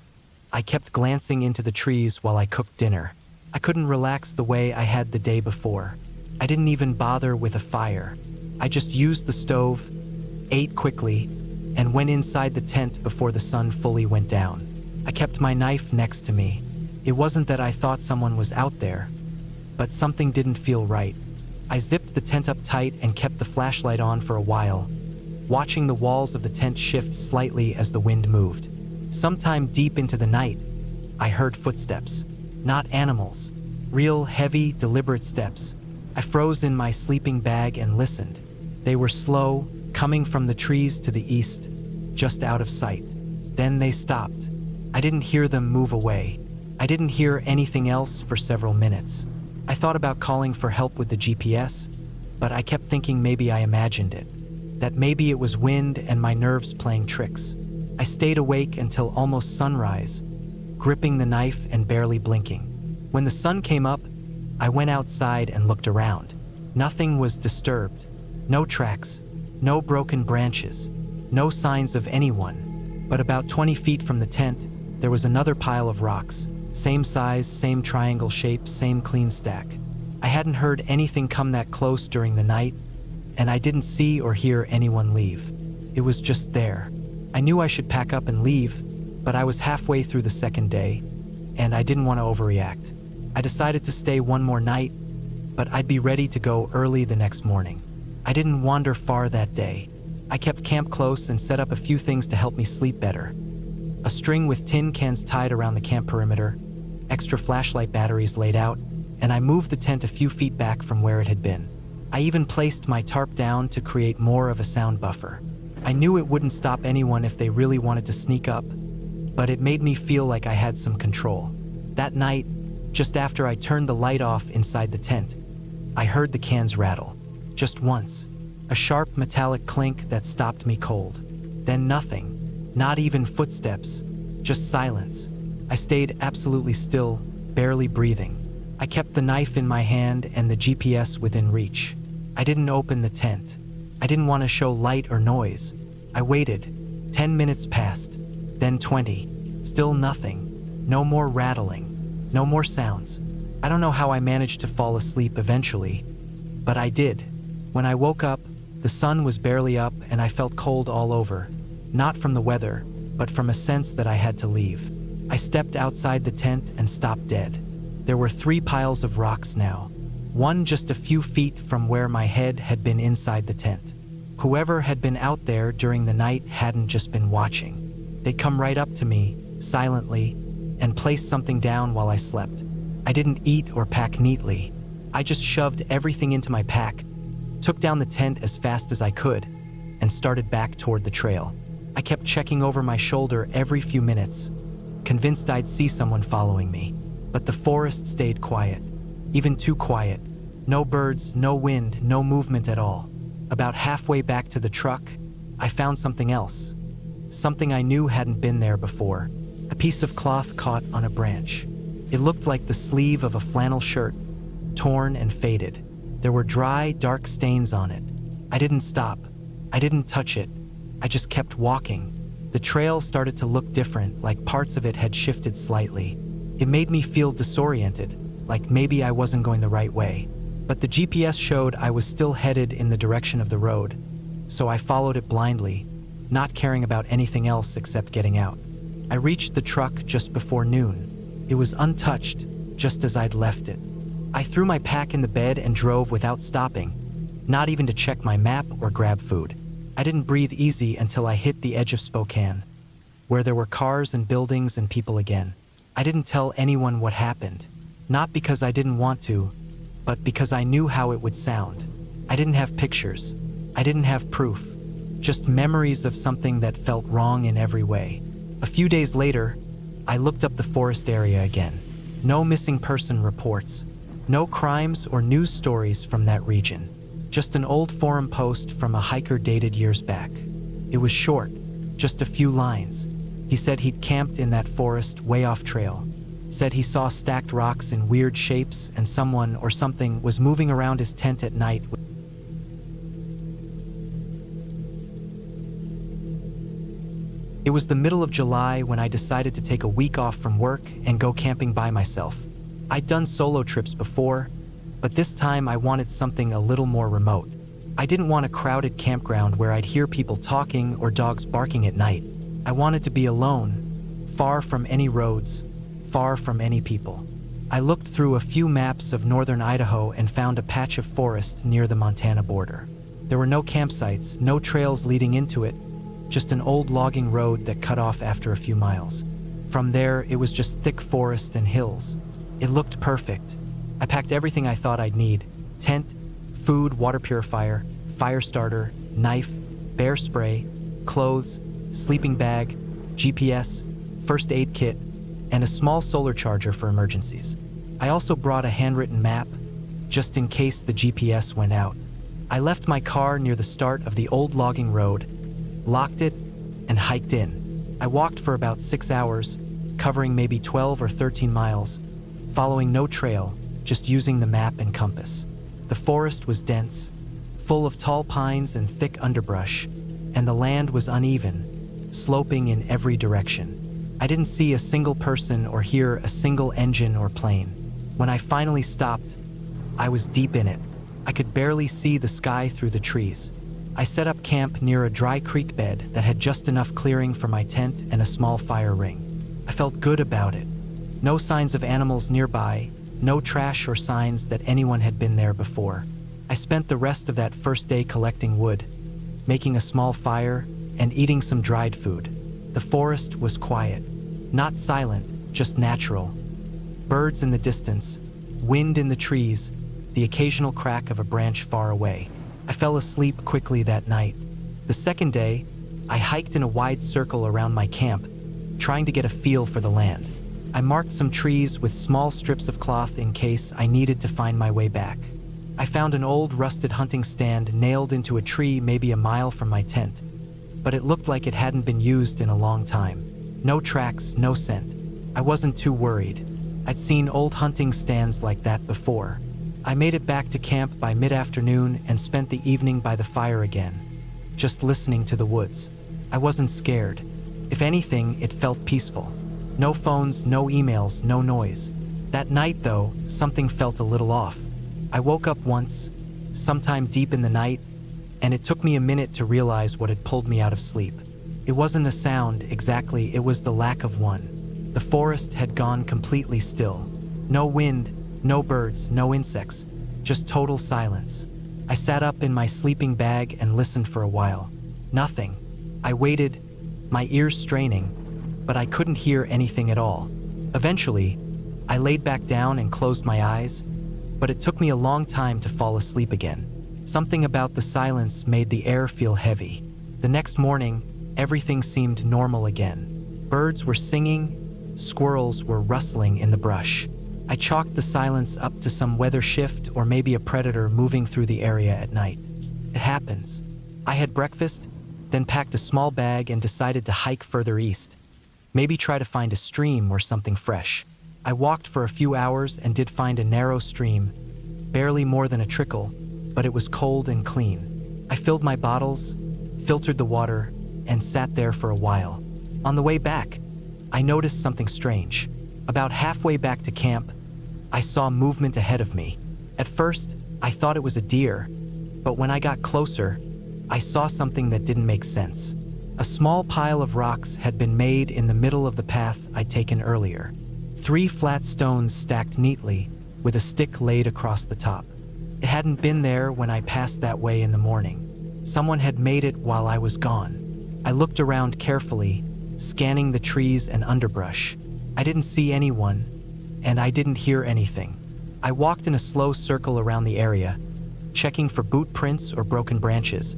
I kept glancing into the trees while I cooked dinner. I couldn't relax the way I had the day before. I didn't even bother with a fire. I just used the stove, ate quickly, and went inside the tent before the sun fully went down. I kept my knife next to me. It wasn't that I thought someone was out there, but something didn't feel right. I zipped the tent up tight and kept the flashlight on for a while, watching the walls of the tent shift slightly as the wind moved. Sometime deep into the night, I heard footsteps. Not animals, real heavy, deliberate steps. I froze in my sleeping bag and listened. They were slow, coming from the trees to the east, just out of sight. Then they stopped. I didn't hear them move away. I didn't hear anything else for several minutes. I thought about calling for help with the GPS, but I kept thinking maybe I imagined it, that maybe it was wind and my nerves playing tricks. I stayed awake until almost sunrise, gripping the knife and barely blinking. When the sun came up, I went outside and looked around. Nothing was disturbed. No tracks, no broken branches, no signs of anyone. But about 20 feet from the tent, there was another pile of rocks. Same size, same triangle shape, same clean stack. I hadn't heard anything come that close during the night, and I didn't see or hear anyone leave. It was just there. I knew I should pack up and leave, but I was halfway through the second day, and I didn't want to overreact. I decided to stay one more night, but I'd be ready to go early the next morning. I didn't wander far that day. I kept camp close and set up a few things to help me sleep better. A string with tin cans tied around the camp perimeter, extra flashlight batteries laid out, and I moved the tent a few feet back from where it had been. I even placed my tarp down to create more of a sound buffer. I knew it wouldn't stop anyone if they really wanted to sneak up, but it made me feel like I had some control. That night, just after I turned the light off inside the tent, I heard the cans rattle. Just once. A sharp metallic clink that stopped me cold. Then nothing. Not even footsteps. Just silence. I stayed absolutely still, barely breathing. I kept the knife in my hand and the GPS within reach. I didn't open the tent. I didn't want to show light or noise. I waited. 10 minutes passed. Then 20. Still nothing. No more rattling. No more sounds. I don't know how I managed to fall asleep eventually, but I did. When I woke up, the sun was barely up and I felt cold all over. Not from the weather, but from a sense that I had to leave. I stepped outside the tent and stopped dead. There were 3 piles of rocks now. One just a few feet from where my head had been inside the tent. Whoever had been out there during the night hadn't just been watching. They'd come right up to me, silently, and place something down while I slept. I didn't eat or pack neatly. I just shoved everything into my pack, took down the tent as fast as I could, and started back toward the trail. I kept checking over my shoulder every few minutes, convinced I'd see someone following me. But the forest stayed quiet, even too quiet. No birds, no wind, no movement at all. About halfway back to the truck, I found something else. Something I knew hadn't been there before. A piece of cloth caught on a branch. It looked like the sleeve of a flannel shirt, torn and faded. There were dry, dark stains on it. I didn't stop. I didn't touch it. I just kept walking. The trail started to look different, like parts of it had shifted slightly. It made me feel disoriented, like maybe I wasn't going the right way. But the GPS showed I was still headed in the direction of the road, so I followed it blindly, not caring about anything else except getting out. I reached the truck just before noon. It was untouched, just as I'd left it. I threw my pack in the bed and drove without stopping, not even to check my map or grab food. I didn't breathe easy until I hit the edge of Spokane, where there were cars and buildings and people again. I didn't tell anyone what happened, not because I didn't want to, but because I knew how it would sound. I didn't have pictures. I didn't have proof. Just memories of something that felt wrong in every way. A few days later, I looked up the forest area again. No missing person reports. No crimes or news stories from that region. Just an old forum post from a hiker dated years back. It was short, just a few lines. He said he'd camped in that forest way off trail. Said he saw stacked rocks in weird shapes and someone or something was moving around his tent at night. It was the middle of July when I decided to take a week off from work and go camping by myself. I'd done solo trips before, but this time I wanted something a little more remote. I didn't want a crowded campground where I'd hear people talking or dogs barking at night. I wanted to be alone, far from any roads, far from any people. I looked through a few maps of northern Idaho and found a patch of forest near the Montana border. There were no campsites, no trails leading into it, just an old logging road that cut off after a few miles. From there, it was just thick forest and hills. It looked perfect. I packed everything I thought I'd need: tent, food, water purifier, fire starter, knife, bear spray, clothes, sleeping bag, GPS, first aid kit, and a small solar charger for emergencies. I also brought a handwritten map, just in case the GPS went out. I left my car near the start of the old logging road, locked it, and hiked in. I walked for about 6 hours, covering maybe 12 or 13 miles, following no trail, just using the map and compass. The forest was dense, full of tall pines and thick underbrush, and the land was uneven, sloping in every direction. I didn't see a single person or hear a single engine or plane. When I finally stopped, I was deep in it. I could barely see the sky through the trees. I set up camp near a dry creek bed that had just enough clearing for my tent and a small fire ring. I felt good about it. No signs of animals nearby, no trash or signs that anyone had been there before. I spent the rest of that first day collecting wood, making a small fire, and eating some dried food. The forest was quiet. Not silent, just natural. Birds in the distance, wind in the trees, the occasional crack of a branch far away. I fell asleep quickly that night. The second day, I hiked in a wide circle around my camp, trying to get a feel for the land. I marked some trees with small strips of cloth in case I needed to find my way back. I found an old rusted hunting stand nailed into a tree maybe a mile from my tent, but it looked like it hadn't been used in a long time. No tracks, no scent. I wasn't too worried. I'd seen old hunting stands like that before. I made it back to camp by mid-afternoon and spent the evening by the fire again, just listening to the woods. I wasn't scared. If anything, it felt peaceful. No phones, no emails, no noise. That night, though, something felt a little off. I woke up once, sometime deep in the night, and it took me a minute to realize what had pulled me out of sleep. It wasn't a sound exactly, it was the lack of one. The forest had gone completely still. No wind, no birds, no insects, just total silence. I sat up in my sleeping bag and listened for a while. Nothing. I waited, my ears straining, but I couldn't hear anything at all. Eventually, I laid back down and closed my eyes, but it took me a long time to fall asleep again. Something about the silence made the air feel heavy. The next morning, everything seemed normal again. Birds were singing, squirrels were rustling in the brush. I chalked the silence up to some weather shift or maybe a predator moving through the area at night. It happens. I had breakfast, then packed a small bag and decided to hike further east. Maybe try to find a stream or something fresh. I walked for a few hours and did find a narrow stream, barely more than a trickle, but it was cold and clean. I filled my bottles, filtered the water, and sat there for a while. On the way back, I noticed something strange. About halfway back to camp, I saw movement ahead of me. At first, I thought it was a deer, but when I got closer, I saw something that didn't make sense. A small pile of rocks had been made in the middle of the path I'd taken earlier. 3 flat stones stacked neatly, with a stick laid across the top. It hadn't been there when I passed that way in the morning. Someone had made it while I was gone. I looked around carefully, scanning the trees and underbrush. I didn't see anyone, and I didn't hear anything. I walked in a slow circle around the area, checking for boot prints or broken branches,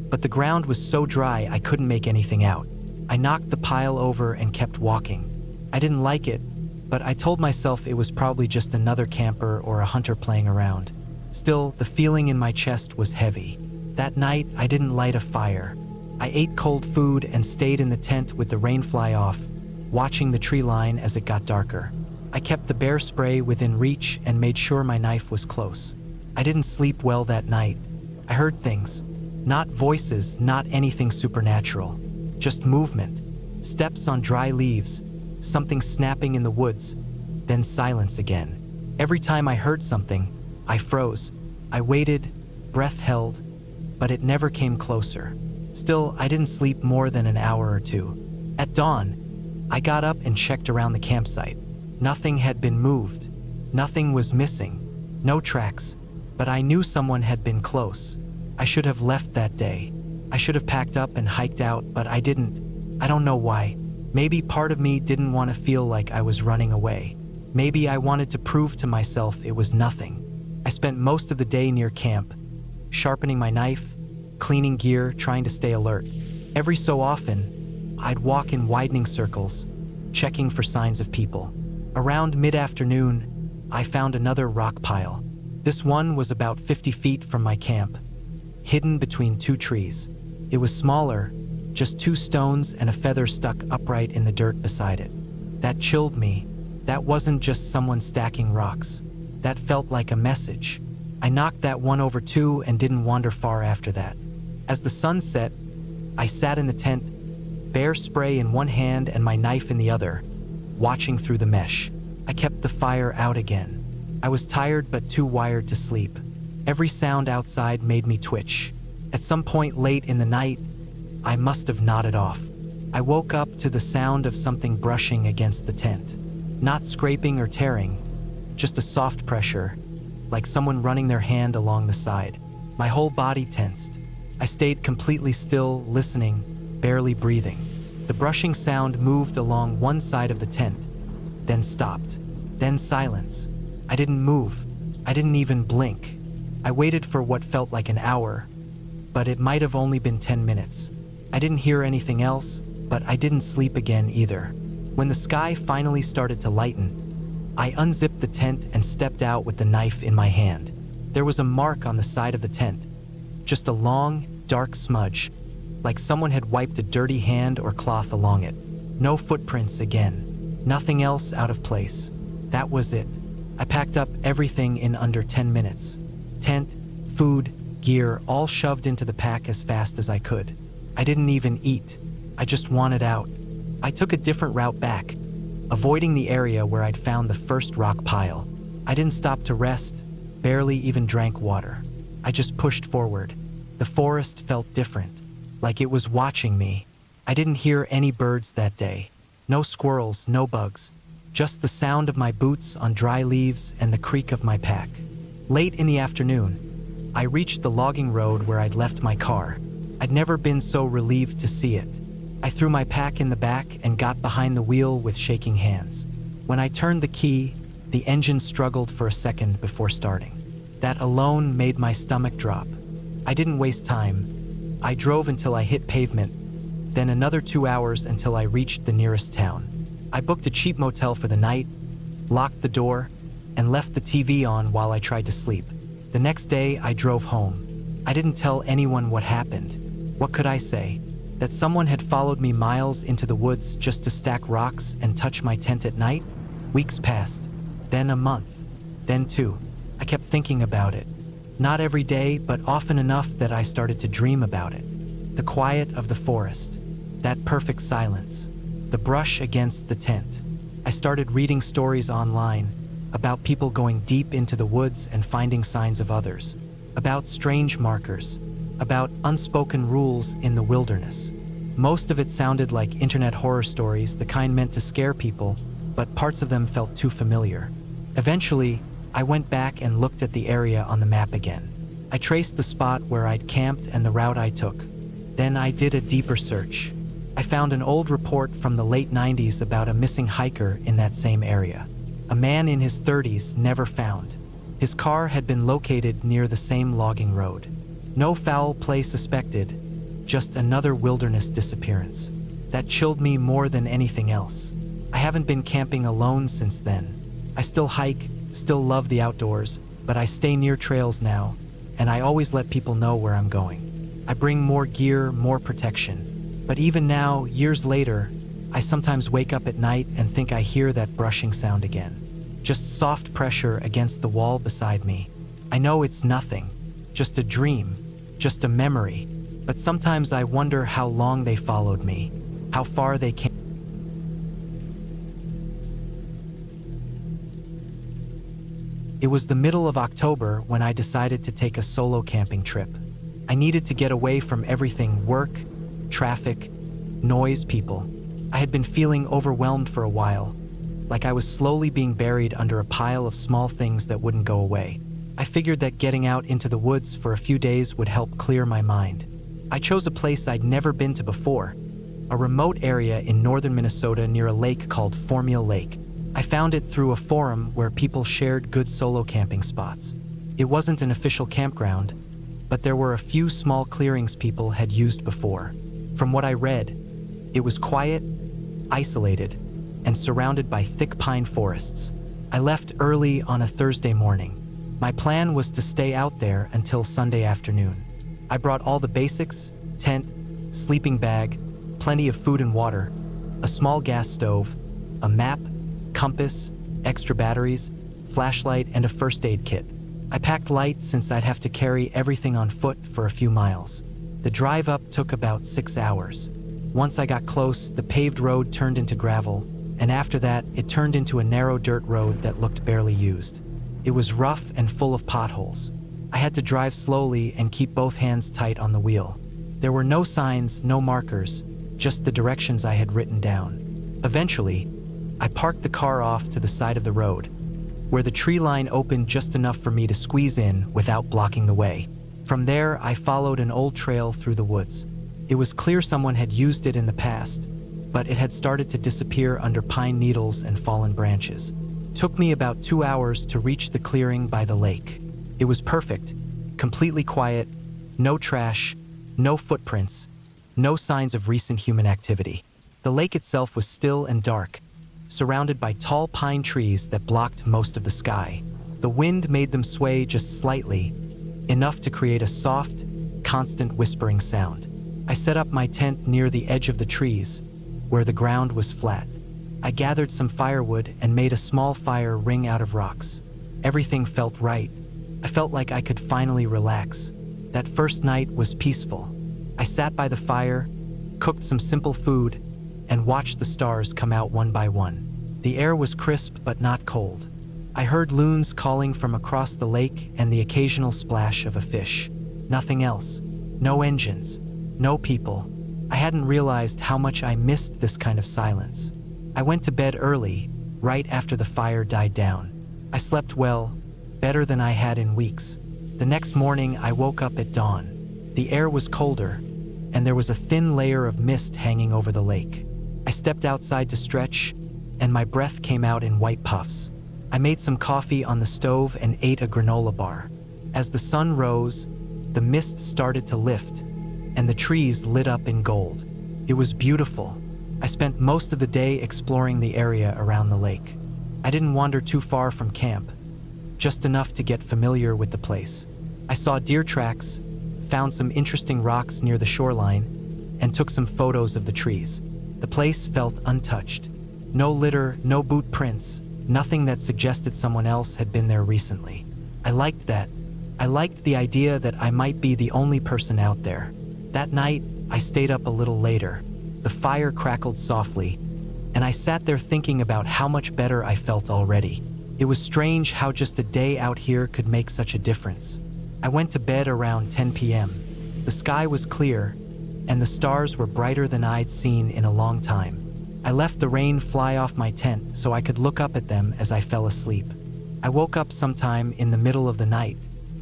but the ground was so dry I couldn't make anything out. I knocked the pile over and kept walking. I didn't like it, but I told myself it was probably just another camper or a hunter playing around. Still, the feeling in my chest was heavy. That night, I didn't light a fire. I ate cold food and stayed in the tent with the rain fly off, watching the tree line as it got darker. I kept the bear spray within reach and made sure my knife was close. I didn't sleep well that night. I heard things. Not voices, not anything supernatural. Just movement. Steps on dry leaves. Something snapping in the woods. Then silence again. Every time I heard something, I froze. I waited, breath held, but it never came closer. Still, I didn't sleep more than an hour or two. At dawn, I got up and checked around the campsite. Nothing had been moved. Nothing was missing. No tracks. But I knew someone had been close. I should have left that day. I should have packed up and hiked out, but I didn't. I don't know why. Maybe part of me didn't want to feel like I was running away. Maybe I wanted to prove to myself it was nothing. I spent most of the day near camp, sharpening my knife, cleaning gear, trying to stay alert. Every so often, I'd walk in widening circles, checking for signs of people. Around mid-afternoon, I found another rock pile. This one was about 50 feet from my camp, hidden between 2 trees. It was smaller, just 2 stones and a feather stuck upright in the dirt beside it. That chilled me. That wasn't just someone stacking rocks. That felt like a message. I knocked that one over too and didn't wander far after that. As the sun set, I sat in the tent, bear spray in one hand and my knife in the other, watching through the mesh. I kept the fire out again. I was tired but too wired to sleep. Every sound outside made me twitch. At some point late in the night, I must have nodded off. I woke up to the sound of something brushing against the tent. Not scraping or tearing, just a soft pressure, like someone running their hand along the side. My whole body tensed. I stayed completely still, listening, barely breathing. The brushing sound moved along one side of the tent, then stopped, then silence. I didn't move. I didn't even blink. I waited for what felt like an hour, but it might have only been 10 minutes. I didn't hear anything else, but I didn't sleep again either. When the sky finally started to lighten, I unzipped the tent and stepped out with the knife in my hand. There was a mark on the side of the tent, just a long, dark smudge, like someone had wiped a dirty hand or cloth along it. No footprints again, nothing else out of place. That was it. I packed up everything in under 10 minutes. Tent, food, gear, all shoved into the pack as fast as I could. I didn't even eat. I just wanted out. I took a different route back, avoiding the area where I'd found the first rock pile. I didn't stop to rest, barely even drank water. I just pushed forward. The forest felt different, like it was watching me. I didn't hear any birds that day. No squirrels, no bugs. Just the sound of my boots on dry leaves and the creak of my pack. Late in the afternoon, I reached the logging road where I'd left my car. I'd never been so relieved to see it. I threw my pack in the back and got behind the wheel with shaking hands. When I turned the key, the engine struggled for a second before starting. That alone made my stomach drop. I didn't waste time. I drove until I hit pavement, then another 2 hours until I reached the nearest town. I booked a cheap motel for the night, locked the door, and left the TV on while I tried to sleep. The next day, I drove home. I didn't tell anyone what happened. What could I say? That someone had followed me miles into the woods just to stack rocks and touch my tent at night? Weeks passed, then a month, then 2. I kept thinking about it. Not every day, but often enough that I started to dream about it. The quiet of the forest, that perfect silence, the brush against the tent. I started reading stories online about people going deep into the woods and finding signs of others, about strange markers, about unspoken rules in the wilderness. Most of it sounded like internet horror stories, the kind meant to scare people, but parts of them felt too familiar. Eventually, I went back and looked at the area on the map again. I traced the spot where I'd camped and the route I took. Then I did a deeper search. I found an old report from the late 90s about a missing hiker in that same area. A man in his 30s never found. His car had been located near the same logging road. No foul play suspected, just another wilderness disappearance. That chilled me more than anything else. I haven't been camping alone since then. I still hike, still love the outdoors, but I stay near trails now, and I always let people know where I'm going. I bring more gear, more protection. But even now, years later, I sometimes wake up at night and think I hear that brushing sound again. Just soft pressure against the wall beside me. I know it's nothing, just a dream, just a memory, but sometimes I wonder how long they followed me, how far they came. It was the middle of October when I decided to take a solo camping trip. I needed to get away from everything: work, traffic, noise, people. I had been feeling overwhelmed for a while, like I was slowly being buried under a pile of small things that wouldn't go away. I figured that getting out into the woods for a few days would help clear my mind. I chose a place I'd never been to before, a remote area in northern Minnesota near a lake called Formula Lake. I found it through a forum where people shared good solo camping spots. It wasn't an official campground, but there were a few small clearings people had used before. From what I read, it was quiet, isolated, and surrounded by thick pine forests. I left early on a Thursday morning. My plan was to stay out there until Sunday afternoon. I brought all the basics: tent, sleeping bag, plenty of food and water, a small gas stove, a map, compass, extra batteries, flashlight, and a first aid kit. I packed light since I'd have to carry everything on foot for a few miles. The drive up took about 6 hours. Once I got close, the paved road turned into gravel, and after that, it turned into a narrow dirt road that looked barely used. It was rough and full of potholes. I had to drive slowly and keep both hands tight on the wheel. There were no signs, no markers, just the directions I had written down. Eventually, I parked the car off to the side of the road, where the tree line opened just enough for me to squeeze in without blocking the way. From there, I followed an old trail through the woods. It was clear someone had used it in the past, but it had started to disappear under pine needles and fallen branches. It took me about 2 hours to reach the clearing by the lake. It was perfect, completely quiet, no trash, no footprints, no signs of recent human activity. The lake itself was still and dark, surrounded by tall pine trees that blocked most of the sky. The wind made them sway just slightly, enough to create a soft, constant whispering sound. I set up my tent near the edge of the trees, where the ground was flat. I gathered some firewood and made a small fire ring out of rocks. Everything felt right. I felt like I could finally relax. That first night was peaceful. I sat by the fire, cooked some simple food, and watched the stars come out one by one. The air was crisp but not cold. I heard loons calling from across the lake and the occasional splash of a fish. Nothing else. No engines. No people. I hadn't realized how much I missed this kind of silence. I went to bed early, right after the fire died down. I slept well, better than I had in weeks. The next morning, I woke up at dawn. The air was colder, and there was a thin layer of mist hanging over the lake. I stepped outside to stretch, and my breath came out in white puffs. I made some coffee on the stove and ate a granola bar. As the sun rose, the mist started to lift, and the trees lit up in gold. It was beautiful. I spent most of the day exploring the area around the lake. I didn't wander too far from camp, just enough to get familiar with the place. I saw deer tracks, found some interesting rocks near the shoreline, and took some photos of the trees. The place felt untouched. No litter, no boot prints, nothing that suggested someone else had been there recently. I liked that. I liked the idea that I might be the only person out there. That night, I stayed up a little later. The fire crackled softly, and I sat there thinking about how much better I felt already. It was strange how just a day out here could make such a difference. I went to bed around 10 p.m. The sky was clear, and the stars were brighter than I'd seen in a long time. I left the rain fly off my tent so I could look up at them as I fell asleep. I woke up sometime in the middle of the night.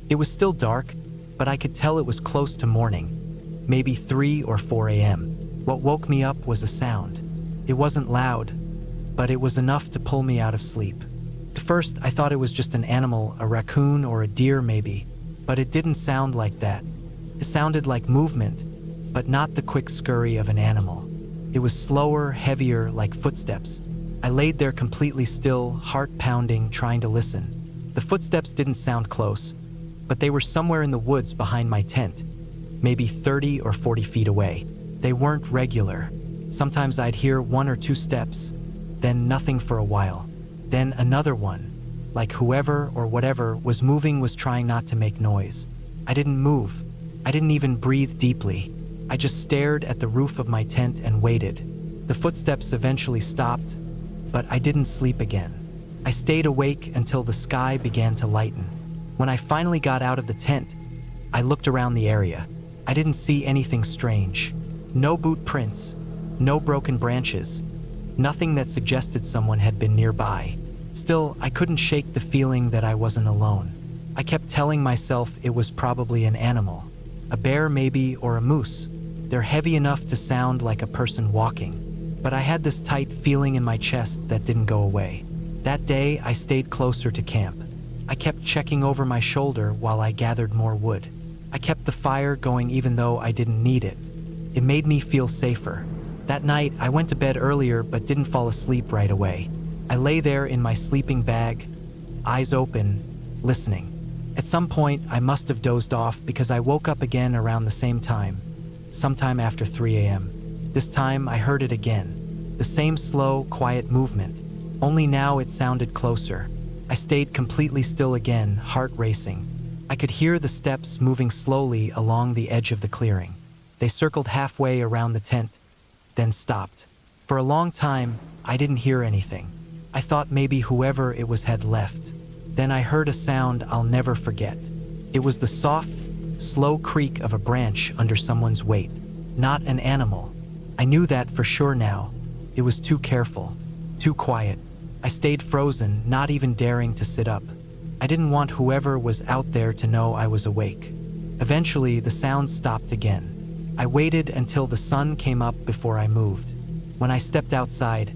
It was still dark, but I could tell it was close to morning, maybe 3 or 4 a.m. What woke me up was a sound. It wasn't loud, but it was enough to pull me out of sleep. At first, I thought it was just an animal, a raccoon or a deer maybe, but it didn't sound like that. It sounded like movement, but not the quick scurry of an animal. It was slower, heavier, like footsteps. I laid there completely still, heart pounding, trying to listen. The footsteps didn't sound close, but they were somewhere in the woods behind my tent, maybe 30 or 40 feet away. They weren't regular. Sometimes I'd hear 1 or 2 steps, then nothing for a while. Then another one, like whoever or whatever was moving was trying not to make noise. I didn't move. I didn't even breathe deeply. I just stared at the roof of my tent and waited. The footsteps eventually stopped, but I didn't sleep again. I stayed awake until the sky began to lighten. When I finally got out of the tent, I looked around the area. I didn't see anything strange. No boot prints, no broken branches, nothing that suggested someone had been nearby. Still, I couldn't shake the feeling that I wasn't alone. I kept telling myself it was probably an animal, a bear maybe, or a moose. They're heavy enough to sound like a person walking, but I had this tight feeling in my chest that didn't go away. That day, I stayed closer to camp. I kept checking over my shoulder while I gathered more wood. I kept the fire going even though I didn't need it. It made me feel safer. That night, I went to bed earlier but didn't fall asleep right away. I lay there in my sleeping bag, eyes open, listening. At some point, I must have dozed off because I woke up again around the same time, sometime after 3 a.m. This time, I heard it again. The same slow, quiet movement, only now it sounded closer. I stayed completely still again, heart racing. I could hear the steps moving slowly along the edge of the clearing. They circled halfway around the tent, then stopped. For a long time, I didn't hear anything. I thought maybe whoever it was had left. Then I heard a sound I'll never forget. It was the soft, slow creak of a branch under someone's weight, not an animal. I knew that for sure now. It was too careful, too quiet. I stayed frozen, not even daring to sit up. I didn't want whoever was out there to know I was awake. Eventually, the sound stopped again. I waited until the sun came up before I moved. When I stepped outside,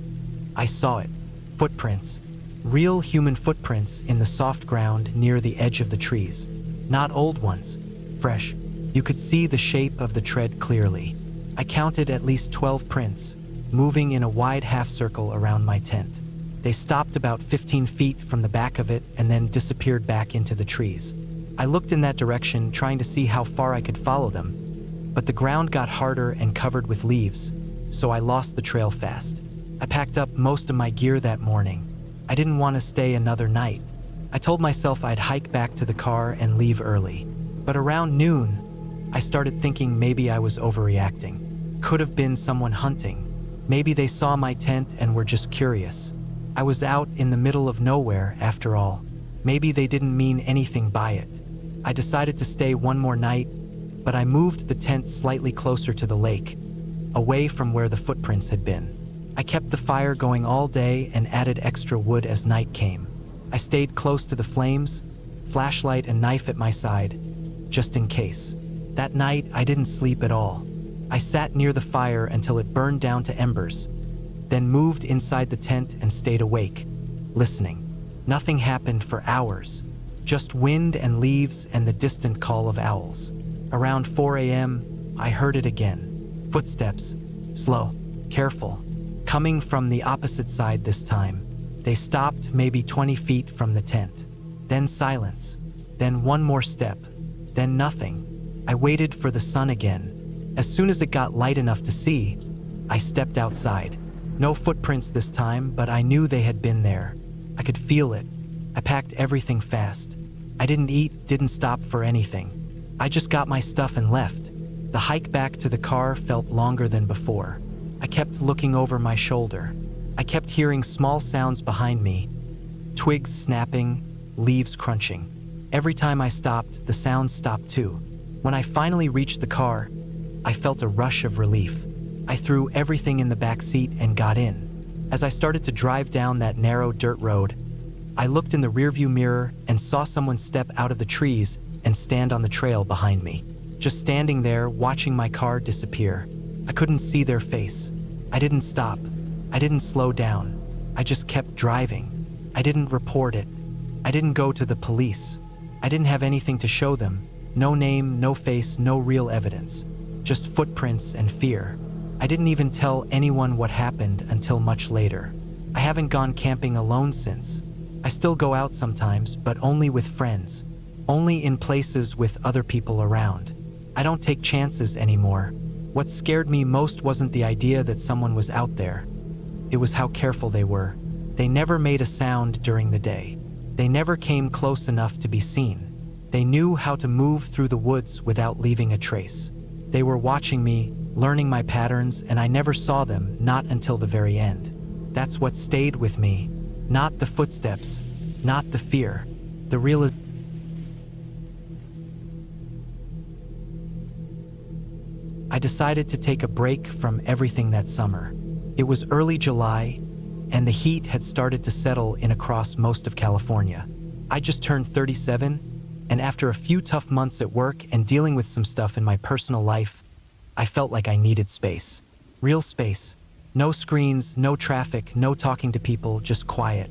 I saw it. Footprints. Real human footprints in the soft ground near the edge of the trees. Not old ones. Fresh. You could see the shape of the tread clearly. I counted at least 12 prints, moving in a wide half circle around my tent. They stopped about 15 feet from the back of it and then disappeared back into the trees. I looked in that direction, trying to see how far I could follow them, but the ground got harder and covered with leaves, so I lost the trail fast. I packed up most of my gear that morning. I didn't want to stay another night. I told myself I'd hike back to the car and leave early. But around noon, I started thinking maybe I was overreacting. Could have been someone hunting. Maybe they saw my tent and were just curious. I was out in the middle of nowhere, after all. Maybe they didn't mean anything by it. I decided to stay one more night, but I moved the tent slightly closer to the lake, away from where the footprints had been. I kept the fire going all day and added extra wood as night came. I stayed close to the flames, flashlight and knife at my side, just in case. That night, I didn't sleep at all. I sat near the fire until it burned down to embers, then moved inside the tent and stayed awake, listening. Nothing happened for hours, just wind and leaves and the distant call of owls. Around 4 a.m., I heard it again. Footsteps, slow, careful, coming from the opposite side this time. They stopped maybe 20 feet from the tent. Then silence, then one more step, then nothing. I waited for the sun again. As soon as it got light enough to see, I stepped outside. No footprints this time, but I knew they had been there. I could feel it. I packed everything fast. I didn't eat, didn't stop for anything. I just got my stuff and left. The hike back to the car felt longer than before. I kept looking over my shoulder. I kept hearing small sounds behind me. twigs snapping, leaves crunching. Every time I stopped, the sounds stopped too. When I finally reached the car, I felt a rush of relief. I threw everything in the back seat and got in. As I started to drive down that narrow dirt road, I looked in the rearview mirror and saw someone step out of the trees and stand on the trail behind me. Just standing there, watching my car disappear. I couldn't see their face. I didn't stop. I didn't slow down. I just kept driving. I didn't report it. I didn't go to the police. I didn't have anything to show them. No name, no face, no real evidence. Just footprints and fear. I didn't even tell anyone what happened until much later. I haven't gone camping alone since. I still go out sometimes, but only with friends. Only in places with other people around. I don't take chances anymore. What scared me most wasn't the idea that someone was out there. It was how careful they were. They never made a sound during the day. They never came close enough to be seen. They knew how to move through the woods without leaving a trace. They were watching me, learning my patterns, and I never saw them, not until the very end. That's what stayed with me. Not the footsteps, not the fear, the realization. I decided to take a break from everything that summer. It was early July, and the heat had started to settle in across most of California. I just turned 37, and after a few tough months at work and dealing with some stuff in my personal life, I felt like I needed space. Real space. No screens, no traffic, no talking to people, just quiet.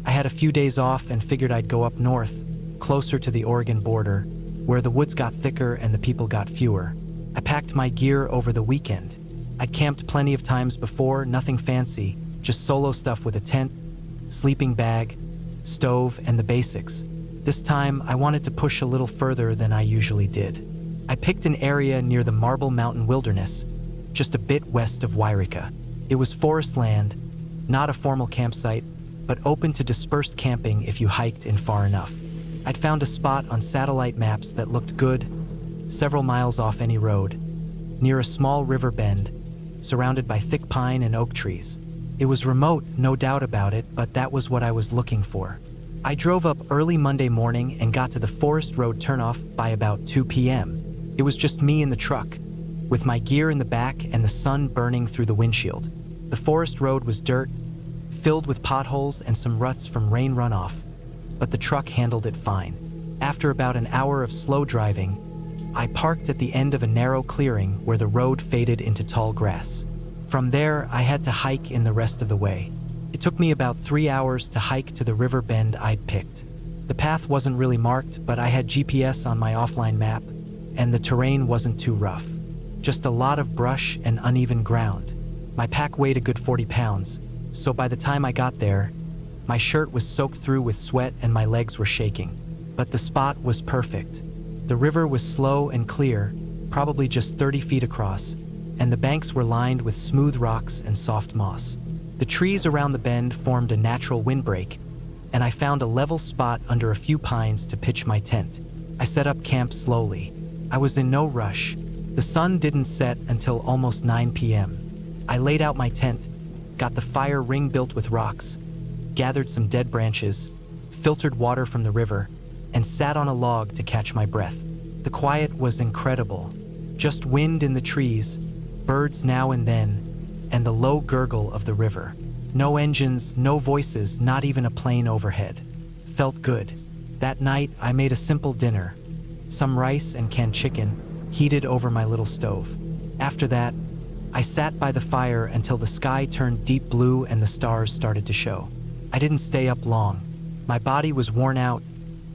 I had a few days off and figured I'd go up north, closer to the Oregon border, where the woods got thicker and the people got fewer. I packed my gear over the weekend. I'd camped plenty of times before, nothing fancy, just solo stuff with a tent, sleeping bag, stove, and the basics. This time, I wanted to push a little further than I usually did. I picked an area near the Marble Mountain Wilderness, just a bit west of Wairika. It was forest land, not a formal campsite, but open to dispersed camping if you hiked in far enough. I'd found a spot on satellite maps that looked good, several miles off any road, near a small river bend, surrounded by thick pine and oak trees. It was remote, no doubt about it, but that was what I was looking for. I drove up early Monday morning and got to the Forest Road turnoff by about 2 p.m. It was just me in the truck, with my gear in the back and the sun burning through the windshield. The Forest Road was dirt, filled with potholes and some ruts from rain runoff, but the truck handled it fine. After about an hour of slow driving, I parked at the end of a narrow clearing where the road faded into tall grass. From there, I had to hike in the rest of the way. It took me about 3 hours to hike to the river bend I'd picked. The path wasn't really marked, but I had GPS on my offline map, and the terrain wasn't too rough. Just a lot of brush and uneven ground. My pack weighed a good 40 pounds, so by the time I got there, my shirt was soaked through with sweat and my legs were shaking. But the spot was perfect. The river was slow and clear, probably just 30 feet across, and the banks were lined with smooth rocks and soft moss. The trees around the bend formed a natural windbreak, and I found a level spot under a few pines to pitch my tent. I set up camp slowly. I was in no rush. The sun didn't set until almost 9 p.m. I laid out my tent, got the fire ring built with rocks, gathered some dead branches, filtered water from the river, and sat on a log to catch my breath. The quiet was incredible. Just wind in the trees, birds now and then, and the low gurgle of the river. No engines, no voices, not even a plane overhead. Felt good. That night, I made a simple dinner. Some rice and canned chicken, heated over my little stove. After that, I sat by the fire until the sky turned deep blue and the stars started to show. I didn't stay up long. My body was worn out,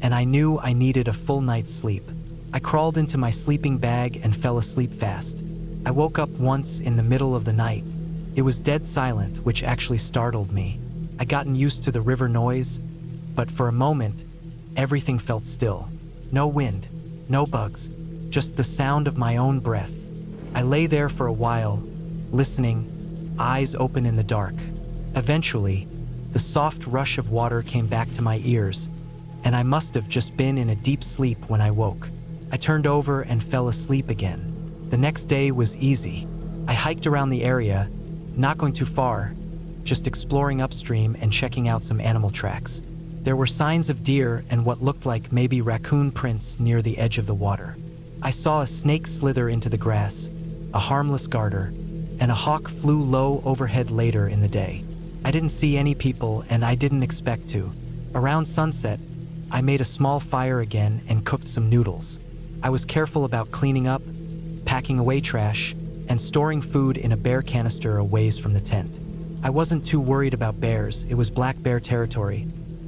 and I knew I needed a full night's sleep. I crawled into my sleeping bag and fell asleep fast. I woke up once in the middle of the night. It was dead silent, which actually startled me. I'd gotten used to the river noise, but for a moment, everything felt still. No wind, no bugs, just the sound of my own breath. I lay there for a while, listening, eyes open in the dark. Eventually, the soft rush of water came back to my ears, and I must have just been in a deep sleep when I woke. I turned over and fell asleep again. The next day was easy. I hiked around the area, not going too far, just exploring upstream and checking out some animal tracks. There were signs of deer and what looked like maybe raccoon prints near the edge of the water. I saw a snake slither into the grass, a harmless garter, and a hawk flew low overhead later in the day. I didn't see any people, and I didn't expect to. Around sunset, I made a small fire again and cooked some noodles. I was careful about cleaning up, packing away trash, and storing food in a bear canister a ways from the tent. I wasn't too worried about bears, it was black bear territory,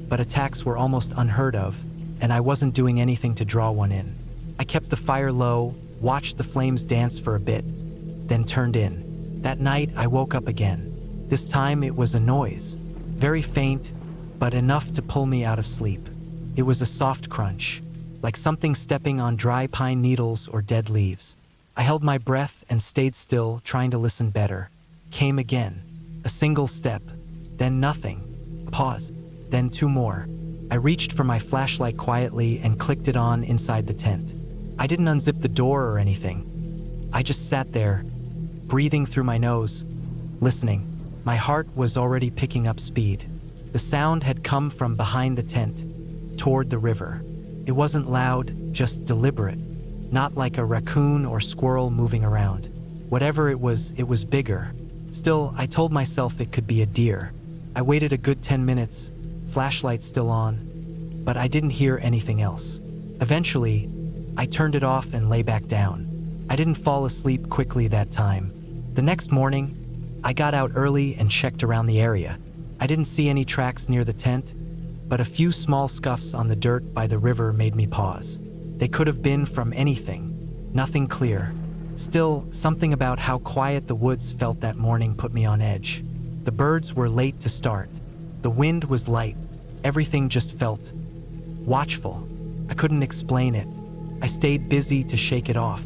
but attacks were almost unheard of, and I wasn't doing anything to draw one in. I kept the fire low, watched the flames dance for a bit, then turned in. That night, I woke up again. This time it was a noise, very faint, but enough to pull me out of sleep. It was a soft crunch, like something stepping on dry pine needles or dead leaves. I held my breath and stayed still, trying to listen better. Came again. A single step, then nothing. A pause, then two more. I reached for my flashlight quietly and clicked it on inside the tent. I didn't unzip the door or anything. I just sat there, breathing through my nose, listening. My heart was already picking up speed. The sound had come from behind the tent, toward the river. It wasn't loud, just deliberate, not like a raccoon or squirrel moving around. Whatever it was bigger. Still, I told myself it could be a deer. I waited a good 10 minutes, flashlight still on, but I didn't hear anything else. Eventually, I turned it off and lay back down. I didn't fall asleep quickly that time. The next morning, I got out early and checked around the area. I didn't see any tracks near the tent, but a few small scuffs on the dirt by the river made me pause. They could have been from anything, nothing clear. Still, something about how quiet the woods felt that morning put me on edge. The birds were late to start. The wind was light. Everything just felt watchful. I couldn't explain it. I stayed busy to shake it off.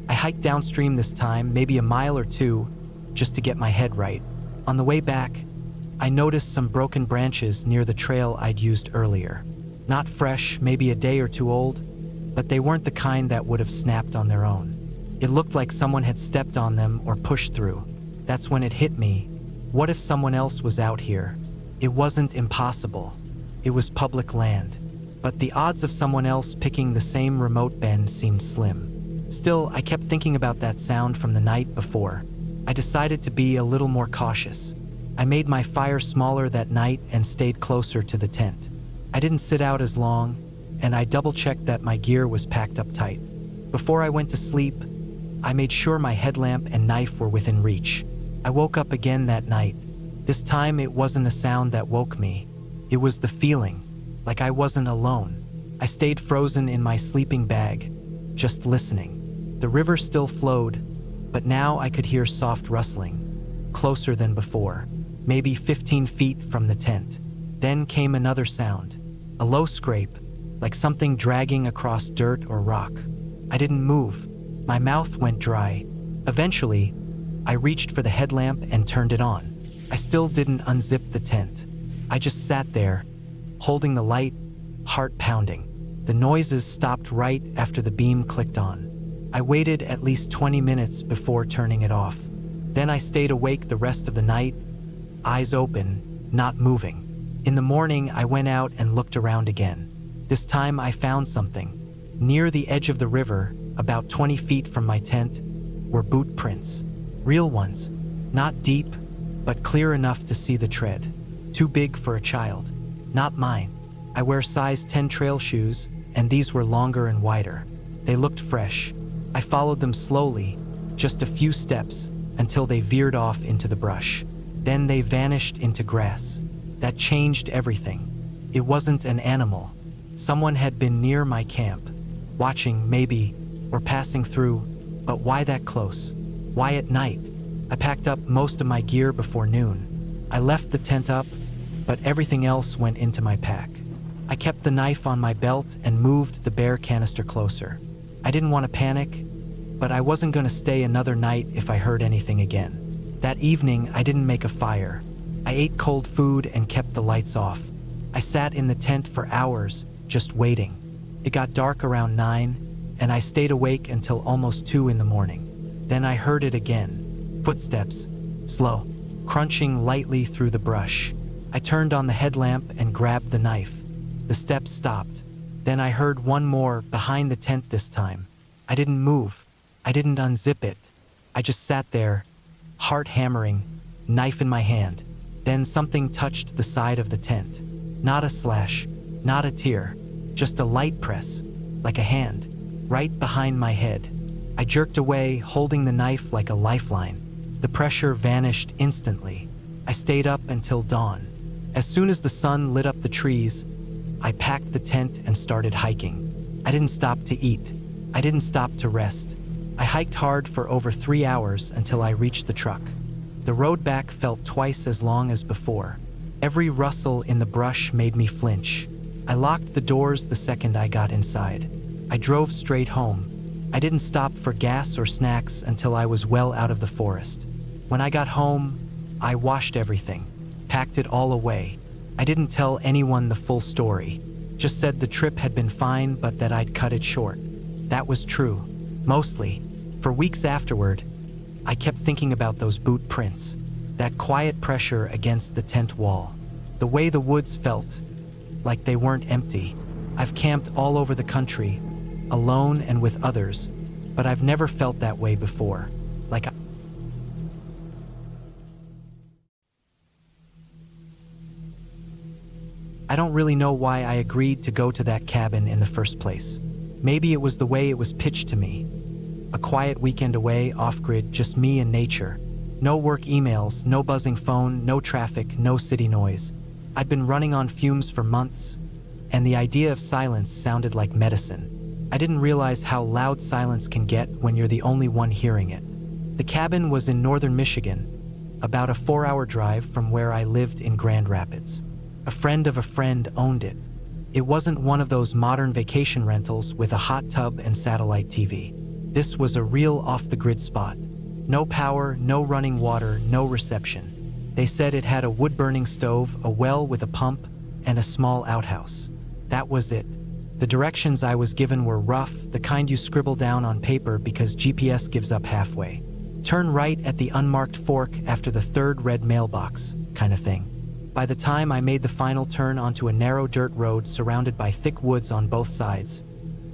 I hiked downstream this time, maybe a mile or two, just to get my head right. On the way back, I noticed some broken branches near the trail I'd used earlier. Not fresh, maybe a day or two old, but they weren't the kind that would have snapped on their own. It looked like someone had stepped on them or pushed through. That's when it hit me. What if someone else was out here? It wasn't impossible. It was public land. But the odds of someone else picking the same remote bend seemed slim. Still, I kept thinking about that sound from the night before. I decided to be a little more cautious. I made my fire smaller that night and stayed closer to the tent. I didn't sit out as long, and I double-checked that my gear was packed up tight. Before I went to sleep, I made sure my headlamp and knife were within reach. I woke up again that night. This time it wasn't a sound that woke me. It was the feeling, like I wasn't alone. I stayed frozen in my sleeping bag, just listening. The river still flowed, but now I could hear soft rustling, closer than before, maybe 15 feet from the tent. Then came another sound, a low scrape, like something dragging across dirt or rock. I didn't move. My mouth went dry. Eventually, I reached for the headlamp and turned it on. I still didn't unzip the tent. I just sat there, holding the light, heart pounding. The noises stopped right after the beam clicked on. I waited at least 20 minutes before turning it off. Then I stayed awake the rest of the night, eyes open, not moving. In the morning, I went out and looked around again. This time I found something. Near the edge of the river, about 20 feet from my tent, were boot prints. Real ones. Not deep, but clear enough to see the tread. Too big for a child. Not mine. I wear size 10 trail shoes, and these were longer and wider. They looked fresh. I followed them slowly, just a few steps, until they veered off into the brush. Then they vanished into grass. That changed everything. It wasn't an animal. Someone had been near my camp, watching maybe, or passing through, but why that close? Why at night? I packed up most of my gear before noon. I left the tent up, but everything else went into my pack. I kept the knife on my belt and moved the bear canister closer. I didn't want to panic, but I wasn't going to stay another night if I heard anything again. That evening, I didn't make a fire. I ate cold food and kept the lights off. I sat in the tent for hours, just waiting. It got dark around 9, and I stayed awake until almost 2 in the morning. Then I heard it again. Footsteps, slow, crunching lightly through the brush. I turned on the headlamp and grabbed the knife. The steps stopped. Then I heard one more, behind the tent this time. I didn't move. I didn't unzip it. I just sat there, heart hammering, knife in my hand. Then something touched the side of the tent. Not a slash, not a tear, just a light press, like a hand, right behind my head. I jerked away, holding the knife like a lifeline. The pressure vanished instantly. I stayed up until dawn. As soon as the sun lit up the trees, I packed the tent and started hiking. I didn't stop to eat. I didn't stop to rest. I hiked hard for over 3 hours until I reached the truck. The road back felt twice as long as before. Every rustle in the brush made me flinch. I locked the doors the second I got inside. I drove straight home. I didn't stop for gas or snacks until I was well out of the forest. When I got home, I washed everything, packed it all away. I didn't tell anyone the full story, just said the trip had been fine but that I'd cut it short. That was true, mostly. For weeks afterward, I kept thinking about those boot prints, that quiet pressure against the tent wall, the way the woods felt, like they weren't empty. I've camped all over the country, alone and with others, but I've never felt that way before. I don't really know why I agreed to go to that cabin in the first place. Maybe it was the way it was pitched to me. A quiet weekend away, off-grid, just me and nature. No work emails, no buzzing phone, no traffic, no city noise. I'd been running on fumes for months, and the idea of silence sounded like medicine. I didn't realize how loud silence can get when you're the only one hearing it. The cabin was in northern Michigan, about a 4-hour drive from where I lived in Grand Rapids. A friend of a friend owned it. It wasn't one of those modern vacation rentals with a hot tub and satellite TV. This was a real off-the-grid spot. No power, no running water, no reception. They said it had a wood-burning stove, a well with a pump, and a small outhouse. That was it. The directions I was given were rough, the kind you scribble down on paper because GPS gives up halfway. Turn right at the unmarked fork after the third red mailbox, kind of thing. By the time I made the final turn onto a narrow dirt road surrounded by thick woods on both sides,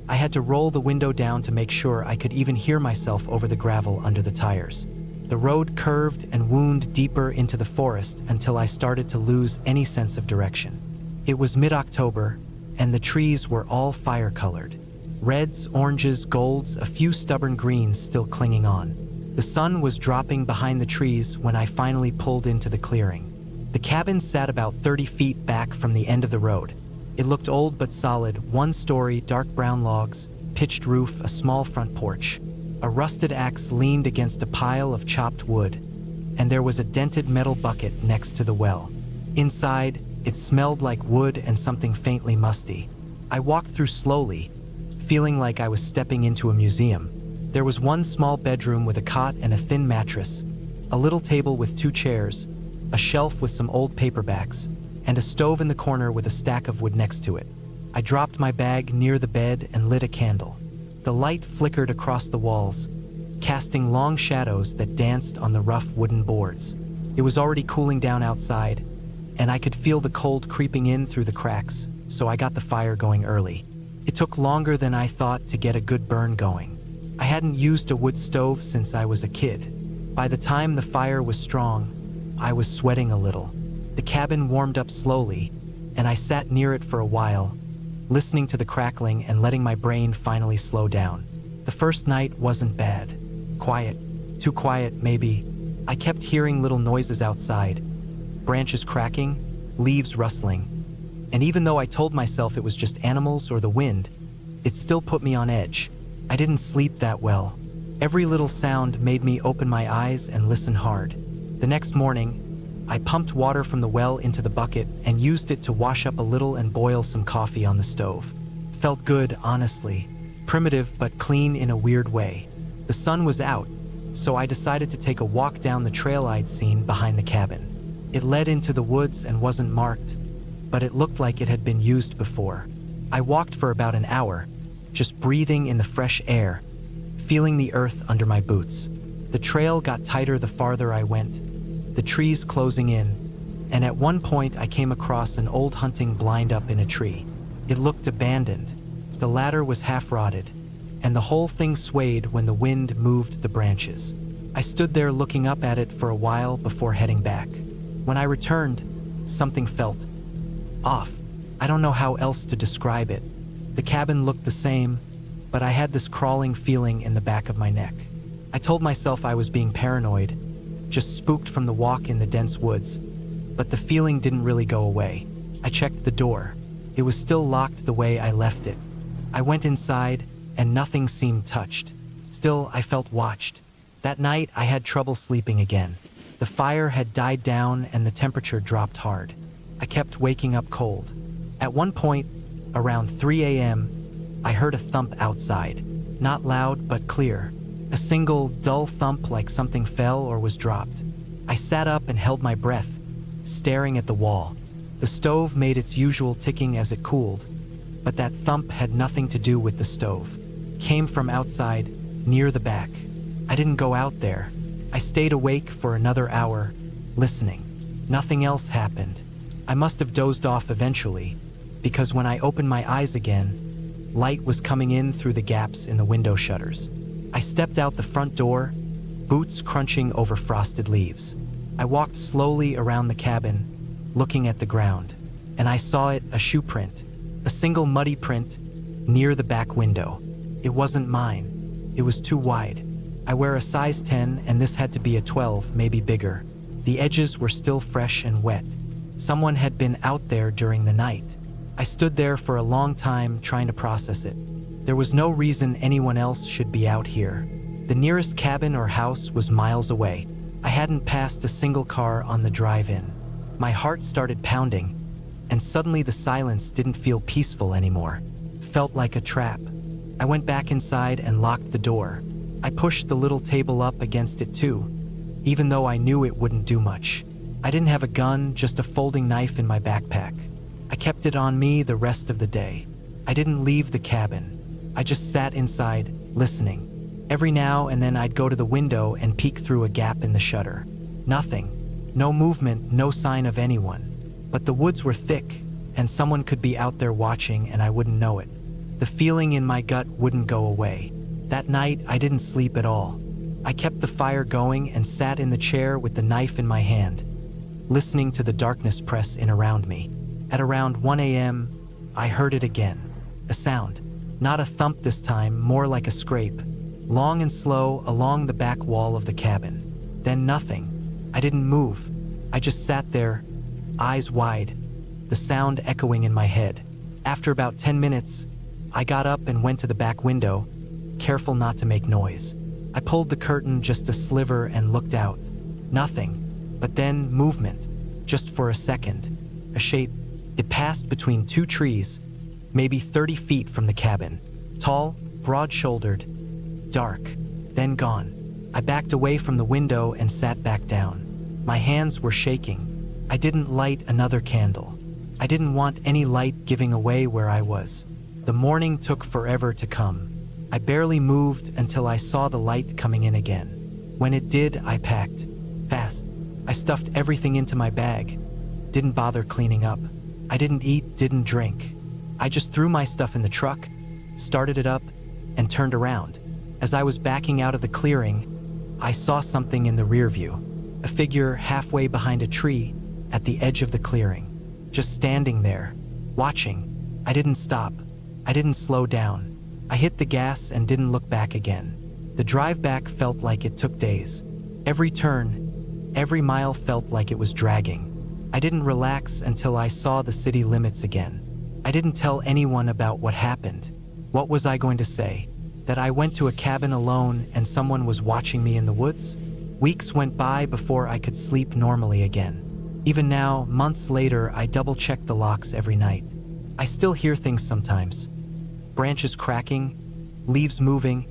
I had to roll the window down to make sure I could even hear myself over the gravel under the tires. The road curved and wound deeper into the forest until I started to lose any sense of direction. It was mid-October, and the trees were all fire-colored. Reds, oranges, golds, a few stubborn greens still clinging on. The sun was dropping behind the trees when I finally pulled into the clearing. The cabin sat about 30 feet back from the end of the road. It looked old but solid, one story, dark brown logs, pitched roof, a small front porch. A rusted axe leaned against a pile of chopped wood, and there was a dented metal bucket next to the well. Inside, it smelled like wood and something faintly musty. I walked through slowly, feeling like I was stepping into a museum. There was one small bedroom with a cot and a thin mattress, a little table with 2 chairs, a shelf with some old paperbacks, and a stove in the corner with a stack of wood next to it. I dropped my bag near the bed and lit a candle. The light flickered across the walls, casting long shadows that danced on the rough wooden boards. It was already cooling down outside, and I could feel the cold creeping in through the cracks, so I got the fire going early. It took longer than I thought to get a good burn going. I hadn't used a wood stove since I was a kid. By the time the fire was strong, I was sweating a little. The cabin warmed up slowly, and I sat near it for a while, listening to the crackling and letting my brain finally slow down. The first night wasn't bad. Quiet. Too quiet, maybe. I kept hearing little noises outside. Branches cracking, leaves rustling. And even though I told myself it was just animals or the wind, it still put me on edge. I didn't sleep that well. Every little sound made me open my eyes and listen hard. The next morning, I pumped water from the well into the bucket and used it to wash up a little and boil some coffee on the stove. Felt good, honestly. Primitive but clean in a weird way. The sun was out, so I decided to take a walk down the trail I'd seen behind the cabin. It led into the woods and wasn't marked, but it looked like it had been used before. I walked for about an hour, just breathing in the fresh air, feeling the earth under my boots. The trail got tighter the farther I went, the trees closing in, and at one point I came across an old hunting blind up in a tree. It looked abandoned. The ladder was half-rotted, and the whole thing swayed when the wind moved the branches. I stood there looking up at it for a while before heading back. When I returned, something felt off. I don't know how else to describe it. The cabin looked the same, but I had this crawling feeling in the back of my neck. I told myself I was being paranoid, just spooked from the walk in the dense woods, but the feeling didn't really go away. I checked the door. It was still locked the way I left it. I went inside, and nothing seemed touched. Still, I felt watched. That night, I had trouble sleeping again. The fire had died down and the temperature dropped hard. I kept waking up cold. At one point, around 3 a.m., I heard a thump outside. Not loud, but clear. A single, dull thump like something fell or was dropped. I sat up and held my breath, staring at the wall. The stove made its usual ticking as it cooled, but that thump had nothing to do with the stove. Came from outside, near the back. I didn't go out there. I stayed awake for another hour, listening. Nothing else happened. I must have dozed off eventually, because when I opened my eyes again, light was coming in through the gaps in the window shutters. I stepped out the front door, boots crunching over frosted leaves. I walked slowly around the cabin, looking at the ground, and I saw it, a shoe print, a single muddy print, near the back window. It wasn't mine. It was too wide. I wear a size 10 and this had to be a 12, maybe bigger. The edges were still fresh and wet. Someone had been out there during the night. I stood there for a long time trying to process it. There was no reason anyone else should be out here. The nearest cabin or house was miles away. I hadn't passed a single car on the drive-in. My heart started pounding, and suddenly the silence didn't feel peaceful anymore. Felt like a trap. I went back inside and locked the door. I pushed the little table up against it too, even though I knew it wouldn't do much. I didn't have a gun, just a folding knife in my backpack. I kept it on me the rest of the day. I didn't leave the cabin. I just sat inside, listening. Every now and then I'd go to the window and peek through a gap in the shutter. Nothing. No movement, no sign of anyone. But the woods were thick, and someone could be out there watching and I wouldn't know it. The feeling in my gut wouldn't go away. That night, I didn't sleep at all. I kept the fire going and sat in the chair with the knife in my hand, listening to the darkness press in around me. At around 1 a.m., I heard it again. A sound. Not a thump this time, more like a scrape. Long and slow along the back wall of the cabin. Then nothing. I didn't move. I just sat there, eyes wide, the sound echoing in my head. After about 10 minutes, I got up and went to the back window, careful not to make noise. I pulled the curtain just a sliver and looked out. Nothing. But then movement, just for a second. A shape. It passed between two trees, maybe 30 feet from the cabin. Tall, broad-shouldered, dark, then gone. I backed away from the window and sat back down. My hands were shaking. I didn't light another candle. I didn't want any light giving away where I was. The morning took forever to come. I barely moved until I saw the light coming in again. When it did, I packed. Fast. I stuffed everything into my bag. Didn't bother cleaning up. I didn't eat, didn't drink. I just threw my stuff in the truck, started it up, and turned around. As I was backing out of the clearing, I saw something in the rear view. A figure halfway behind a tree at the edge of the clearing. Just standing there, watching. I didn't stop. I didn't slow down. I hit the gas and didn't look back again. The drive back felt like it took days. Every turn, every mile felt like it was dragging. I didn't relax until I saw the city limits again. I didn't tell anyone about what happened. What was I going to say? That I went to a cabin alone and someone was watching me in the woods? Weeks went by before I could sleep normally again. Even now, months later, I double-check the locks every night. I still hear things sometimes. Branches cracking, leaves moving,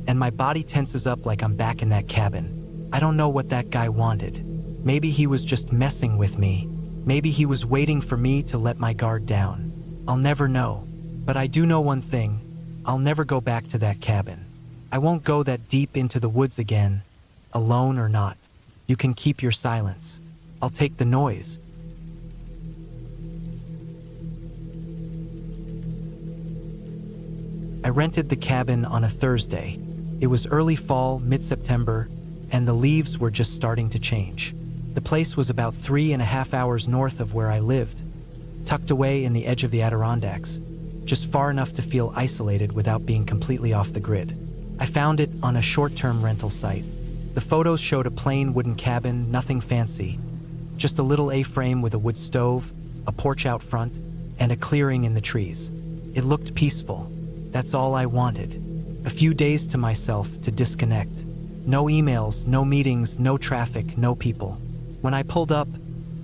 and my body tenses up like I'm back in that cabin. I don't know what that guy wanted. Maybe he was just messing with me. Maybe he was waiting for me to let my guard down. I'll never know. But I do know one thing. I'll never go back to that cabin. I won't go that deep into the woods again, alone or not. You can keep your silence. I'll take the noise. I rented the cabin on a Thursday. It was early fall, mid-September, and the leaves were just starting to change. The place was about 3.5 hours north of where I lived, tucked away in the edge of the Adirondacks, just far enough to feel isolated without being completely off the grid. I found it on a short-term rental site. The photos showed a plain wooden cabin, nothing fancy, just a little A-frame with a wood stove, a porch out front, and a clearing in the trees. It looked peaceful. That's all I wanted. A few days to myself to disconnect. No emails, no meetings, no traffic, no people. When I pulled up,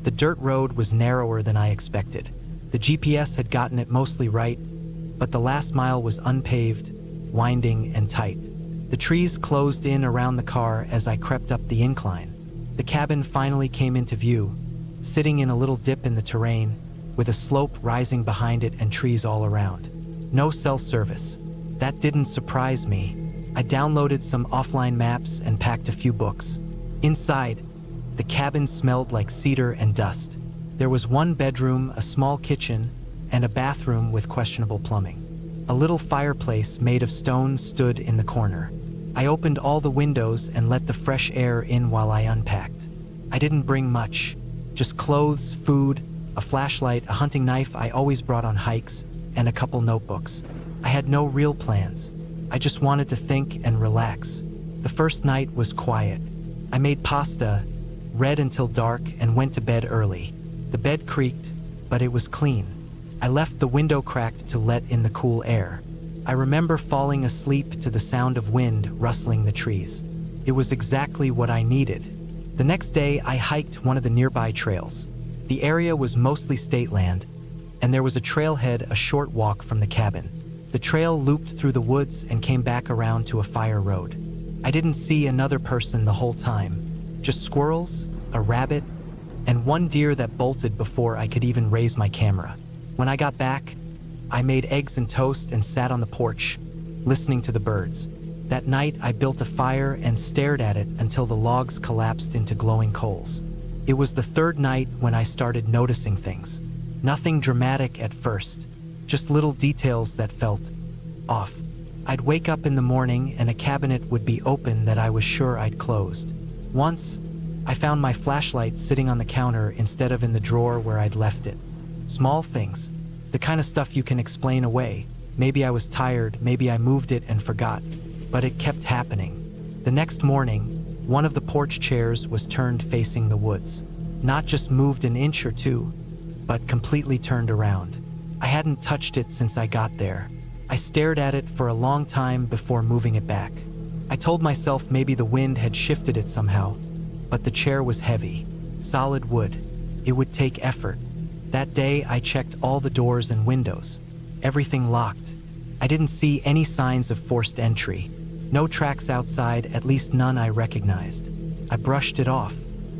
the dirt road was narrower than I expected. The GPS had gotten it mostly right, but the last mile was unpaved, winding, and tight. The trees closed in around the car as I crept up the incline. The cabin finally came into view, sitting in a little dip in the terrain, with a slope rising behind it and trees all around. No cell service. That didn't surprise me. I downloaded some offline maps and packed a few books. Inside, the cabin smelled like cedar and dust. There was one bedroom, a small kitchen, and a bathroom with questionable plumbing. A little fireplace made of stone stood in the corner. I opened all the windows and let the fresh air in while I unpacked. I didn't bring much, just clothes, food, a flashlight, a hunting knife I always brought on hikes, and a couple notebooks. I had no real plans. I just wanted to think and relax. The first night was quiet. I made pasta, read until dark, and went to bed early. The bed creaked, but it was clean. I left the window cracked to let in the cool air. I remember falling asleep to the sound of wind rustling the trees. It was exactly what I needed. The next day, I hiked one of the nearby trails. The area was mostly state land, and there was a trailhead a short walk from the cabin. The trail looped through the woods and came back around to a fire road. I didn't see another person the whole time, just squirrels, a rabbit, and one deer that bolted before I could even raise my camera. When I got back, I made eggs and toast and sat on the porch, listening to the birds. That night, I built a fire and stared at it until the logs collapsed into glowing coals. It was the third night when I started noticing things. Nothing dramatic at first, just little details that felt off. I'd wake up in the morning and a cabinet would be open that I was sure I'd closed. Once, I found my flashlight sitting on the counter instead of in the drawer where I'd left it. Small things, the kind of stuff you can explain away. Maybe I was tired, maybe I moved it and forgot, but it kept happening. The next morning, one of the porch chairs was turned facing the woods. Not just moved an inch or two, but completely turned around. I hadn't touched it since I got there. I stared at it for a long time before moving it back. I told myself maybe the wind had shifted it somehow, but the chair was heavy, solid wood. It would take effort. That day, I checked all the doors and windows. Everything locked. I didn't see any signs of forced entry. No tracks outside, at least none I recognized. I brushed it off.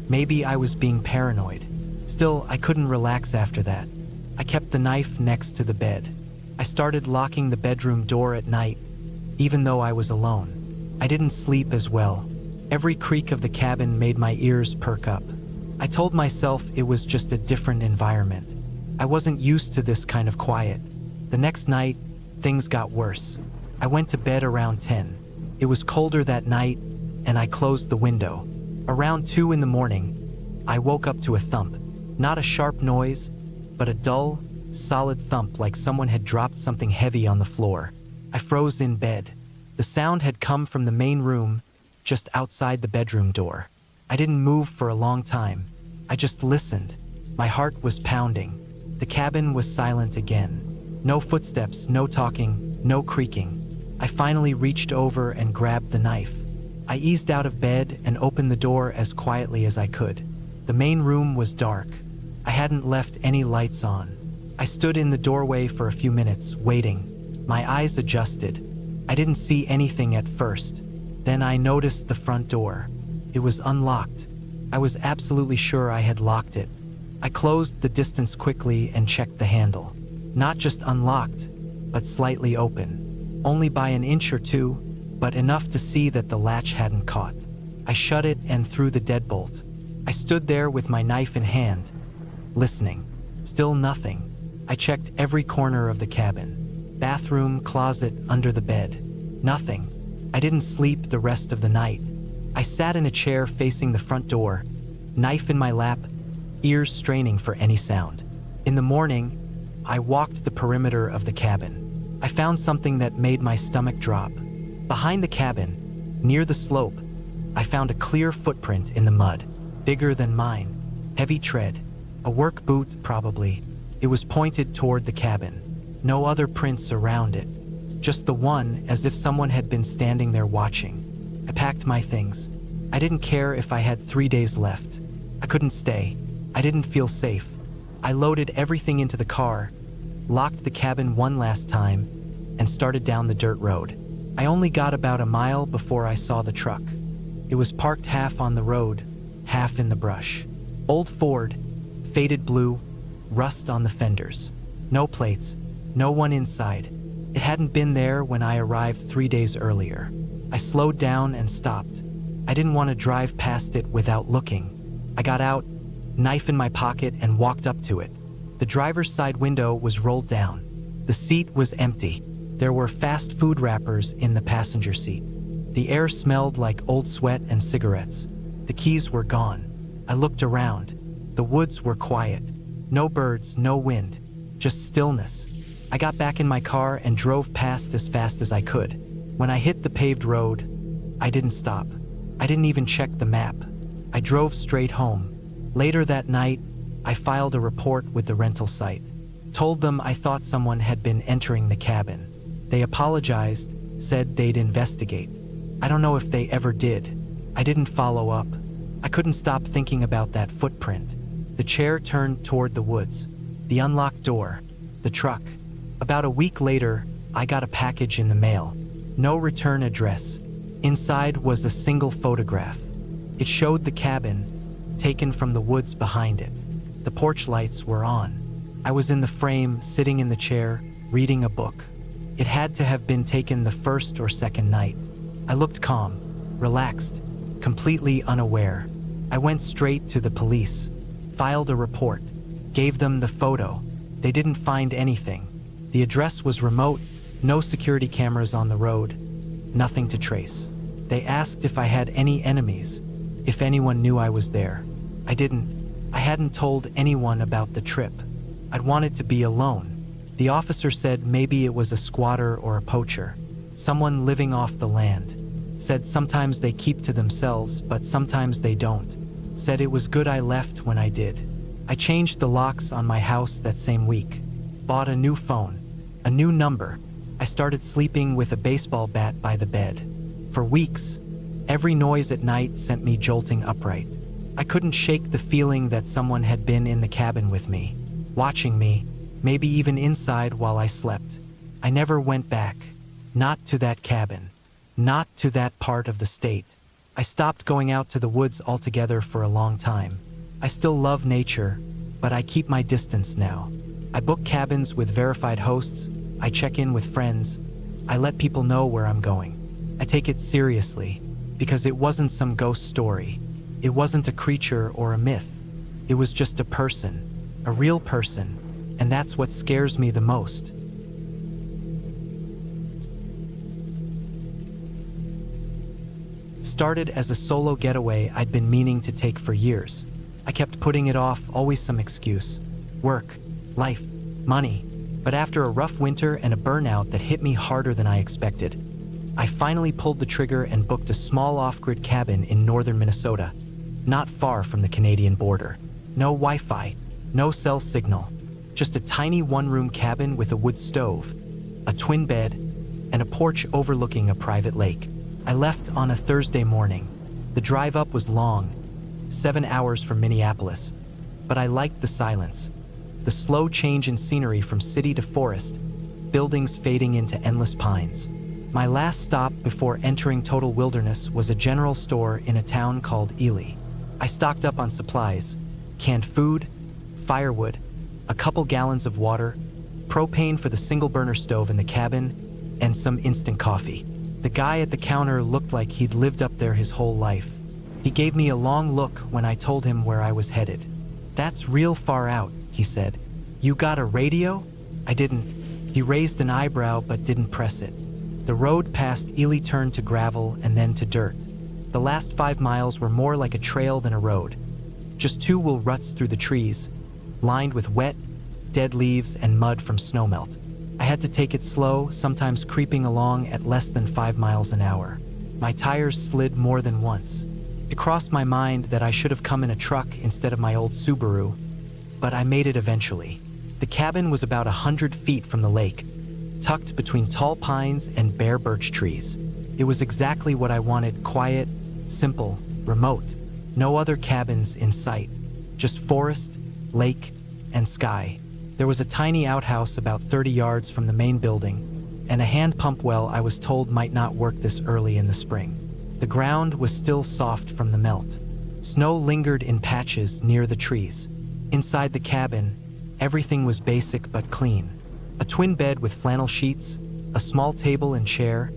Maybe I was being paranoid. Still, I couldn't relax after that. I kept the knife next to the bed. I started locking the bedroom door at night, even though I was alone. I didn't sleep as well. Every creak of the cabin made my ears perk up. I told myself it was just a different environment. I wasn't used to this kind of quiet. The next night, things got worse. I went to bed around 10. It was colder that night, and I closed the window. Around 2 in the morning, I woke up to a thump. Not a sharp noise, but a dull, solid thump like someone had dropped something heavy on the floor. I froze in bed. The sound had come from the main room, just outside the bedroom door. I didn't move for a long time. I just listened. My heart was pounding. The cabin was silent again. No footsteps, no talking, no creaking. I finally reached over and grabbed the knife. I eased out of bed and opened the door as quietly as I could. The main room was dark. I hadn't left any lights on. I stood in the doorway for a few minutes, waiting. My eyes adjusted. I didn't see anything at first. Then I noticed the front door. It was unlocked. I was absolutely sure I had locked it. I closed the distance quickly and checked the handle. Not just unlocked, but slightly open. Only by an inch or two, but enough to see that the latch hadn't caught. I shut it and threw the deadbolt. I stood there with my knife in hand, listening. Still nothing. I checked every corner of the cabin. bathroom, closet, under the bed. Nothing. I didn't sleep the rest of the night. I sat in a chair facing the front door, knife in my lap, ears straining for any sound. In the morning, I walked the perimeter of the cabin. I found something that made my stomach drop. Behind the cabin, near the slope, I found a clear footprint in the mud, bigger than mine, heavy tread, a work boot probably. It was pointed toward the cabin. No other prints around it, just the one, as if someone had been standing there watching. I packed my things. I didn't care if I had 3 days left. I couldn't stay. I didn't feel safe. I loaded everything into the car, locked the cabin one last time, and started down the dirt road. I only got about a mile before I saw the truck. It was parked half on the road, half in the brush. Old Ford, faded blue, rust on the fenders. No plates, no one inside. It hadn't been there when I arrived 3 days earlier. I slowed down and stopped. I didn't want to drive past it without looking. I got out, knife in my pocket, and walked up to it. The driver's side window was rolled down. The seat was empty. There were fast food wrappers in the passenger seat. The air smelled like old sweat and cigarettes. The keys were gone. I looked around. The woods were quiet. No birds, no wind, just stillness. I got back in my car and drove past as fast as I could. When I hit the paved road, I didn't stop. I didn't even check the map. I drove straight home. Later that night, I filed a report with the rental site. Told them I thought someone had been entering the cabin. They apologized, said they'd investigate. I don't know if they ever did. I didn't follow up. I couldn't stop thinking about that footprint. The chair turned toward the woods. The unlocked door. The truck. About a week later, I got a package in the mail. No return address. Inside was a single photograph. It showed the cabin, taken from the woods behind it. The porch lights were on. I was in the frame, sitting in the chair, reading a book. It had to have been taken the first or second night. I looked calm, relaxed, completely unaware. I went straight to the police, filed a report, gave them the photo. They didn't find anything. The address was remote, no security cameras on the road, nothing to trace. They asked if I had any enemies, if anyone knew I was there. I didn't. I hadn't told anyone about the trip. I'd wanted to be alone. The officer said maybe it was a squatter or a poacher, someone living off the land. Said sometimes they keep to themselves, but sometimes they don't. Said it was good I left when I did. I changed the locks on my house that same week. Bought a new phone, a new number. I started sleeping with a baseball bat by the bed. For weeks, every noise at night sent me jolting upright. I couldn't shake the feeling that someone had been in the cabin with me, watching me, maybe even inside while I slept. I never went back. Not to that cabin. Not to that part of the state. I stopped going out to the woods altogether for a long time. I still love nature, but I keep my distance now. I book cabins with verified hosts. I check in with friends. I let people know where I'm going. I take it seriously, because it wasn't some ghost story. It wasn't a creature or a myth. It was just a person, a real person, and that's what scares me the most. Started as a solo getaway I'd been meaning to take for years. I kept putting it off, always some excuse. Work, life, money. But after a rough winter and a burnout that hit me harder than I expected, I finally pulled the trigger and booked a small off-grid cabin in northern Minnesota, not far from the Canadian border. No Wi-Fi, no cell signal, just a tiny one-room cabin with a wood stove, a twin bed, and a porch overlooking a private lake. I left on a Thursday morning. The drive up was long, 7 hours from Minneapolis, but I liked the silence, the slow change in scenery from city to forest, buildings fading into endless pines. My last stop before entering total wilderness was a general store in a town called Ely. I stocked up on supplies, canned food, firewood, a couple gallons of water, propane for the single-burner stove in the cabin, and some instant coffee. The guy at the counter looked like he'd lived up there his whole life. He gave me a long look when I told him where I was headed. "That's real far out," he said. "You got a radio?" I didn't. He raised an eyebrow but didn't press it. The road past Ely turned to gravel and then to dirt. The last 5 miles were more like a trail than a road. Just 2 wool ruts through the trees, lined with wet, dead leaves and mud from snowmelt. I had to take it slow, sometimes creeping along at less than 5 miles an hour. My tires slid more than once. It crossed my mind that I should have come in a truck instead of my old Subaru, but I made it eventually. The cabin was about 100 feet from the lake, tucked between tall pines and bare birch trees. It was exactly what I wanted: quiet, simple, remote. No other cabins in sight, just forest, lake, and sky. There was a tiny outhouse about 30 yards from the main building, and a hand pump well I was told might not work this early in the spring. The ground was still soft from the melt. Snow lingered in patches near the trees. Inside the cabin, everything was basic but clean. A twin bed with flannel sheets, a small table and chair,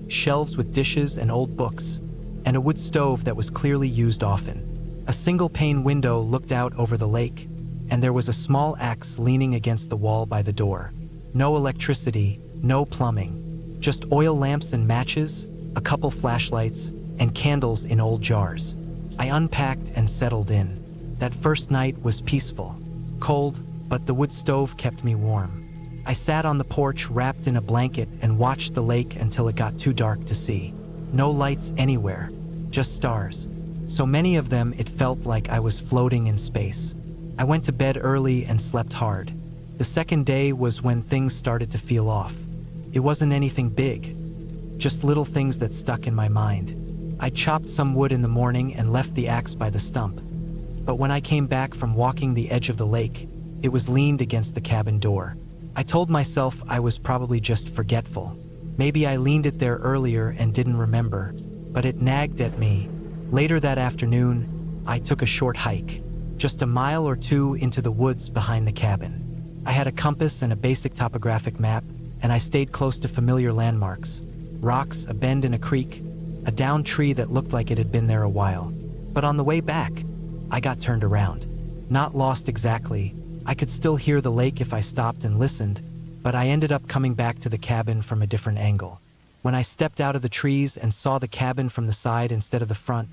shelves with dishes and old books, and a wood stove that was clearly used often. A single-pane window looked out over the lake, and there was a small axe leaning against the wall by the door. No electricity, no plumbing, just oil lamps and matches, a couple flashlights, and candles in old jars. I unpacked and settled in. That first night was peaceful, cold, but the wood stove kept me warm. I sat on the porch wrapped in a blanket and watched the lake until it got too dark to see. No lights anywhere, just stars. So many of them it felt like I was floating in space. I went to bed early and slept hard. The second day was when things started to feel off. It wasn't anything big, just little things that stuck in my mind. I chopped some wood in the morning and left the axe by the stump. But when I came back from walking the edge of the lake, it was leaned against the cabin door. I told myself I was probably just forgetful. Maybe I leaned it there earlier and didn't remember, but it nagged at me. Later that afternoon, I took a short hike, just a mile or 2 into the woods behind the cabin. I had a compass and a basic topographic map, and I stayed close to familiar landmarks. Rocks, a bend in a creek, a downed tree that looked like it had been there a while. But on the way back, I got turned around. Not lost exactly. I could still hear the lake if I stopped and listened, but I ended up coming back to the cabin from a different angle. When I stepped out of the trees and saw the cabin from the side instead of the front,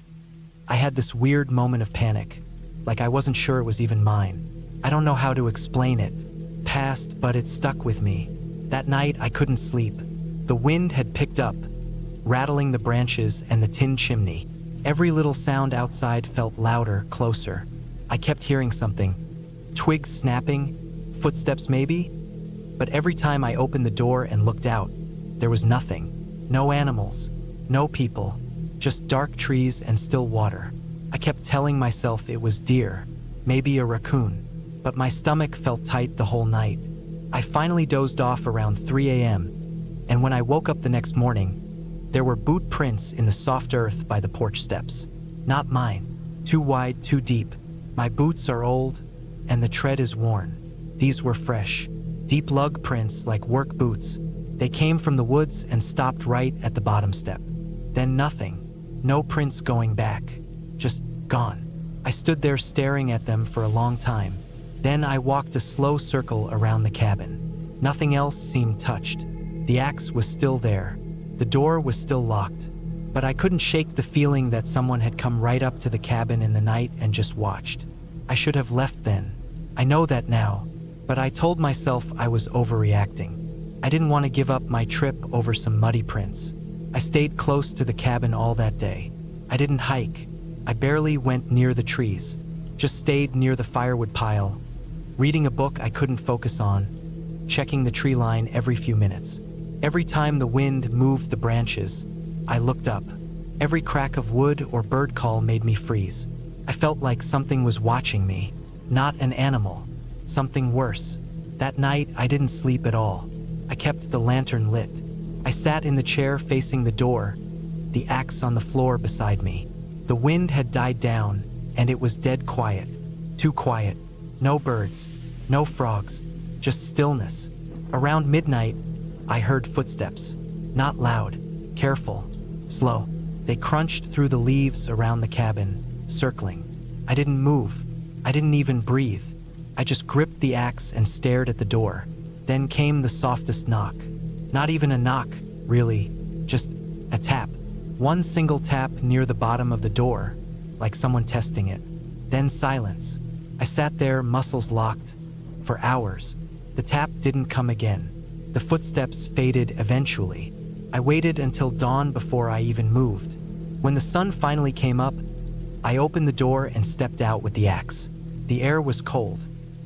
I had this weird moment of panic, like I wasn't sure it was even mine. I don't know how to explain it. Passed, but it stuck with me. That night, I couldn't sleep. The wind had picked up, rattling the branches and the tin chimney. Every little sound outside felt louder, closer. I kept hearing something. Twigs snapping, footsteps maybe? But every time I opened the door and looked out, there was nothing. No animals, no people, just dark trees and still water. I kept telling myself it was deer, maybe a raccoon, but my stomach felt tight the whole night. I finally dozed off around 3 a.m., and when I woke up the next morning, there were boot prints in the soft earth by the porch steps. Not mine. Too wide, too deep. My boots are old, and the tread is worn. These were fresh, deep lug prints like work boots. They came from the woods and stopped right at the bottom step. Then nothing. No prints going back. Just gone. I stood there staring at them for a long time. Then I walked a slow circle around the cabin. Nothing else seemed touched. The axe was still there. The door was still locked, but I couldn't shake the feeling that someone had come right up to the cabin in the night and just watched. I should have left then. I know that now, but I told myself I was overreacting. I didn't want to give up my trip over some muddy prints. I stayed close to the cabin all that day. I didn't hike. I barely went near the trees, just stayed near the firewood pile, reading a book I couldn't focus on, checking the tree line every few minutes. Every time the wind moved the branches, I looked up. Every crack of wood or bird call made me freeze. I felt like something was watching me, not an animal, something worse. That night, I didn't sleep at all. I kept the lantern lit. I sat in the chair facing the door, the axe on the floor beside me. The wind had died down, and it was dead quiet. Too quiet. No birds, no frogs, just stillness. Around midnight, I heard footsteps. Not loud, careful, slow. They crunched through the leaves around the cabin, circling. I didn't move. I didn't even breathe. I just gripped the axe and stared at the door. Then came the softest knock. Not even a knock, really, just a tap. One single tap near the bottom of the door, like someone testing it. Then silence. I sat there, muscles locked, for hours. The tap didn't come again. The footsteps faded eventually. I waited until dawn before I even moved. When the sun finally came up, I opened the door and stepped out with the axe. The air was cold.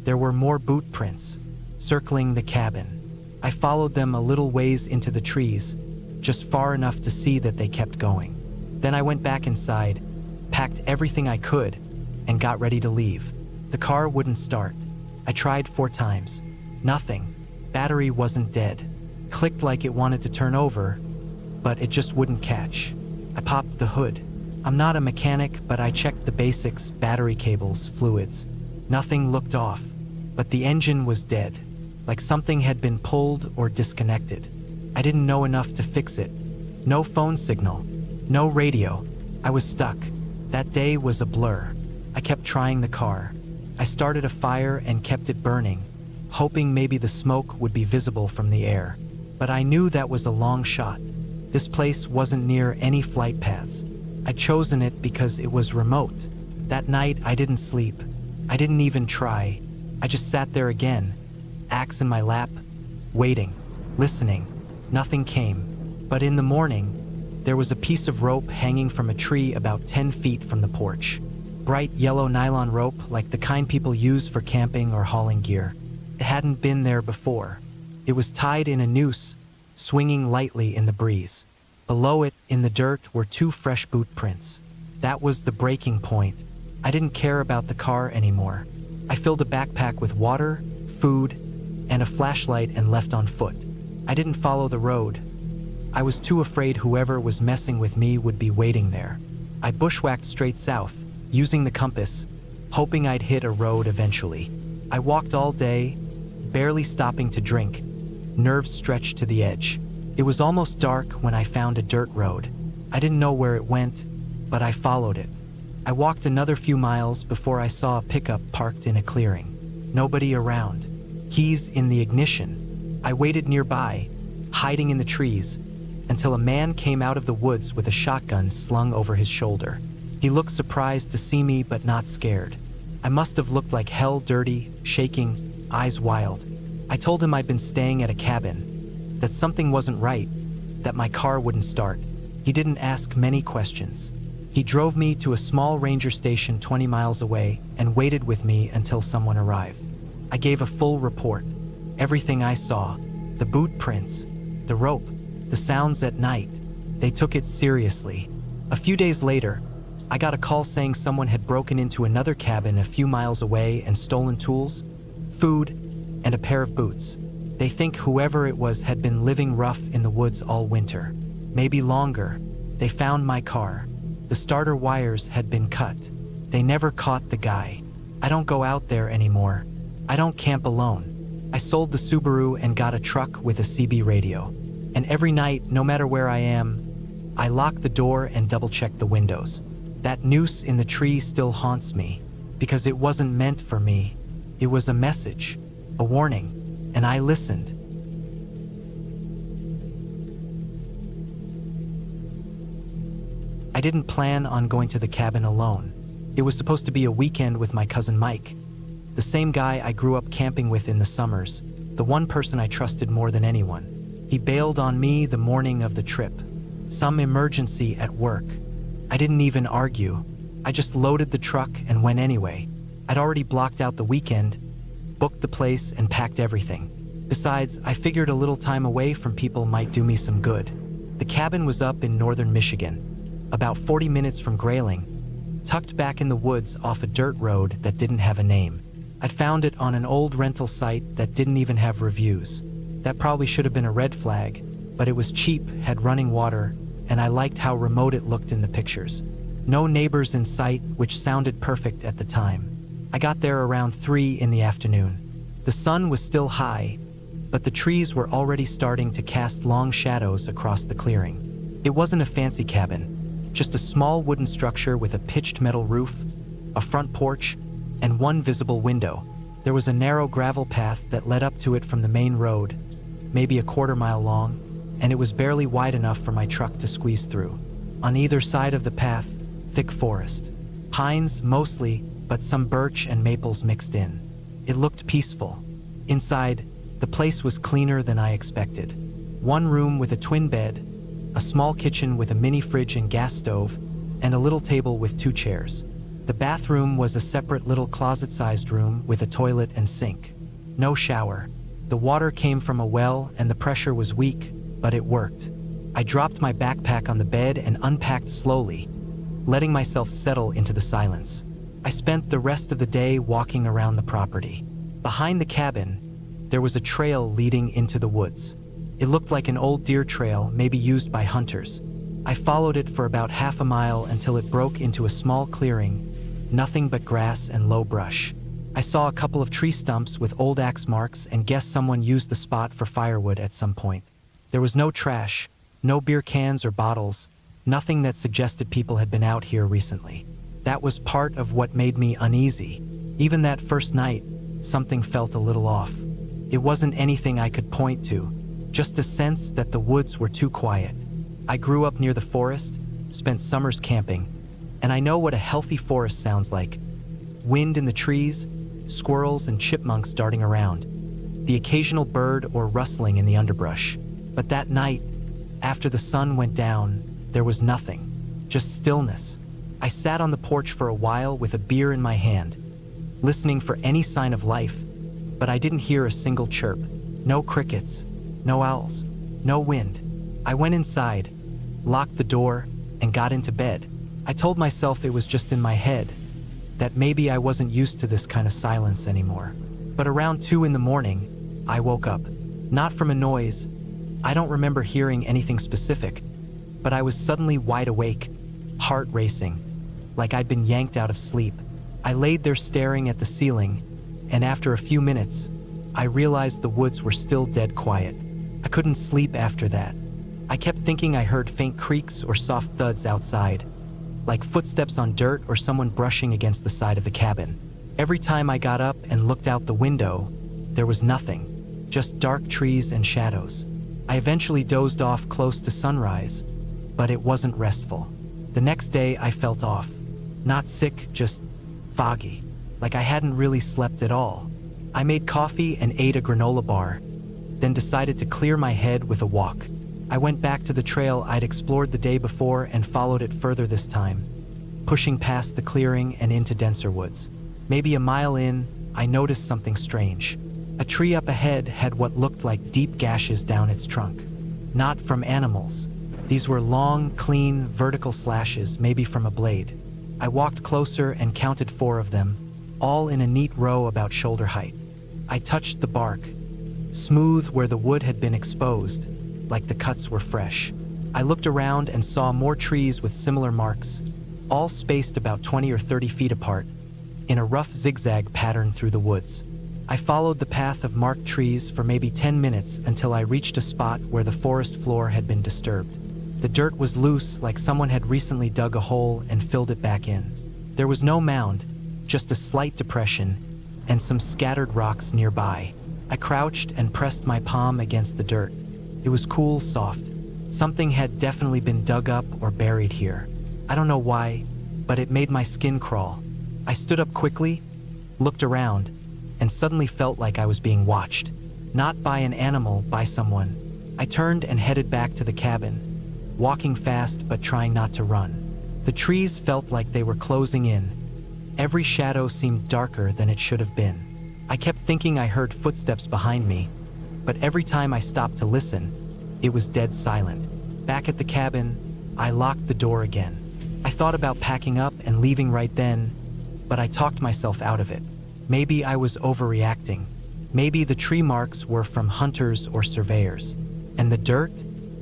There were more boot prints, circling the cabin. I followed them a little ways into the trees, just far enough to see that they kept going. Then I went back inside, packed everything I could, and got ready to leave. The car wouldn't start. I tried 4 times. Nothing. Battery wasn't dead. Clicked like it wanted to turn over, but it just wouldn't catch. I popped the hood. I'm not a mechanic, but I checked the basics, battery cables, fluids. Nothing looked off, but the engine was dead, like something had been pulled or disconnected. I didn't know enough to fix it. No phone signal, no radio. I was stuck. That day was a blur. I kept trying the car. I started a fire and kept it burning, hoping maybe the smoke would be visible from the air. But I knew that was a long shot. This place wasn't near any flight paths. I'd chosen it because it was remote. That night, I didn't sleep. I didn't even try. I just sat there again, axe in my lap, waiting, listening. Nothing came. But in the morning, there was a piece of rope hanging from a tree about 10 feet from the porch. Bright yellow nylon rope like the kind people use for camping or hauling gear. It hadn't been there before. It was tied in a noose, swinging lightly in the breeze. Below it, in the dirt, were 2 fresh boot prints. That was the breaking point. I didn't care about the car anymore. I filled a backpack with water, food, and a flashlight and left on foot. I didn't follow the road. I was too afraid whoever was messing with me would be waiting there. I bushwhacked straight south, using the compass, hoping I'd hit a road eventually. I walked all day, barely stopping to drink, nerves stretched to the edge. It was almost dark when I found a dirt road. I didn't know where it went, but I followed it. I walked another few miles before I saw a pickup parked in a clearing. Nobody around. Keys in the ignition. I waited nearby, hiding in the trees, until a man came out of the woods with a shotgun slung over his shoulder. He looked surprised to see me, but not scared. I must have looked like hell, dirty, shaking, eyes wild. I told him I'd been staying at a cabin, that something wasn't right, that my car wouldn't start. He didn't ask many questions. He drove me to a small ranger station 20 miles away and waited with me until someone arrived. I gave a full report. Everything I saw, the boot prints, the rope, the sounds at night. They took it seriously. A few days later, I got a call saying someone had broken into another cabin a few miles away and stolen tools, food, and a pair of boots. They think whoever it was had been living rough in the woods all winter, maybe longer. They found my car. The starter wires had been cut. They never caught the guy. I don't go out there anymore. I don't camp alone. I sold the Subaru and got a truck with a CB radio. And every night, no matter where I am, I lock the door and double-check the windows. That noose in the tree still haunts me, because it wasn't meant for me. It was a message, a warning, and I listened. I didn't plan on going to the cabin alone. It was supposed to be a weekend with my cousin Mike, the same guy I grew up camping with in the summers, the one person I trusted more than anyone. He bailed on me the morning of the trip. Some emergency at work. I didn't even argue. I just loaded the truck and went anyway. I'd already blocked out the weekend, booked the place, and packed everything. Besides, I figured a little time away from people might do me some good. The cabin was up in northern Michigan, about 40 minutes from Grayling, tucked back in the woods off a dirt road that didn't have a name. I'd found it on an old rental site that didn't even have reviews. That probably should have been a red flag, but it was cheap, had running water, and I liked how remote it looked in the pictures. No neighbors in sight, which sounded perfect at the time. I got there around 3 in the afternoon. The sun was still high, but the trees were already starting to cast long shadows across the clearing. It wasn't a fancy cabin, just a small wooden structure with a pitched metal roof, a front porch, and one visible window. There was a narrow gravel path that led up to it from the main road, maybe a quarter-mile long, and it was barely wide enough for my truck to squeeze through. On either side of the path, thick forest. Pines mostly, but some birch and maples mixed in. It looked peaceful. Inside, the place was cleaner than I expected. One room with a twin bed, a small kitchen with a mini fridge and gas stove, and a little table with 2 chairs. The bathroom was a separate little closet-sized room with a toilet and sink. No shower. The water came from a well and the pressure was weak, but it worked. I dropped my backpack on the bed and unpacked slowly, letting myself settle into the silence. I spent the rest of the day walking around the property. Behind the cabin, there was a trail leading into the woods. It looked like an old deer trail, maybe used by hunters. I followed it for about half a mile until it broke into a small clearing, nothing but grass and low brush. I saw a couple of tree stumps with old axe marks and guessed someone used the spot for firewood at some point. There was no trash, no beer cans or bottles, nothing that suggested people had been out here recently. That was part of what made me uneasy. Even that first night, something felt a little off. It wasn't anything I could point to, just a sense that the woods were too quiet. I grew up near the forest, spent summers camping, and I know what a healthy forest sounds like. Wind in the trees, squirrels and chipmunks darting around, the occasional bird or rustling in the underbrush. But that night, after the sun went down, there was nothing, just stillness. I sat on the porch for a while with a beer in my hand, listening for any sign of life, but I didn't hear a single chirp. No crickets, no owls, no wind. I went inside, locked the door, and got into bed. I told myself it was just in my head, that maybe I wasn't used to this kind of silence anymore. But around 2 in the morning, I woke up. Not from a noise. I don't remember hearing anything specific, but I was suddenly wide awake, heart racing, like I'd been yanked out of sleep. I laid there staring at the ceiling, and after a few minutes, I realized the woods were still dead quiet. I couldn't sleep after that. I kept thinking I heard faint creaks or soft thuds outside, like footsteps on dirt or someone brushing against the side of the cabin. Every time I got up and looked out the window, there was nothing, just dark trees and shadows. I eventually dozed off close to sunrise, but it wasn't restful. The next day I felt off. Not sick, just foggy, like I hadn't really slept at all. I made coffee and ate a granola bar, then decided to clear my head with a walk. I went back to the trail I'd explored the day before and followed it further this time, pushing past the clearing and into denser woods. Maybe a mile in, I noticed something strange. A tree up ahead had what looked like deep gashes down its trunk. Not from animals. These were long, clean, vertical slashes, maybe from a blade. I walked closer and counted 4 of them, all in a neat row about shoulder height. I touched the bark, smooth where the wood had been exposed, like the cuts were fresh. I looked around and saw more trees with similar marks, all spaced about 20 or 30 feet apart, in a rough zigzag pattern through the woods. I followed the path of marked trees for maybe 10 minutes until I reached a spot where the forest floor had been disturbed. The dirt was loose, like someone had recently dug a hole and filled it back in. There was no mound, just a slight depression, and some scattered rocks nearby. I crouched and pressed my palm against the dirt. It was cool, soft. Something had definitely been dug up or buried here. I don't know why, but it made my skin crawl. I stood up quickly, looked around, and suddenly felt like I was being watched. Not by an animal, by someone. I turned and headed back to the cabin, walking fast but trying not to run. The trees felt like they were closing in. Every shadow seemed darker than it should have been. I kept thinking I heard footsteps behind me, but every time I stopped to listen, it was dead silent. Back at the cabin, I locked the door again. I thought about packing up and leaving right then, but I talked myself out of it. Maybe I was overreacting. Maybe the tree marks were from hunters or surveyors, and the dirt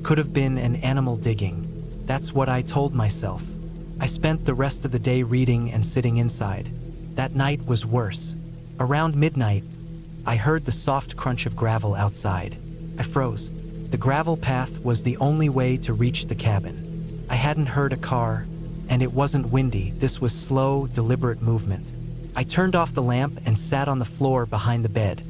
could have been an animal digging. That's what I told myself. I spent the rest of the day reading and sitting inside. That night was worse. Around midnight, I heard the soft crunch of gravel outside. I froze. The gravel path was the only way to reach the cabin. I hadn't heard a car, and it wasn't windy. This was slow, deliberate movement. I turned off the lamp and sat on the floor behind the bed,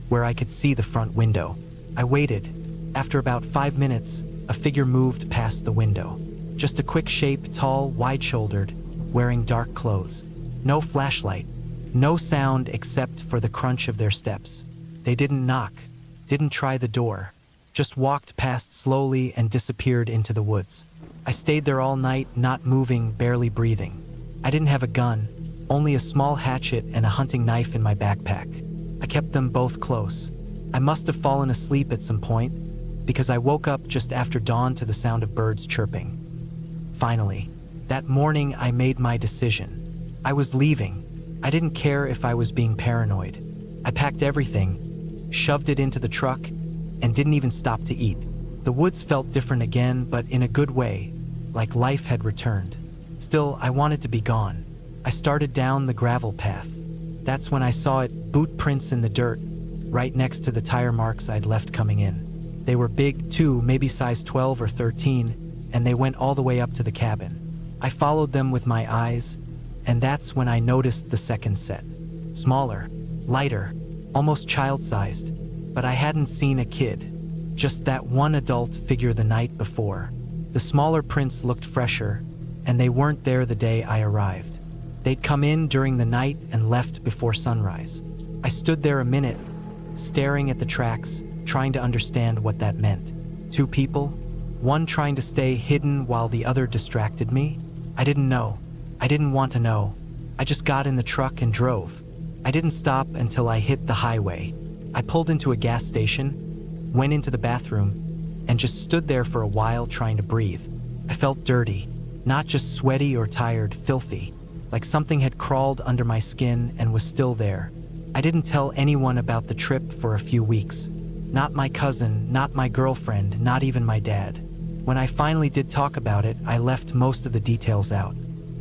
where I could see the front window. I waited. After about 5 minutes, a figure moved past the window. Just a quick shape, tall, wide-shouldered, wearing dark clothes. No flashlight, no sound except for the crunch of their steps. They didn't knock, didn't try the door, just walked past slowly and disappeared into the woods. I stayed there all night, not moving, barely breathing. I didn't have a gun, only a small hatchet and a hunting knife in my backpack. I kept them both close. I must have fallen asleep at some point, because I woke up just after dawn to the sound of birds chirping. Finally, that morning I made my decision. I was leaving. I didn't care if I was being paranoid. I packed everything, shoved it into the truck, and didn't even stop to eat. The woods felt different again, but in a good way, like life had returned. Still, I wanted to be gone. I started down the gravel path. That's when I saw it, boot prints in the dirt, right next to the tire marks I'd left coming in. They were big too, maybe size 12 or 13, and they went all the way up to the cabin. I followed them with my eyes, and that's when I noticed the second set. Smaller, lighter, almost child-sized, but I hadn't seen a kid, just that one adult figure the night before. The smaller prints looked fresher, and they weren't there the day I arrived. They'd come in during the night and left before sunrise. I stood there a minute, staring at the tracks, trying to understand what that meant. 2 people, one trying to stay hidden while the other distracted me? I didn't know. I didn't want to know. I just got in the truck and drove. I didn't stop until I hit the highway. I pulled into a gas station, went into the bathroom, and just stood there for a while trying to breathe. I felt dirty, not just sweaty or tired, filthy, like something had crawled under my skin and was still there. I didn't tell anyone about the trip for a few weeks. Not my cousin, not my girlfriend, not even my dad. When I finally did talk about it, I left most of the details out.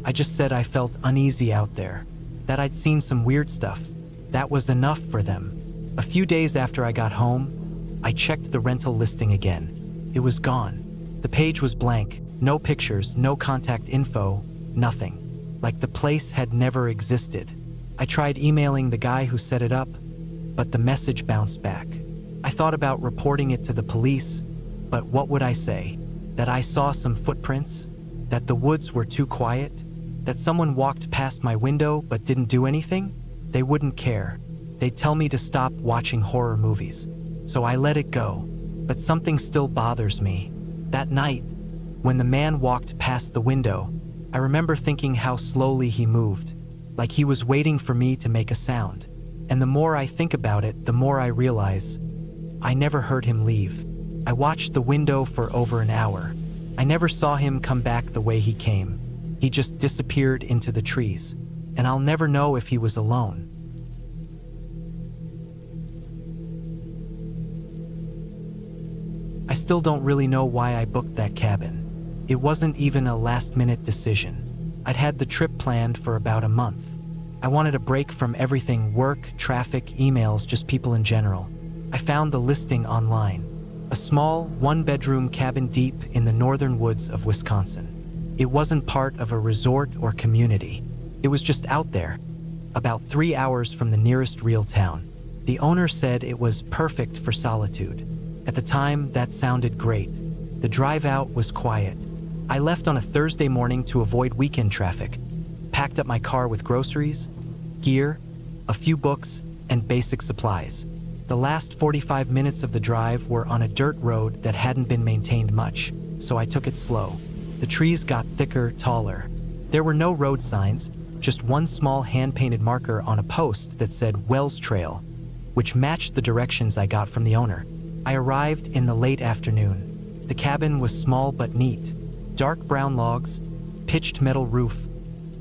I just said I felt uneasy out there, that I'd seen some weird stuff. That was enough for them. A few days after I got home, I checked the rental listing again. It was gone. The page was blank, no pictures, no contact info, nothing. Like the place had never existed. I tried emailing the guy who set it up, but the message bounced back. I thought about reporting it to the police, but what would I say? That I saw some footprints? That the woods were too quiet? That someone walked past my window but didn't do anything? They wouldn't care. They'd tell me to stop watching horror movies. So I let it go. But something still bothers me. That night, when the man walked past the window, I remember thinking how slowly he moved, like he was waiting for me to make a sound. And the more I think about it, the more I realize I never heard him leave. I watched the window for over an hour. I never saw him come back the way he came. He just disappeared into the trees, and I'll never know if he was alone. I still don't really know why I booked that cabin. It wasn't even a last-minute decision. I'd had the trip planned for about a month. I wanted a break from everything: work, traffic, emails, just people in general. I found the listing online. A small, one-bedroom cabin deep in the northern woods of Wisconsin. It wasn't part of a resort or community. It was just out there, about 3 hours from the nearest real town. The owner said it was perfect for solitude. At the time, that sounded great. The drive out was quiet. I left on a Thursday morning to avoid weekend traffic, packed up my car with groceries, gear, a few books, and basic supplies. The last 45 minutes of the drive were on a dirt road that hadn't been maintained much, so I took it slow. The trees got thicker, taller. There were no road signs, just one small hand-painted marker on a post that said Wells Trail, which matched the directions I got from the owner. I arrived in the late afternoon. The cabin was small but neat. Dark brown logs, pitched metal roof,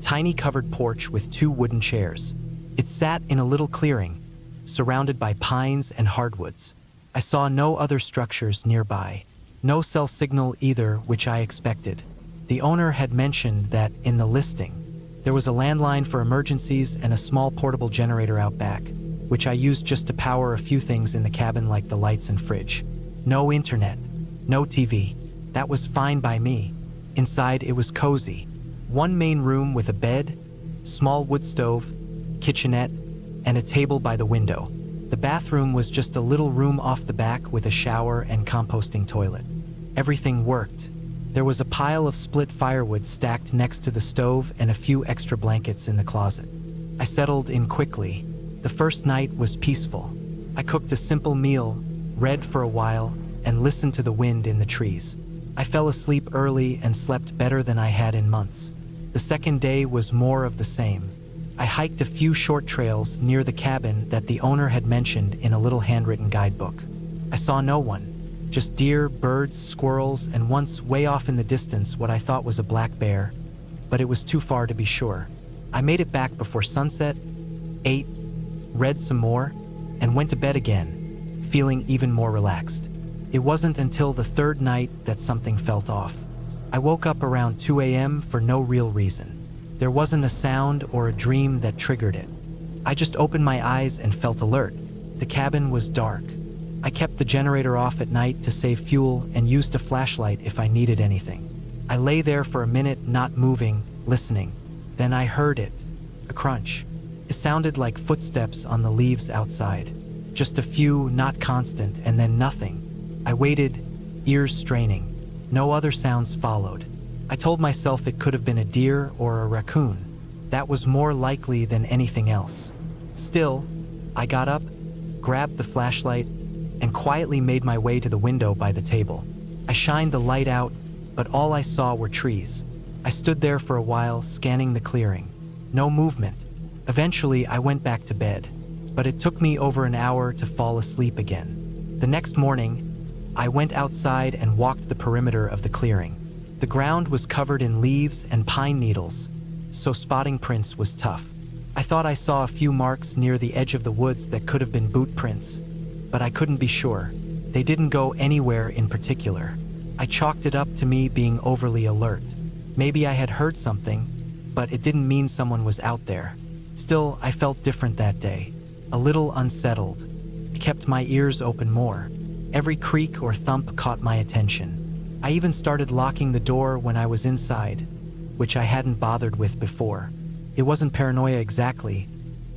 tiny covered porch with 2 wooden chairs. It sat in a little clearing, surrounded by pines and hardwoods. I saw no other structures nearby. No cell signal either, which I expected. The owner had mentioned that in the listing, there was a landline for emergencies and a small portable generator out back, which I used just to power a few things in the cabin like the lights and fridge. No internet, no TV. That was fine by me. Inside, it was cozy. One main room with a bed, small wood stove, kitchenette, and a table by the window. The bathroom was just a little room off the back with a shower and composting toilet. Everything worked. There was a pile of split firewood stacked next to the stove and a few extra blankets in the closet. I settled in quickly. The first night was peaceful. I cooked a simple meal, read for a while, and listened to the wind in the trees. I fell asleep early and slept better than I had in months. The second day was more of the same. I hiked a few short trails near the cabin that the owner had mentioned in a little handwritten guidebook. I saw no one, just deer, birds, squirrels, and once way off in the distance what I thought was a black bear, but it was too far to be sure. I made it back before sunset, ate, read some more, and went to bed again, feeling even more relaxed. It wasn't until the third night that something felt off. I woke up around 2 a.m. for no real reason. There wasn't a sound or a dream that triggered it. I just opened my eyes and felt alert. The cabin was dark. I kept the generator off at night to save fuel and used a flashlight if I needed anything. I lay there for a minute, not moving, listening. Then I heard it, a crunch. It sounded like footsteps on the leaves outside. Just a few, not constant, and then nothing. I waited, ears straining. No other sounds followed. I told myself it could have been a deer or a raccoon. That was more likely than anything else. Still, I got up, grabbed the flashlight, and quietly made my way to the window by the table. I shined the light out, but all I saw were trees. I stood there for a while, scanning the clearing. No movement. Eventually, I went back to bed, but it took me over an hour to fall asleep again. The next morning, I went outside and walked the perimeter of the clearing. The ground was covered in leaves and pine needles, so spotting prints was tough. I thought I saw a few marks near the edge of the woods that could have been boot prints, but I couldn't be sure. They didn't go anywhere in particular. I chalked it up to me being overly alert. Maybe I had heard something, but it didn't mean someone was out there. Still, I felt different that day, a little unsettled. I kept my ears open more. Every creak or thump caught my attention. I even started locking the door when I was inside, which I hadn't bothered with before. It wasn't paranoia exactly,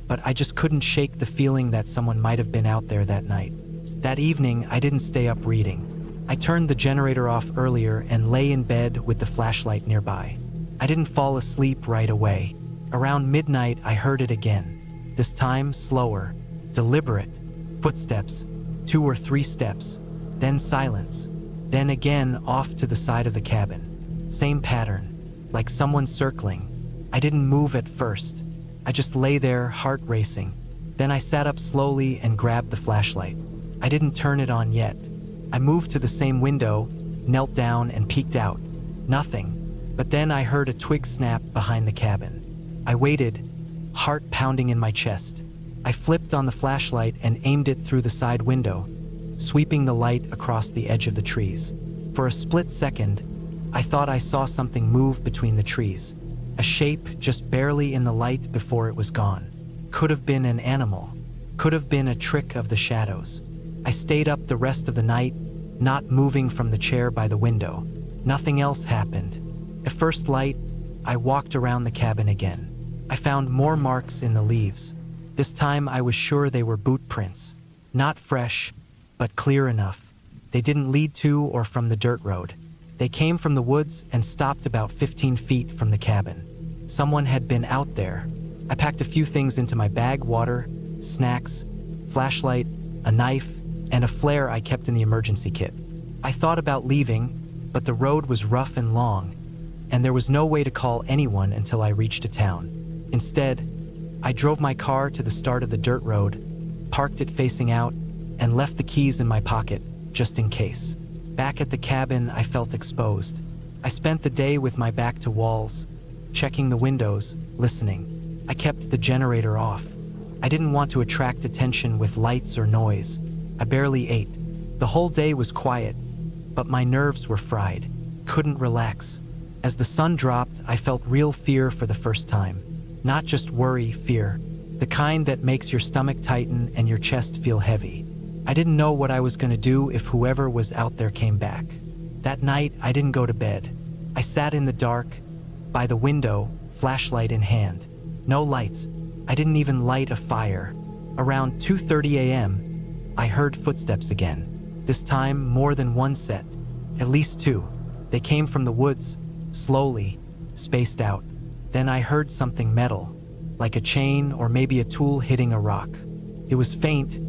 but I just couldn't shake the feeling that someone might have been out there that night. That evening, I didn't stay up reading. I turned the generator off earlier and lay in bed with the flashlight nearby. I didn't fall asleep right away. Around midnight, I heard it again. This time, slower, deliberate. Footsteps, 2 or 3 steps, then silence. Then again off to the side of the cabin. Same pattern, like someone circling. I didn't move at first. I just lay there, heart racing. Then I sat up slowly and grabbed the flashlight. I didn't turn it on yet. I moved to the same window, knelt down and peeked out. Nothing. But then I heard a twig snap behind the cabin. I waited, heart pounding in my chest. I flipped on the flashlight and aimed it through the side window, sweeping the light across the edge of the trees. For a split second, I thought I saw something move between the trees. A shape just barely in the light before it was gone. Could have been an animal. Could have been a trick of the shadows. I stayed up the rest of the night, not moving from the chair by the window. Nothing else happened. At first light, I walked around the cabin again. I found more marks in the leaves. This time I was sure they were boot prints. Not fresh, but clear enough. They didn't lead to or from the dirt road. They came from the woods and stopped about 15 feet from the cabin. Someone had been out there. I packed a few things into my bag: water, snacks, flashlight, a knife, and a flare I kept in the emergency kit. I thought about leaving, but the road was rough and long, and there was no way to call anyone until I reached a town. Instead, I drove my car to the start of the dirt road, parked it facing out, and left the keys in my pocket, just in case. Back at the cabin, I felt exposed. I spent the day with my back to walls, checking the windows, listening. I kept the generator off. I didn't want to attract attention with lights or noise. I barely ate. The whole day was quiet, but my nerves were fried. Couldn't relax. As the sun dropped, I felt real fear for the first time. Not just worry, fear. The kind that makes your stomach tighten and your chest feel heavy. I didn't know what I was going to do if whoever was out there came back. That night, I didn't go to bed. I sat in the dark, by the window, flashlight in hand. No lights, I didn't even light a fire. Around 2:30 a.m., I heard footsteps again. This time, more than one set. At least two. They came from the woods, slowly, spaced out. Then I heard something metal, like a chain or maybe a tool hitting a rock. It was faint,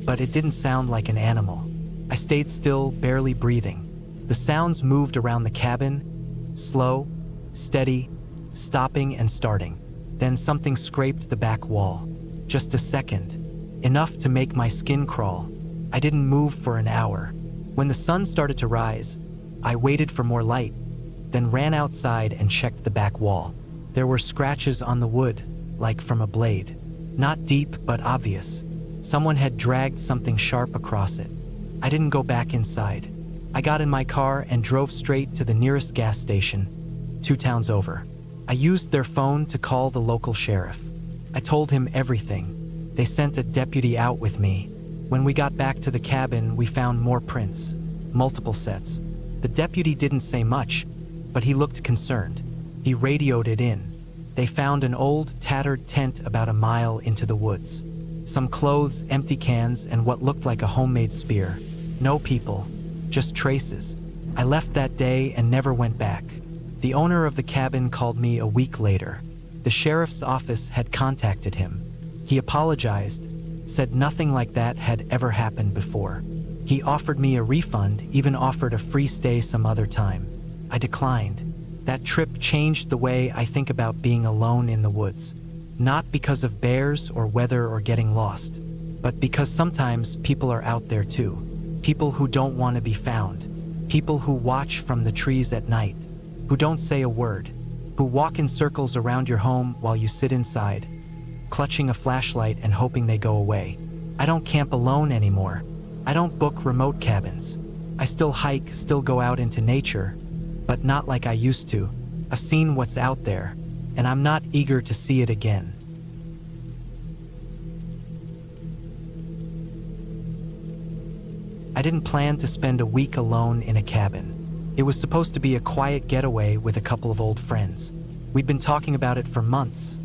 but it didn't sound like an animal. I stayed still, barely breathing. The sounds moved around the cabin, slow, steady, stopping and starting. Then something scraped the back wall. Just a second, enough to make my skin crawl. I didn't move for an hour. When the sun started to rise, I waited for more light, then ran outside and checked the back wall. There were scratches on the wood, like from a blade. Not deep, but obvious. Someone had dragged something sharp across it. I didn't go back inside. I got in my car and drove straight to the nearest gas station, 2 towns over. I used their phone to call the local sheriff. I told him everything. They sent a deputy out with me. When we got back to the cabin, we found more prints, multiple sets. The deputy didn't say much, but he looked concerned. He radioed it in. They found an old, tattered tent about a mile into the woods. Some clothes, empty cans, and what looked like a homemade spear. No people, just traces. I left that day and never went back. The owner of the cabin called me a week later. The sheriff's office had contacted him. He apologized, said nothing like that had ever happened before. He offered me a refund, even offered a free stay some other time. I declined. That trip changed the way I think about being alone in the woods. Not because of bears or weather or getting lost, but because sometimes people are out there too. People who don't want to be found. People who watch from the trees at night. Who don't say a word. Who walk in circles around your home while you sit inside, clutching a flashlight and hoping they go away. I don't camp alone anymore. I don't book remote cabins. I still hike, still go out into nature, but not like I used to. I've seen what's out there, and I'm not eager to see it again. I didn't plan to spend a week alone in a cabin. It was supposed to be a quiet getaway with a couple of old friends. We'd been talking about it for months.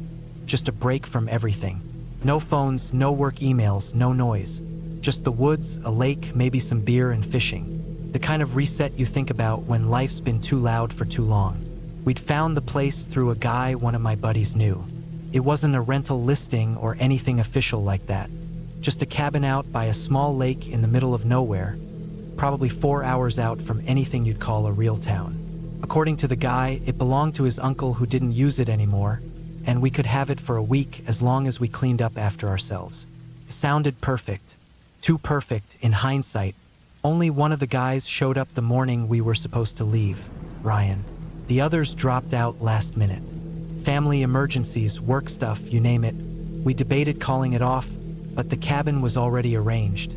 Just a break from everything. No phones, no work emails, no noise. Just the woods, a lake, maybe some beer and fishing. The kind of reset you think about when life's been too loud for too long. We'd found the place through a guy one of my buddies knew. It wasn't a rental listing or anything official like that. Just a cabin out by a small lake in the middle of nowhere, probably 4 hours out from anything you'd call a real town. According to the guy, it belonged to his uncle who didn't use it anymore, and we could have it for a week as long as we cleaned up after ourselves. It sounded perfect. Too perfect, in hindsight. Only one of the guys showed up the morning we were supposed to leave, Ryan. The others dropped out last minute. Family emergencies, work stuff, you name it. We debated calling it off, but the cabin was already arranged.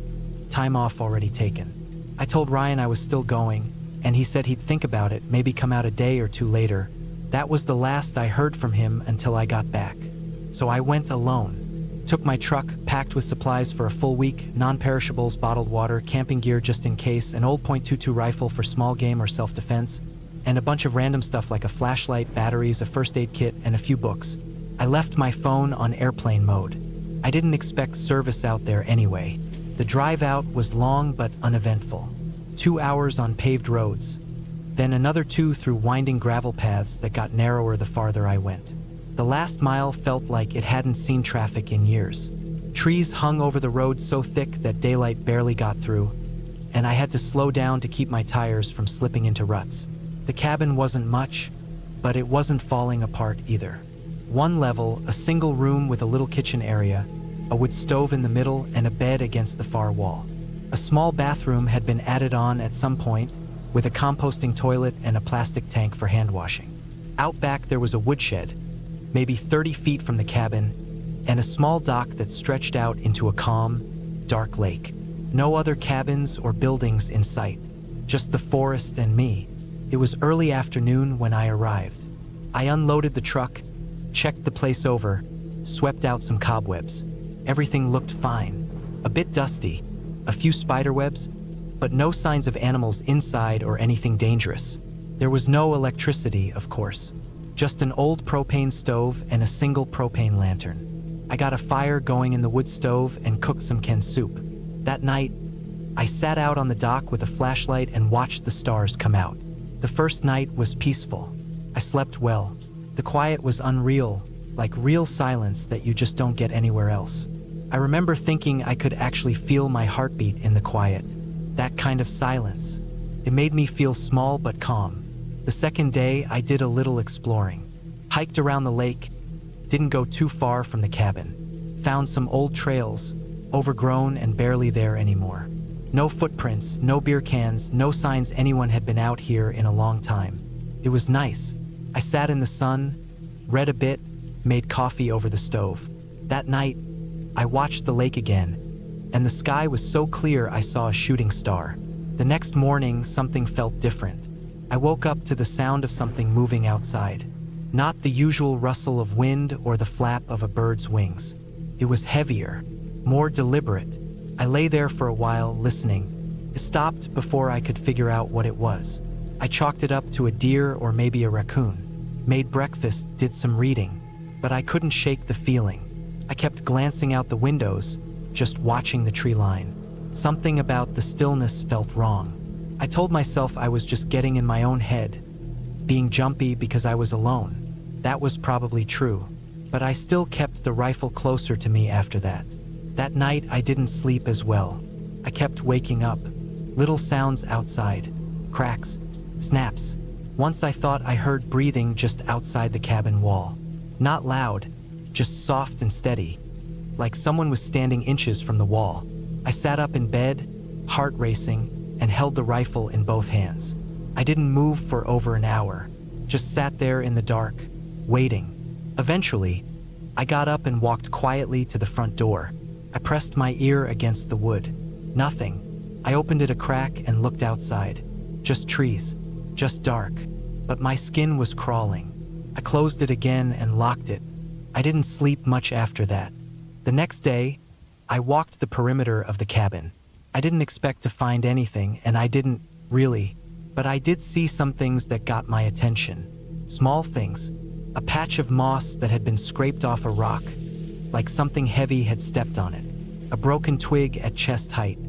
Time off already taken. I told Ryan I was still going, and he said he'd think about it, maybe come out a day or two later. That was the last I heard from him until I got back. So I went alone. Took my truck, packed with supplies for a full week, non-perishables, bottled water, camping gear just in case, an old .22 rifle for small game or self-defense, and a bunch of random stuff like a flashlight, batteries, a first aid kit, and a few books. I left my phone on airplane mode. I didn't expect service out there anyway. The drive out was long but uneventful. 2 hours on paved roads. Then another 2 through winding gravel paths that got narrower the farther I went. The last mile felt like it hadn't seen traffic in years. Trees hung over the road so thick that daylight barely got through, and I had to slow down to keep my tires from slipping into ruts. The cabin wasn't much, but it wasn't falling apart either. 1 level, a single room with a little kitchen area, a wood stove in the middle, and a bed against the far wall. A small bathroom had been added on at some point, with a composting toilet and a plastic tank for hand washing. Out back there was a woodshed, maybe 30 feet from the cabin, and a small dock that stretched out into a calm, dark lake. No other cabins or buildings in sight, just the forest and me. It was early afternoon when I arrived. I unloaded the truck, checked the place over, swept out some cobwebs. Everything looked fine. A bit dusty, a few spider webs, but no signs of animals inside or anything dangerous. There was no electricity, of course. Just an old propane stove and a single propane lantern. I got a fire going in the wood stove and cooked some canned soup. That night, I sat out on the dock with a flashlight and watched the stars come out. The first night was peaceful. I slept well. The quiet was unreal, like real silence that you just don't get anywhere else. I remember thinking I could actually feel my heartbeat in the quiet. That kind of silence. It made me feel small but calm. The second day, I did a little exploring. Hiked around the lake, didn't go too far from the cabin. Found some old trails, overgrown and barely there anymore. No footprints, no beer cans, no signs anyone had been out here in a long time. It was nice. I sat in the sun, read a bit, made coffee over the stove. That night, I watched the lake again, and the sky was so clear I saw a shooting star. The next morning, something felt different. I woke up to the sound of something moving outside. Not the usual rustle of wind or the flap of a bird's wings. It was heavier, more deliberate. I lay there for a while, listening. It stopped before I could figure out what it was. I chalked it up to a deer or maybe a raccoon. Made breakfast, did some reading, but I couldn't shake the feeling. I kept glancing out the windows, just watching the tree line. Something about the stillness felt wrong. I told myself I was just getting in my own head, being jumpy because I was alone. That was probably true, but I still kept the rifle closer to me after that. That night, I didn't sleep as well. I kept waking up. Little sounds outside. Cracks. Snaps. Once I thought I heard breathing just outside the cabin wall. Not loud, just soft and steady, like someone was standing inches from the wall. I sat up in bed, heart racing, and held the rifle in both hands. I didn't move for over an hour, just sat there in the dark, waiting. Eventually, I got up and walked quietly to the front door. I pressed my ear against the wood. Nothing. I opened it a crack and looked outside. Just trees. Just dark. But my skin was crawling. I closed it again and locked it. I didn't sleep much after that. The next day, I walked the perimeter of the cabin. I didn't expect to find anything, and I didn't, really. But I did see some things that got my attention. Small things. A patch of moss that had been scraped off a rock, like something heavy had stepped on it. A broken twig at chest height.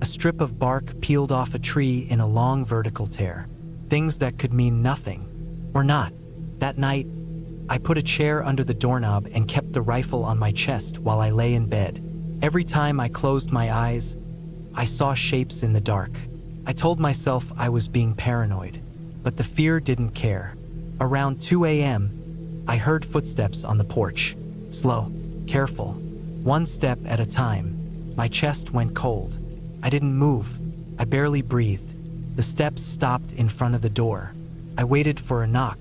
A strip of bark peeled off a tree in a long vertical tear. Things that could mean nothing. Or not. That night, I put a chair under the doorknob and kept the rifle on my chest while I lay in bed. Every time I closed my eyes, I saw shapes in the dark. I told myself I was being paranoid, but the fear didn't care. Around 2 a.m., I heard footsteps on the porch. Slow, careful, one step at a time. My chest went cold. I didn't move. I barely breathed. The steps stopped in front of the door. I waited for a knock,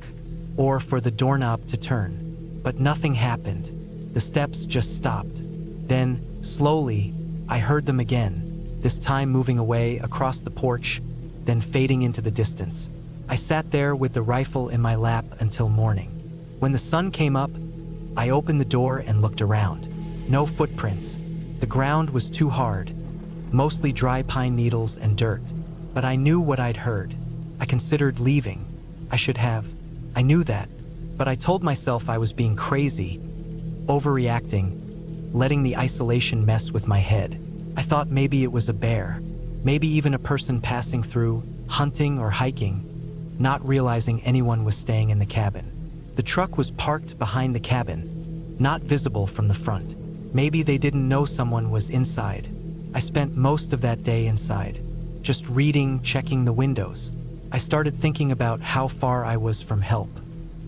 or for the doorknob to turn, but nothing happened. The steps just stopped. Then, slowly, I heard them again, this time moving away across the porch, then fading into the distance. I sat there with the rifle in my lap until morning. When the sun came up, I opened the door and looked around. No footprints. The ground was too hard, mostly dry pine needles and dirt. But I knew what I'd heard. I considered leaving. I should have. I knew that. But I told myself I was being crazy, overreacting, letting the isolation mess with my head. I thought maybe it was a bear, maybe even a person passing through, hunting or hiking, not realizing anyone was staying in the cabin. The truck was parked behind the cabin, not visible from the front. Maybe they didn't know someone was inside. I spent most of that day inside, just reading, checking the windows. I started thinking about how far I was from help.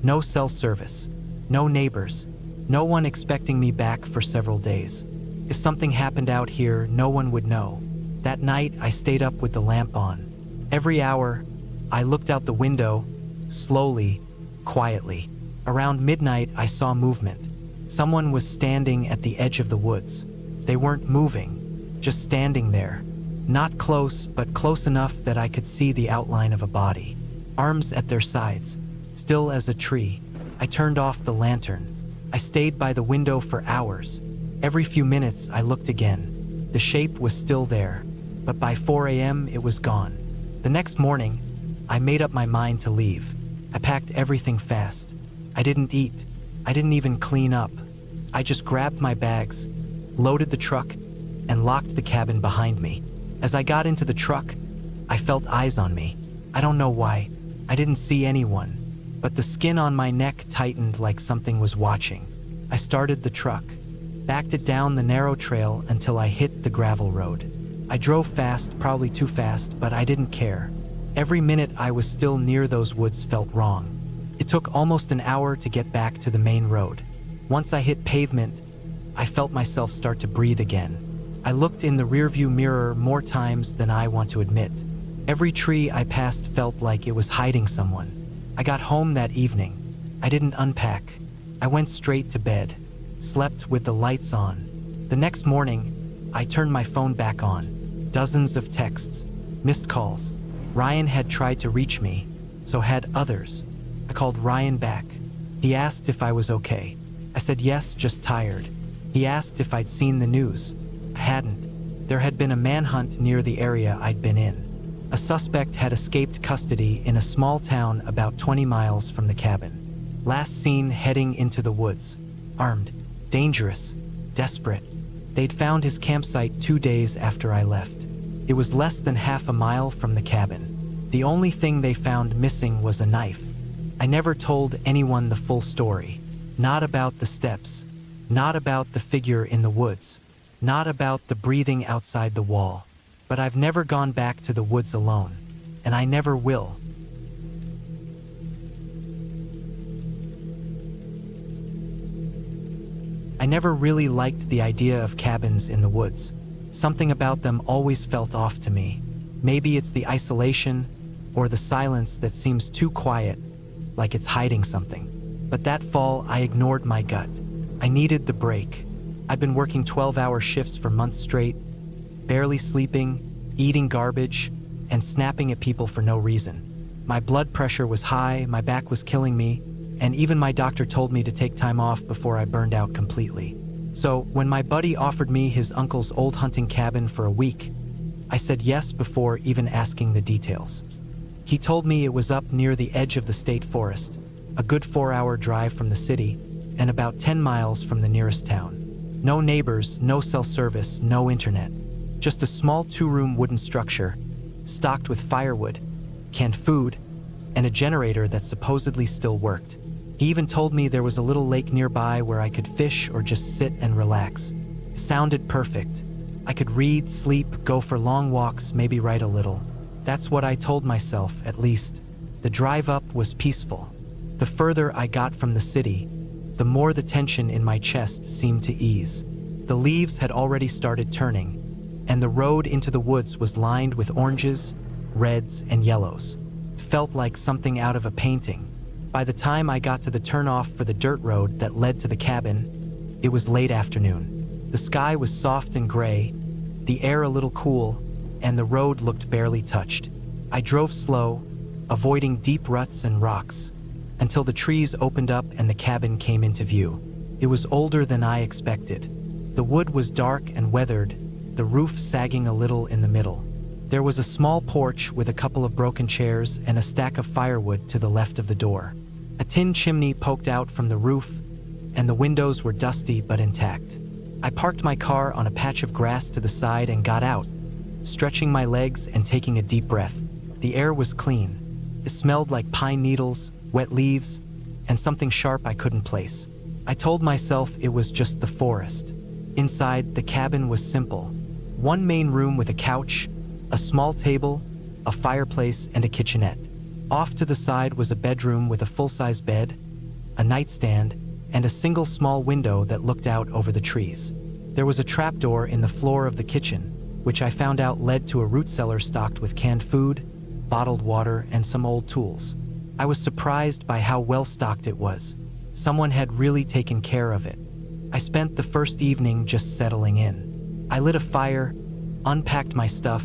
No cell service, no neighbors, no one expecting me back for several days. If something happened out here, no one would know. That night, I stayed up with the lamp on. Every hour, I looked out the window, slowly, quietly. Around midnight, I saw movement. Someone was standing at the edge of the woods. They weren't moving, just standing there. Not close, but close enough that I could see the outline of a body. Arms at their sides, still as a tree. I turned off the lantern. I stayed by the window for hours. Every few minutes, I looked again. The shape was still there, but by 4 a.m., it was gone. The next morning, I made up my mind to leave. I packed everything fast. I didn't eat. I didn't even clean up. I just grabbed my bags, loaded the truck, and locked the cabin behind me. As I got into the truck, I felt eyes on me. I don't know why. I didn't see anyone, but the skin on my neck tightened like something was watching. I started the truck, backed it down the narrow trail until I hit the gravel road. I drove fast, probably too fast, but I didn't care. Every minute I was still near those woods felt wrong. It took almost an hour to get back to the main road. Once I hit pavement, I felt myself start to breathe again. I looked in the rearview mirror more times than I want to admit. Every tree I passed felt like it was hiding someone. I got home that evening. I didn't unpack. I went straight to bed, slept with the lights on. The next morning, I turned my phone back on. Dozens of texts, missed calls. Ryan had tried to reach me, so had others. I called Ryan back. He asked if I was okay. I said yes, just tired. He asked if I'd seen the news. I hadn't. There had been a manhunt near the area I'd been in. A suspect had escaped custody in a small town about 20 miles from the cabin. Last seen heading into the woods. Armed, dangerous, desperate. They'd found his campsite 2 days after I left. It was less than half a mile from the cabin. The only thing they found missing was a knife. I never told anyone the full story. Not about the steps. Not about the figure in the woods. Not about the breathing outside the wall. But I've never gone back to the woods alone. And I never will. I never really liked the idea of cabins in the woods. Something about them always felt off to me. Maybe it's the isolation or the silence that seems too quiet, like it's hiding something. But that fall, I ignored my gut. I needed the break. I'd been working 12-hour shifts for months straight, barely sleeping, eating garbage, and snapping at people for no reason. My blood pressure was high, my back was killing me, and even my doctor told me to take time off before I burned out completely. So when my buddy offered me his uncle's old hunting cabin for a week, I said yes before even asking the details. He told me it was up near the edge of the state forest, a good 4-hour drive from the city, and about 10 miles from the nearest town. No neighbors, no cell service, no internet. Just a small 2-room wooden structure, stocked with firewood, canned food, and a generator that supposedly still worked. He even told me there was a little lake nearby where I could fish or just sit and relax. It sounded perfect. I could read, sleep, go for long walks, maybe write a little. That's what I told myself, at least. The drive up was peaceful. The further I got from the city, the more the tension in my chest seemed to ease. The leaves had already started turning, and the road into the woods was lined with oranges, reds, and yellows. It felt like something out of a painting. By the time I got to the turnoff for the dirt road that led to the cabin, it was late afternoon. The sky was soft and gray, the air a little cool, and the road looked barely touched. I drove slow, avoiding deep ruts and rocks, until the trees opened up and the cabin came into view. It was older than I expected. The wood was dark and weathered, the roof sagging a little in the middle. There was a small porch with a couple of broken chairs and a stack of firewood to the left of the door. A tin chimney poked out from the roof, and the windows were dusty but intact. I parked my car on a patch of grass to the side and got out, stretching my legs and taking a deep breath. The air was clean. It smelled like pine needles, wet leaves, and something sharp I couldn't place. I told myself it was just the forest. Inside, the cabin was simple. One main room with a couch, a small table, a fireplace, and a kitchenette. Off to the side was a bedroom with a full-size bed, a nightstand, and a single small window that looked out over the trees. There was a trapdoor in the floor of the kitchen, which I found out led to a root cellar stocked with canned food, bottled water, and some old tools. I was surprised by how well stocked it was. Someone had really taken care of it. I spent the first evening just settling in. I lit a fire, unpacked my stuff,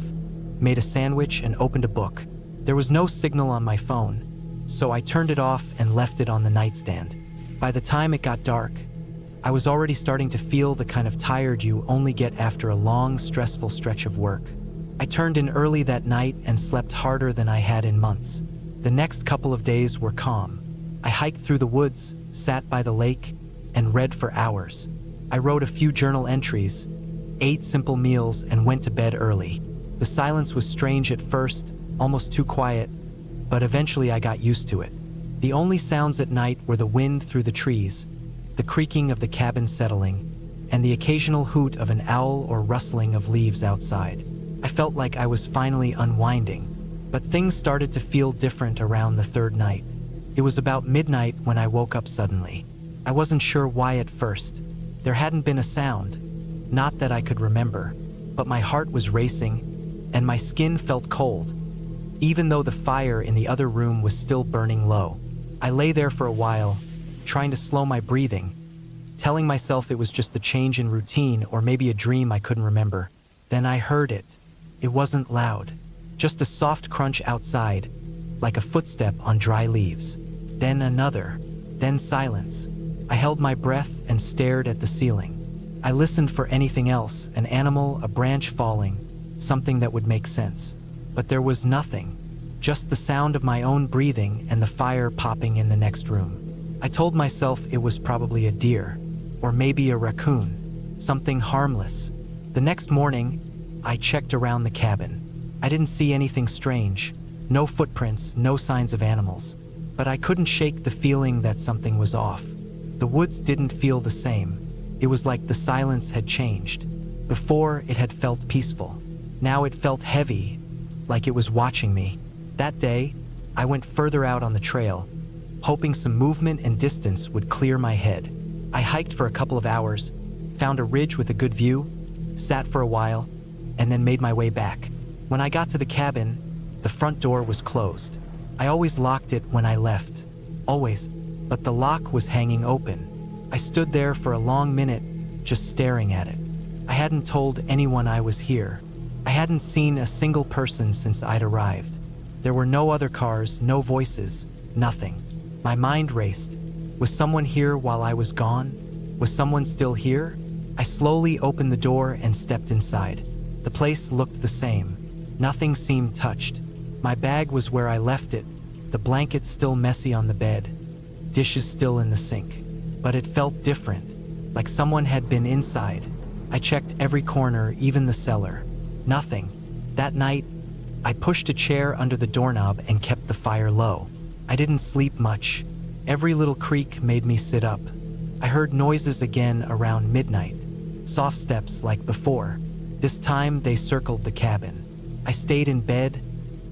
made a sandwich, and opened a book. There was no signal on my phone, so I turned it off and left it on the nightstand. By the time it got dark, I was already starting to feel the kind of tired you only get after a long, stressful stretch of work. I turned in early that night and slept harder than I had in months. The next couple of days were calm. I hiked through the woods, sat by the lake, and read for hours. I wrote a few journal entries, ate simple meals, and went to bed early. The silence was strange at first, almost too quiet, but eventually I got used to it. The only sounds at night were the wind through the trees, the creaking of the cabin settling, and the occasional hoot of an owl or rustling of leaves outside. I felt like I was finally unwinding, but things started to feel different around the third night. It was about midnight when I woke up suddenly. I wasn't sure why at first. There hadn't been a sound, not that I could remember, but my heart was racing, and my skin felt cold, even though the fire in the other room was still burning low. I lay there for a while, trying to slow my breathing, telling myself it was just a change in routine or maybe a dream I couldn't remember. Then I heard it. It wasn't loud, just a soft crunch outside, like a footstep on dry leaves. Then another, then silence. I held my breath and stared at the ceiling. I listened for anything else, an animal, a branch falling, something that would make sense. But there was nothing, just the sound of my own breathing and the fire popping in the next room. I told myself it was probably a deer, or maybe a raccoon, something harmless. The next morning, I checked around the cabin. I didn't see anything strange, no footprints, no signs of animals. But I couldn't shake the feeling that something was off. The woods didn't feel the same. It was like the silence had changed. Before, it had felt peaceful. Now it felt heavy, like it was watching me. That day, I went further out on the trail, hoping some movement and distance would clear my head. I hiked for a couple of hours, found a ridge with a good view, sat for a while, and then made my way back. When I got to the cabin, the front door was closed. I always locked it when I left, always, but the lock was hanging open. I stood there for a long minute, just staring at it. I hadn't told anyone I was here. I hadn't seen a single person since I'd arrived. There were no other cars, no voices, nothing. My mind raced. Was someone here while I was gone? Was someone still here? I slowly opened the door and stepped inside. The place looked the same. Nothing seemed touched. My bag was where I left it, the blanket still messy on the bed, dishes still in the sink. But it felt different, like someone had been inside. I checked every corner, even the cellar. Nothing. That night, I pushed a chair under the doorknob and kept the fire low. I didn't sleep much. Every little creak made me sit up. I heard noises again around midnight, soft steps like before. This time, they circled the cabin. I stayed in bed,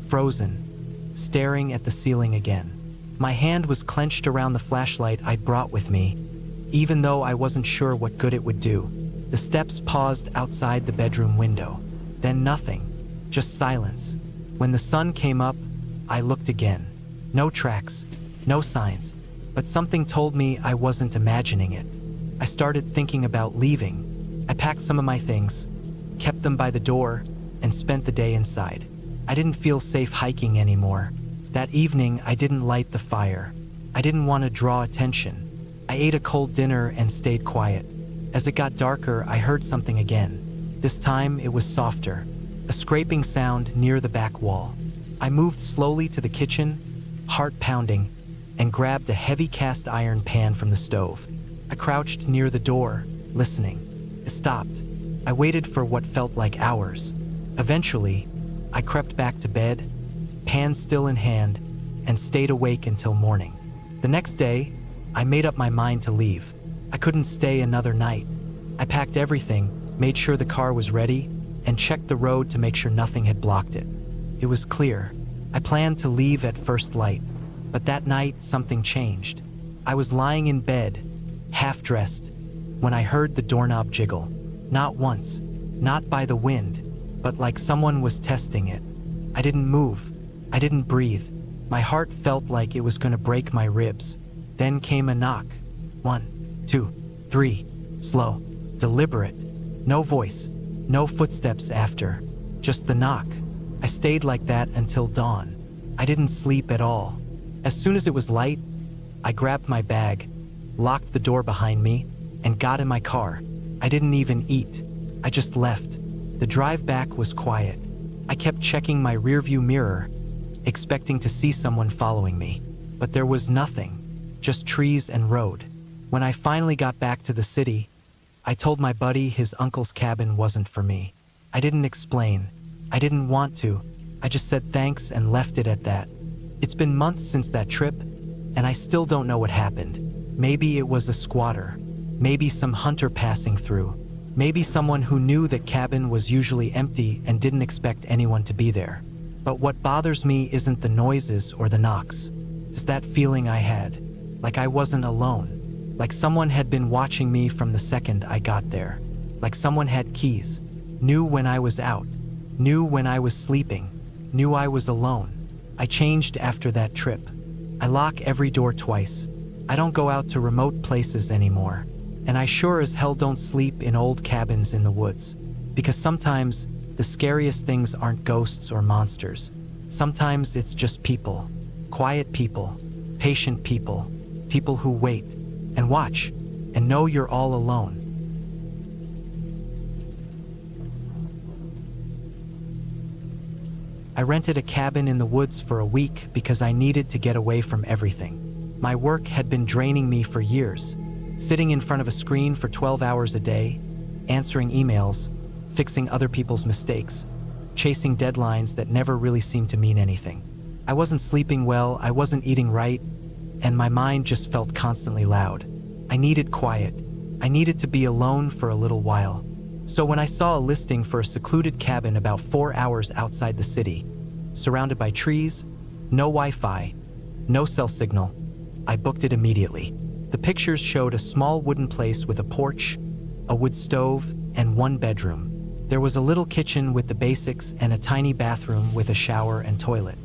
frozen, staring at the ceiling again. My hand was clenched around the flashlight I'd brought with me, even though I wasn't sure what good it would do. The steps paused outside the bedroom window. Then nothing, just silence. When the sun came up, I looked again. No tracks, no signs, but something told me I wasn't imagining it. I started thinking about leaving. I packed some of my things, kept them by the door, and spent the day inside. I didn't feel safe hiking anymore. That evening, I didn't light the fire. I didn't want to draw attention. I ate a cold dinner and stayed quiet. As it got darker, I heard something again. This time, it was softer, a scraping sound near the back wall. I moved slowly to the kitchen, heart pounding, and grabbed a heavy cast iron pan from the stove. I crouched near the door, listening. It stopped. I waited for what felt like hours. Eventually, I crept back to bed, pan still in hand, and stayed awake until morning. The next day, I made up my mind to leave. I couldn't stay another night. I packed everything, made sure the car was ready, and checked the road to make sure nothing had blocked it. It was clear. I planned to leave at first light, but that night something changed. I was lying in bed, half dressed, when I heard the doorknob jiggle. Not once, not by the wind, but like someone was testing it. I didn't move. I didn't breathe. My heart felt like it was going to break my ribs. Then came a knock. 1, 2, 3. Slow, deliberate. No voice, no footsteps after. Just the knock. I stayed like that until dawn. I didn't sleep at all. As soon as it was light, I grabbed my bag, locked the door behind me, and got in my car. I didn't even eat. I just left. The drive back was quiet. I kept checking my rearview mirror, expecting to see someone following me. But there was nothing, just trees and road. When I finally got back to the city, I told my buddy his uncle's cabin wasn't for me. I didn't explain. I didn't want to. I just said thanks and left it at that. It's been months since that trip, and I still don't know what happened. Maybe it was a squatter. Maybe some hunter passing through. Maybe someone who knew that cabin was usually empty and didn't expect anyone to be there. But what bothers me isn't the noises or the knocks. It's that feeling I had, like I wasn't alone, like someone had been watching me from the second I got there, like someone had keys, knew when I was out, knew when I was sleeping, knew I was alone. I changed after that trip. I lock every door twice. I don't go out to remote places anymore. And I sure as hell don't sleep in old cabins in the woods. Because sometimes the scariest things aren't ghosts or monsters. Sometimes it's just people. Quiet people, patient people, people who wait and watch and know you're all alone. I rented a cabin in the woods for a week because I needed to get away from everything. My work had been draining me for years. Sitting in front of a screen for 12 hours a day, answering emails, fixing other people's mistakes, chasing deadlines that never really seemed to mean anything. I wasn't sleeping well, I wasn't eating right, and my mind just felt constantly loud. I needed quiet. I needed to be alone for a little while. So when I saw a listing for a secluded cabin about 4 hours outside the city, surrounded by trees, no Wi-Fi, no cell signal, I booked it immediately. The pictures showed a small wooden place with a porch, a wood stove, and one bedroom. There was a little kitchen with the basics and a tiny bathroom with a shower and toilet.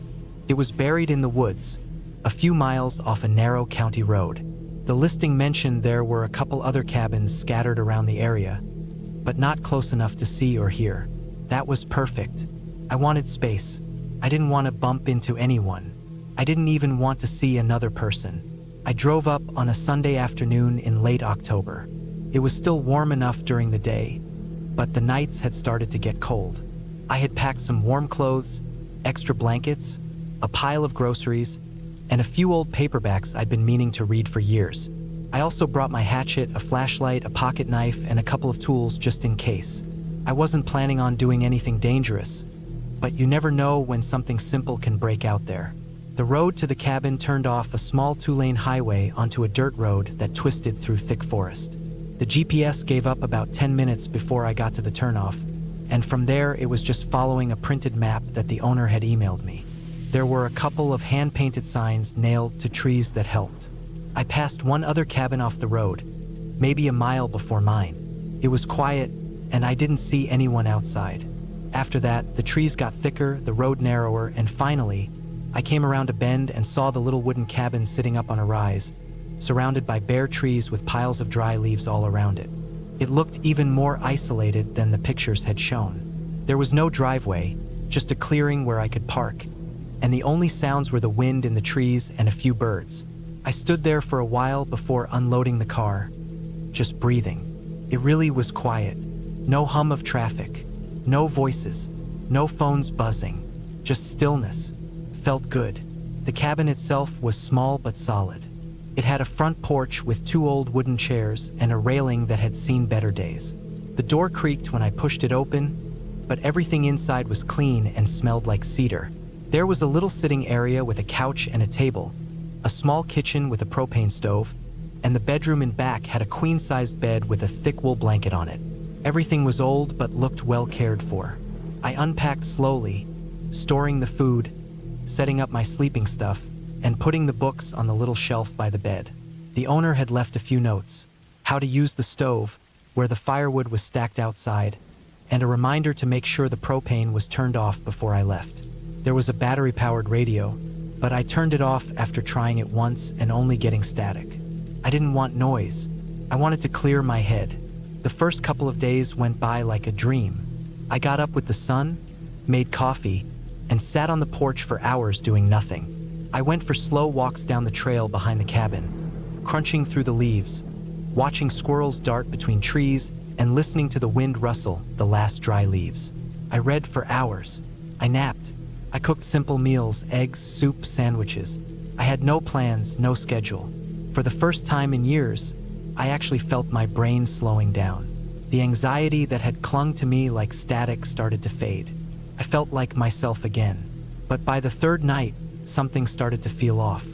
It was buried in the woods, a few miles off a narrow county road. The listing mentioned there were a couple other cabins scattered around the area, but not close enough to see or hear. That was perfect. I wanted space. I didn't want to bump into anyone. I didn't even want to see another person. I drove up on a Sunday afternoon in late October. It was still warm enough during the day, but the nights had started to get cold. I had packed some warm clothes, extra blankets, a pile of groceries, and a few old paperbacks I'd been meaning to read for years. I also brought my hatchet, a flashlight, a pocket knife, and a couple of tools just in case. I wasn't planning on doing anything dangerous, but you never know when something simple can break out there. The road to the cabin turned off a small 2-lane highway onto a dirt road that twisted through thick forest. The GPS gave up about 10 minutes before I got to the turnoff, and from there it was just following a printed map that the owner had emailed me. There were a couple of hand-painted signs nailed to trees that helped. I passed one other cabin off the road, maybe a mile before mine. It was quiet, and I didn't see anyone outside. After that, the trees got thicker, the road narrower, and finally, I came around a bend and saw the little wooden cabin sitting up on a rise, surrounded by bare trees with piles of dry leaves all around it. It looked even more isolated than the pictures had shown. There was no driveway, just a clearing where I could park, and the only sounds were the wind in the trees and a few birds. I stood there for a while before unloading the car, just breathing. It really was quiet. No hum of traffic, no voices, no phones buzzing, just stillness. Felt good. The cabin itself was small but solid. It had a front porch with 2 old wooden chairs and a railing that had seen better days. The door creaked when I pushed it open, but everything inside was clean and smelled like cedar. There was a little sitting area with a couch and a table, a small kitchen with a propane stove, and the bedroom in back had a queen-sized bed with a thick wool blanket on it. Everything was old but looked well cared for. I unpacked slowly, storing the food, setting up my sleeping stuff, and putting the books on the little shelf by the bed. The owner had left a few notes: how to use the stove, where the firewood was stacked outside, and a reminder to make sure the propane was turned off before I left. There was a battery-powered radio, but I turned it off after trying it once and only getting static. I didn't want noise. I wanted to clear my head. The first couple of days went by like a dream. I got up with the sun, made coffee, and sat on the porch for hours doing nothing. I went for slow walks down the trail behind the cabin, crunching through the leaves, watching squirrels dart between trees, and listening to the wind rustle the last dry leaves. I read for hours. I napped. I cooked simple meals, eggs, soup, sandwiches. I had no plans, no schedule. For the first time in years, I actually felt my brain slowing down. The anxiety that had clung to me like static started to fade. I felt like myself again. But by the third night, something started to feel off.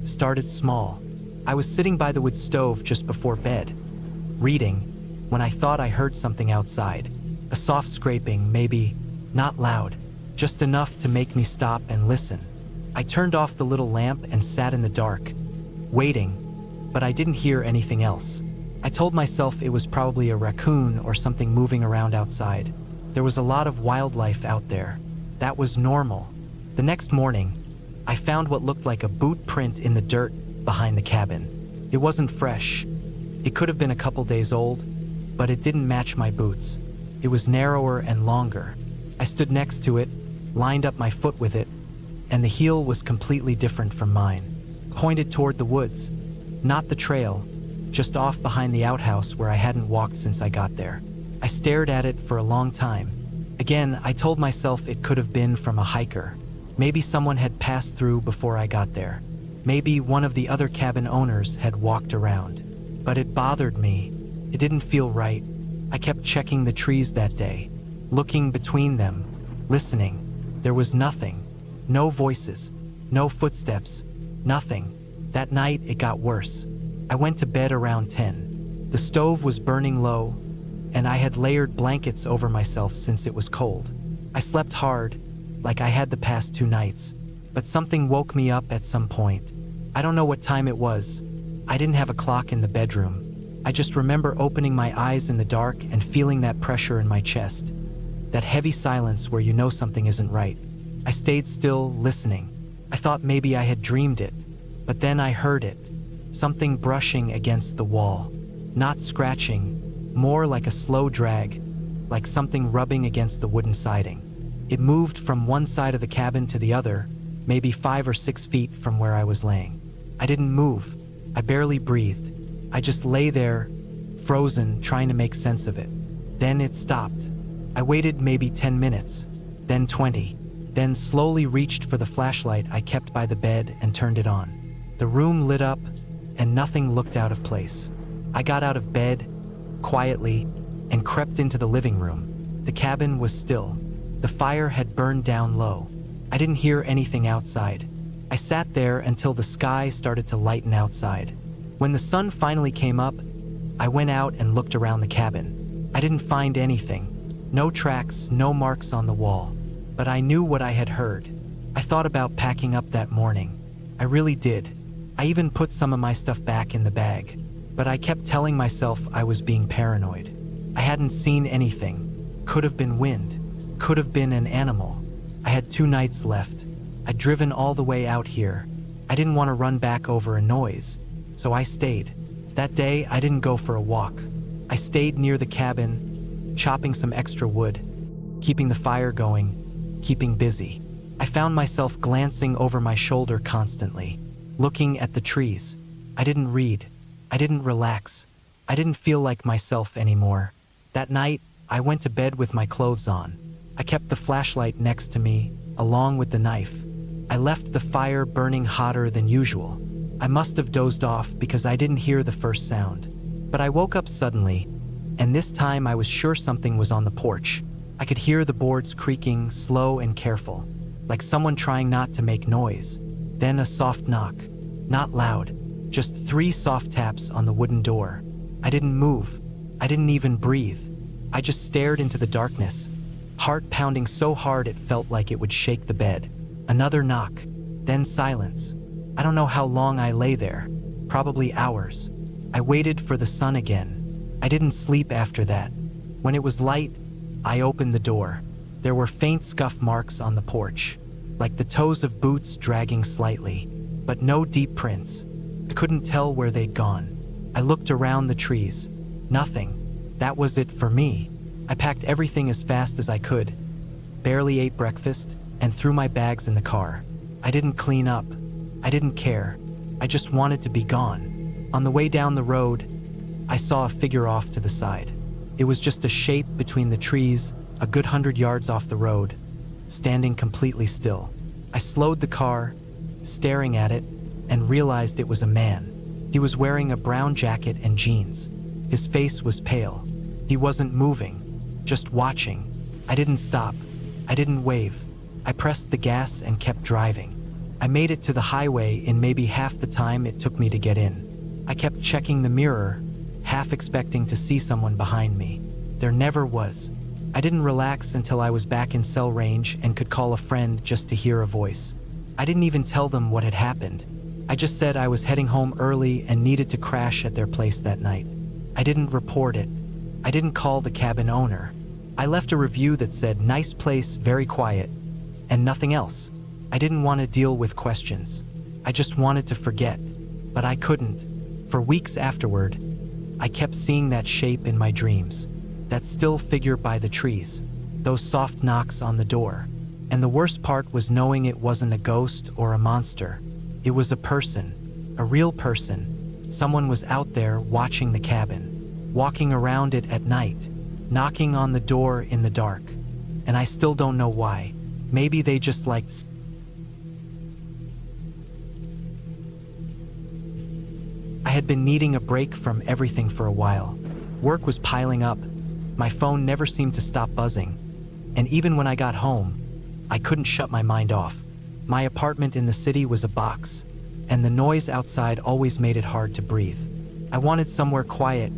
Started small. I was sitting by the wood stove just before bed, reading, when I thought I heard something outside. A soft scraping, maybe, not loud, just enough to make me stop and listen. I turned off the little lamp and sat in the dark, waiting, but I didn't hear anything else. I told myself it was probably a raccoon or something moving around outside. There was a lot of wildlife out there. That was normal. The next morning, I found what looked like a boot print in the dirt behind the cabin. It wasn't fresh. It could have been a couple days old, but it didn't match my boots. It was narrower and longer. I stood next to it, lined up my foot with it, and the heel was completely different from mine. Pointed toward the woods, not the trail, just off behind the outhouse where I hadn't walked since I got there. I stared at it for a long time. Again, I told myself it could have been from a hiker. Maybe someone had passed through before I got there. Maybe one of the other cabin owners had walked around. But it bothered me. It didn't feel right. I kept checking the trees that day, looking between them, listening. There was nothing. No voices, no footsteps, nothing. That night, it got worse. I went to bed around 10. The stove was burning low, and I had layered blankets over myself since it was cold. I slept hard, like I had the past 2 nights, but something woke me up at some point. I don't know what time it was. I didn't have a clock in the bedroom. I just remember opening my eyes in the dark and feeling that pressure in my chest. That heavy silence where you know something isn't right. I stayed still, listening. I thought maybe I had dreamed it, but then I heard it. Something brushing against the wall. Not scratching, more like a slow drag, like something rubbing against the wooden siding. It moved from one side of the cabin to the other, maybe 5 or 6 feet from where I was laying. I didn't move. I barely breathed. I just lay there, frozen, trying to make sense of it. Then it stopped. I waited maybe 10 minutes, then 20, then slowly reached for the flashlight I kept by the bed and turned it on. The room lit up, and nothing looked out of place. I got out of bed, quietly, and crept into the living room. The cabin was still. The fire had burned down low. I didn't hear anything outside. I sat there until the sky started to lighten outside. When the sun finally came up, I went out and looked around the cabin. I didn't find anything. No tracks, no marks on the wall. But I knew what I had heard. I thought about packing up that morning. I really did. I even put some of my stuff back in the bag. But I kept telling myself I was being paranoid. I hadn't seen anything. Could have been wind. Could have been an animal. I had 2 nights left. I'd driven all the way out here. I didn't want to run back over a noise, so I stayed. That day, I didn't go for a walk. I stayed near the cabin, chopping some extra wood, keeping the fire going, keeping busy. I found myself glancing over my shoulder constantly, looking at the trees. I didn't read. I didn't relax. I didn't feel like myself anymore. That night, I went to bed with my clothes on. I kept the flashlight next to me, along with the knife. I left the fire burning hotter than usual. I must have dozed off because I didn't hear the first sound. But I woke up suddenly, and this time I was sure something was on the porch. I could hear the boards creaking, slow and careful, like someone trying not to make noise. Then a soft knock. Not loud, just 3 soft taps on the wooden door. I didn't move. I didn't even breathe. I just stared into the darkness, heart pounding so hard it felt like it would shake the bed. Another knock, then silence. I don't know how long I lay there, probably hours. I waited for the sun again. I didn't sleep after that. When it was light, I opened the door. There were faint scuff marks on the porch, like the toes of boots dragging slightly, but no deep prints. I couldn't tell where they'd gone. I looked around the trees. Nothing. That was it for me. I packed everything as fast as I could, barely ate breakfast, and threw my bags in the car. I didn't clean up. I didn't care. I just wanted to be gone. On the way down the road, I saw a figure off to the side. It was just a shape between the trees, a good 100 yards off the road, standing completely still. I slowed the car, staring at it, and realized it was a man. He was wearing a brown jacket and jeans. His face was pale. He wasn't moving, just watching. I didn't stop. I didn't wave. I pressed the gas and kept driving. I made it to the highway in maybe half the time it took me to get in. I kept checking the mirror, half expecting to see someone behind me. There never was. I didn't relax until I was back in cell range and could call a friend just to hear a voice. I didn't even tell them what had happened. I just said I was heading home early and needed to crash at their place that night. I didn't report it. I didn't call the cabin owner. I left a review that said, "Nice place, very quiet," and nothing else. I didn't want to deal with questions. I just wanted to forget, but I couldn't. For weeks afterward, I kept seeing that shape in my dreams, that still figure by the trees, those soft knocks on the door. And the worst part was knowing it wasn't a ghost or a monster. It was a person, a real person. Someone was out there watching the cabin, walking around it at night, knocking on the door in the dark. And I still don't know why. Maybe they just liked. I had been needing a break from everything for a while. Work was piling up. My phone never seemed to stop buzzing. And even when I got home, I couldn't shut my mind off. My apartment in the city was a box, and the noise outside always made it hard to breathe. I wanted somewhere quiet,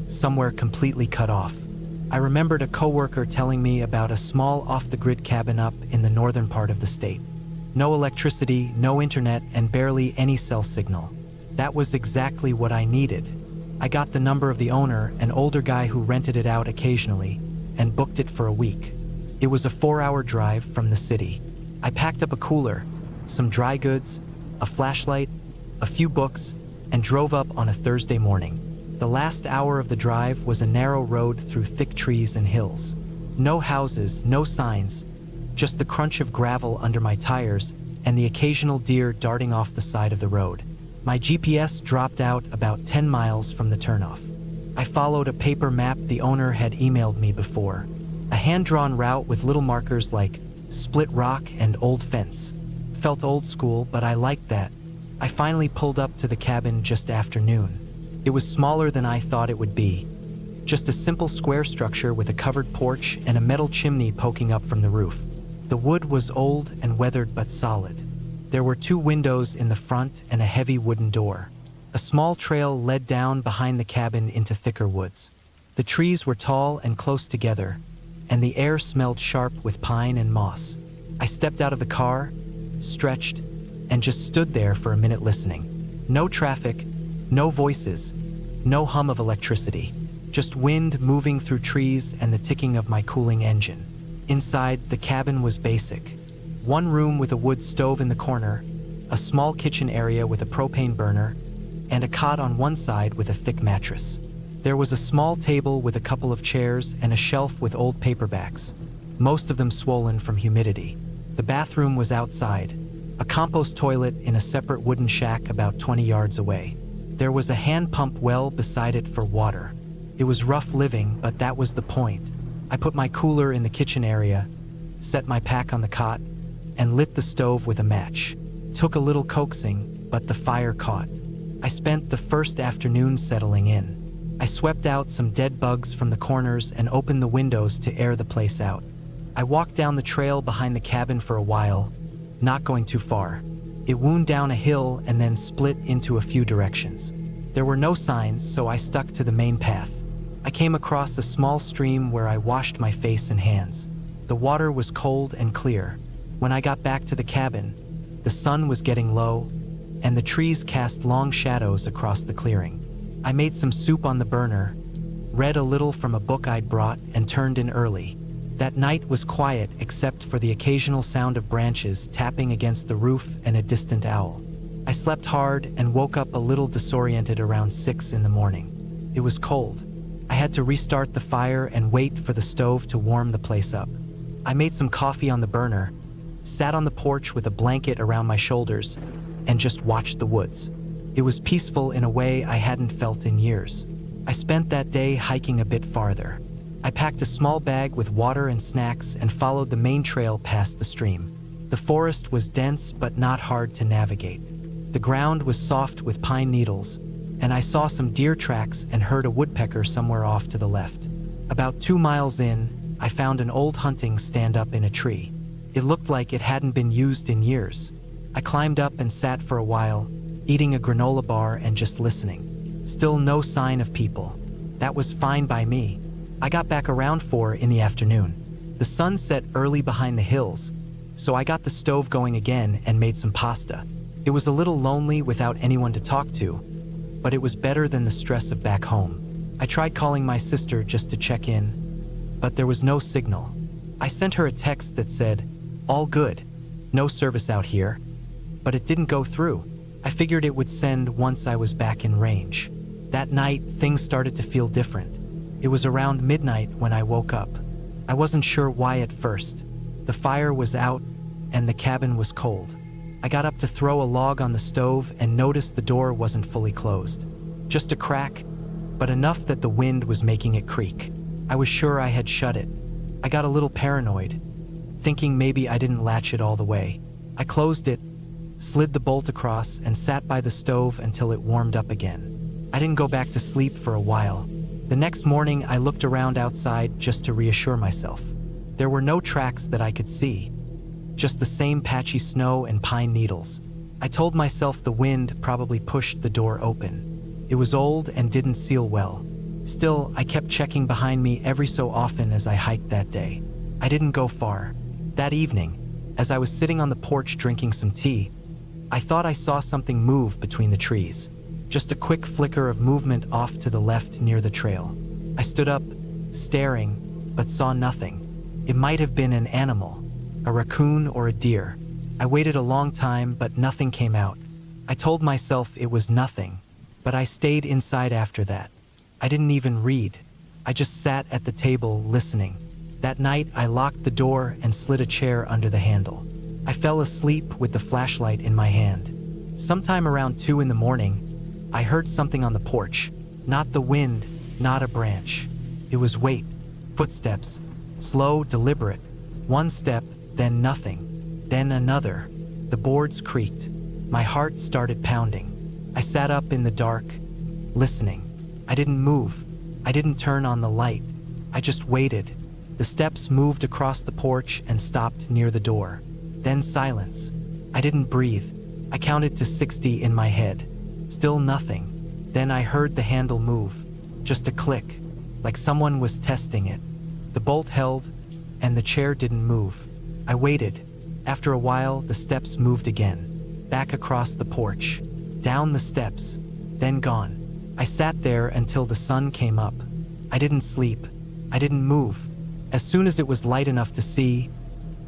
somewhere completely cut off. I remembered a coworker telling me about a small off-the-grid cabin up in the northern part of the state. No electricity, no internet, and barely any cell signal. That was exactly what I needed. I got the number of the owner, an older guy who rented it out occasionally, and booked it for a week. It was a 4-hour drive from the city. I packed up a cooler, some dry goods, a flashlight, a few books, and drove up on a Thursday morning. The last hour of the drive was a narrow road through thick trees and hills. No houses, no signs, just the crunch of gravel under my tires and the occasional deer darting off the side of the road. My GPS dropped out about 10 miles from the turnoff. I followed a paper map the owner had emailed me before, a hand-drawn route with little markers like split rock and old fence. Felt old school, but I liked that. I finally pulled up to the cabin just after noon. It was smaller than I thought it would be. Just a simple square structure with a covered porch and a metal chimney poking up from the roof. The wood was old and weathered but solid. There were 2 windows in the front and a heavy wooden door. A small trail led down behind the cabin into thicker woods. The trees were tall and close together, and the air smelled sharp with pine and moss. I stepped out of the car, stretched, and just stood there for a minute listening. No traffic, no voices, no hum of electricity, just wind moving through trees and the ticking of my cooling engine. Inside, the cabin was basic. 1 room with a wood stove in the corner, a small kitchen area with a propane burner, and a cot on one side with a thick mattress. There was a small table with a couple of chairs and a shelf with old paperbacks, most of them swollen from humidity. The bathroom was outside, a compost toilet in a separate wooden shack about 20 yards away. There was a hand pump well beside it for water. It was rough living, but that was the point. I put my cooler in the kitchen area, set my pack on the cot, and lit the stove with a match. Took a little coaxing, but the fire caught. I spent the first afternoon settling in. I swept out some dead bugs from the corners and opened the windows to air the place out. I walked down the trail behind the cabin for a while, not going too far. It wound down a hill and then split into a few directions. There were no signs, so I stuck to the main path. I came across a small stream where I washed my face and hands. The water was cold and clear. When I got back to the cabin, the sun was getting low, and the trees cast long shadows across the clearing. I made some soup on the burner, read a little from a book I'd brought, and turned in early. That night was quiet except for the occasional sound of branches tapping against the roof and a distant owl. I slept hard and woke up a little disoriented around 6 in the morning. It was cold. I had to restart the fire and wait for the stove to warm the place up. I made some coffee on the burner, sat on the porch with a blanket around my shoulders, and just watched the woods. It was peaceful in a way I hadn't felt in years. I spent that day hiking a bit farther. I packed a small bag with water and snacks and followed the main trail past the stream. The forest was dense but not hard to navigate. The ground was soft with pine needles, and I saw some deer tracks and heard a woodpecker somewhere off to the left. About 2 miles in, I found an old hunting stand up in a tree. It looked like it hadn't been used in years. I climbed up and sat for a while, eating a granola bar and just listening. Still no sign of people. That was fine by me. I got back around 4 in the afternoon. The sun set early behind the hills, so I got the stove going again and made some pasta. It was a little lonely without anyone to talk to, but it was better than the stress of back home. I tried calling my sister just to check in, but there was no signal. I sent her a text that said, "All good, no service out here," but it didn't go through. I figured it would send once I was back in range. That night, things started to feel different. It was around midnight when I woke up. I wasn't sure why at first. The fire was out and the cabin was cold. I got up to throw a log on the stove and noticed the door wasn't fully closed. Just a crack, but enough that the wind was making it creak. I was sure I had shut it. I got a little paranoid, thinking maybe I didn't latch it all the way. I closed it, slid the bolt across, and sat by the stove until it warmed up again. I didn't go back to sleep for a while. The next morning, I looked around outside just to reassure myself. There were no tracks that I could see, just the same patchy snow and pine needles. I told myself the wind probably pushed the door open. It was old and didn't seal well. Still, I kept checking behind me every so often as I hiked that day. I didn't go far. That evening, as I was sitting on the porch drinking some tea, I thought I saw something move between the trees. Just a quick flicker of movement off to the left near the trail. I stood up, staring, but saw nothing. It might have been an animal, a raccoon or a deer. I waited a long time, but nothing came out. I told myself it was nothing, but I stayed inside after that. I didn't even read. I just sat at the table listening. That night, I locked the door and slid a chair under the handle. I fell asleep with the flashlight in my hand. Sometime around 2 in the morning, I heard something on the porch. Not the wind, not a branch. It was weight, footsteps, slow, deliberate. One step, then nothing, then another. The boards creaked. My heart started pounding. I sat up in the dark, listening. I didn't move. I didn't turn on the light. I just waited. The steps moved across the porch and stopped near the door. Then silence. I didn't breathe. I counted to 60 in my head. Still nothing. Then I heard the handle move. Just a click, like someone was testing it. The bolt held, and the chair didn't move. I waited. After a while, the steps moved again. Back across the porch. Down the steps. Then gone. I sat there until the sun came up. I didn't sleep. I didn't move. As soon as it was light enough to see,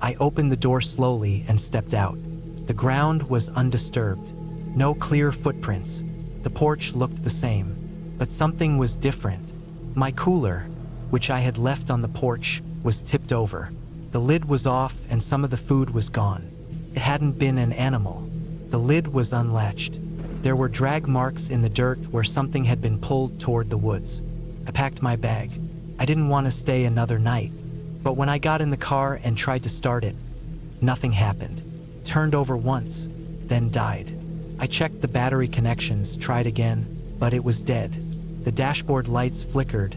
I opened the door slowly and stepped out. The ground was undisturbed. No clear footprints. The porch looked the same, but something was different. My cooler, which I had left on the porch, was tipped over. The lid was off and some of the food was gone. It hadn't been an animal. The lid was unlatched. There were drag marks in the dirt where something had been pulled toward the woods. I packed my bag. I didn't want to stay another night, but when I got in the car and tried to start it, nothing happened. Turned over once, then died. I checked the battery connections, tried again, but it was dead. The dashboard lights flickered,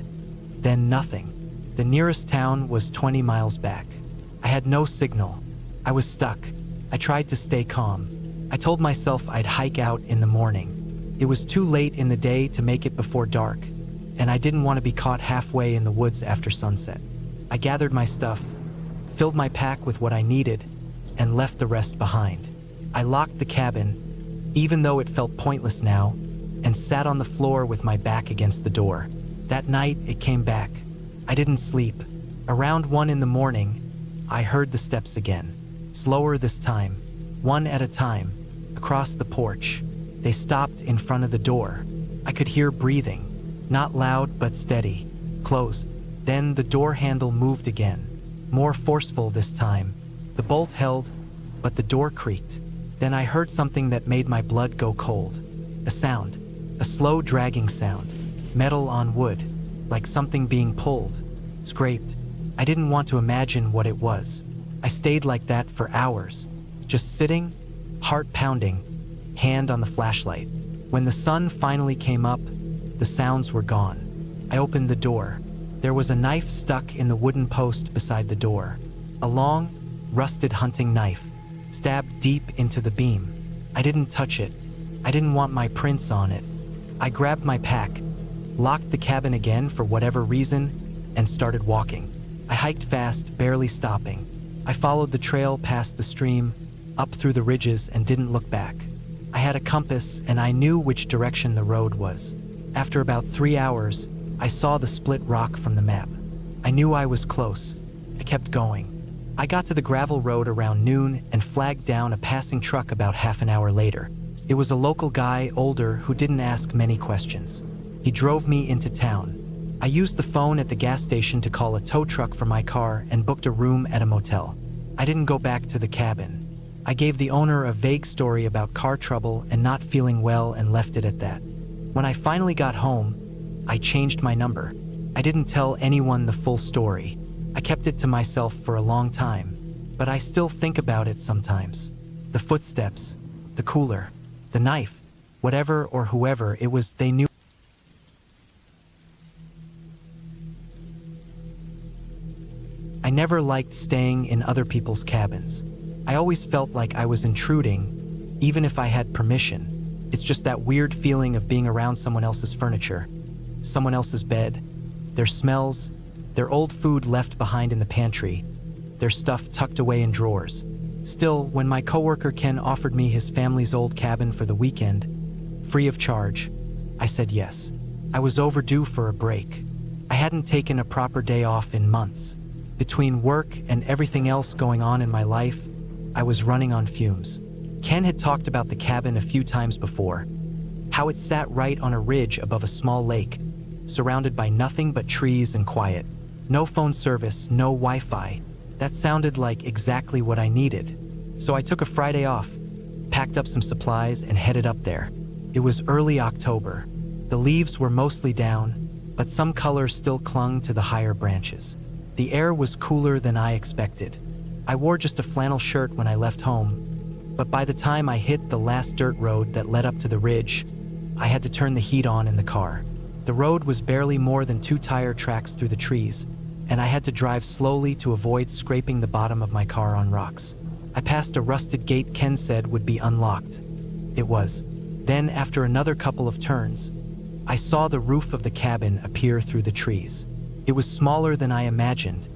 then nothing. The nearest town was 20 miles back. I had no signal. I was stuck. I tried to stay calm. I told myself I'd hike out in the morning. It was too late in the day to make it before dark, and I didn't want to be caught halfway in the woods after sunset. I gathered my stuff, filled my pack with what I needed, and left the rest behind. I locked the cabin, even though it felt pointless now, and sat on the floor with my back against the door. That night, it came back. I didn't sleep. Around 1 in the morning, I heard the steps again. Slower this time, one at a time, across the porch. They stopped in front of the door. I could hear breathing, not loud but steady. Close. Then the door handle moved again, more forceful this time. The bolt held, but the door creaked. Then I heard something that made my blood go cold. A sound, a slow dragging sound, metal on wood, like something being pulled, scraped. I didn't want to imagine what it was. I stayed like that for hours, just sitting, heart pounding, hand on the flashlight, When the sun finally came up, the sounds were gone. I opened the door. There was a knife stuck in the wooden post beside the door. A long, rusted hunting knife, stabbed deep into the beam. I didn't touch it. I didn't want my prints on it. I grabbed my pack, locked the cabin again for whatever reason, and started walking. I hiked fast, barely stopping. I followed the trail past the stream, up through the ridges, and didn't look back. I had a compass, and I knew which direction the road was. After about 3 hours, I saw the split rock from the map. I knew I was close. I kept going. I got to the gravel road around noon and flagged down a passing truck about half an hour later. It was a local guy, older, who didn't ask many questions. He drove me into town. I used the phone at the gas station to call a tow truck for my car and booked a room at a motel. I didn't go back to the cabin. I gave the owner a vague story about car trouble and not feeling well and left it at that. When I finally got home, I changed my number. I didn't tell anyone the full story. I kept it to myself for a long time, but I still think about it sometimes. The footsteps, the cooler, the knife, whatever or whoever it was, they knew. I never liked staying in other people's cabins. I always felt like I was intruding, even if I had permission. It's just that weird feeling of being around someone else's furniture, someone else's bed, their smells, their old food left behind in the pantry, their stuff tucked away in drawers. Still, when my coworker Ken offered me his family's old cabin for the weekend, free of charge, I said yes. I was overdue for a break. I hadn't taken a proper day off in months. Between work and everything else going on in my life, I was running on fumes. Ken had talked about the cabin a few times before, how it sat right on a ridge above a small lake, surrounded by nothing but trees and quiet. No phone service, no Wi-Fi. That sounded like exactly what I needed. So I took a Friday off, packed up some supplies, and headed up there. It was early October. The leaves were mostly down, but some color still clung to the higher branches. The air was cooler than I expected. I wore just a flannel shirt when I left home, but by the time I hit the last dirt road that led up to the ridge, I had to turn the heat on in the car. The road was barely more than 2 tire tracks through the trees, and I had to drive slowly to avoid scraping the bottom of my car on rocks. I passed a rusted gate Ken said would be unlocked. It was. Then, after another couple of turns, I saw the roof of the cabin appear through the trees. It was smaller than I imagined,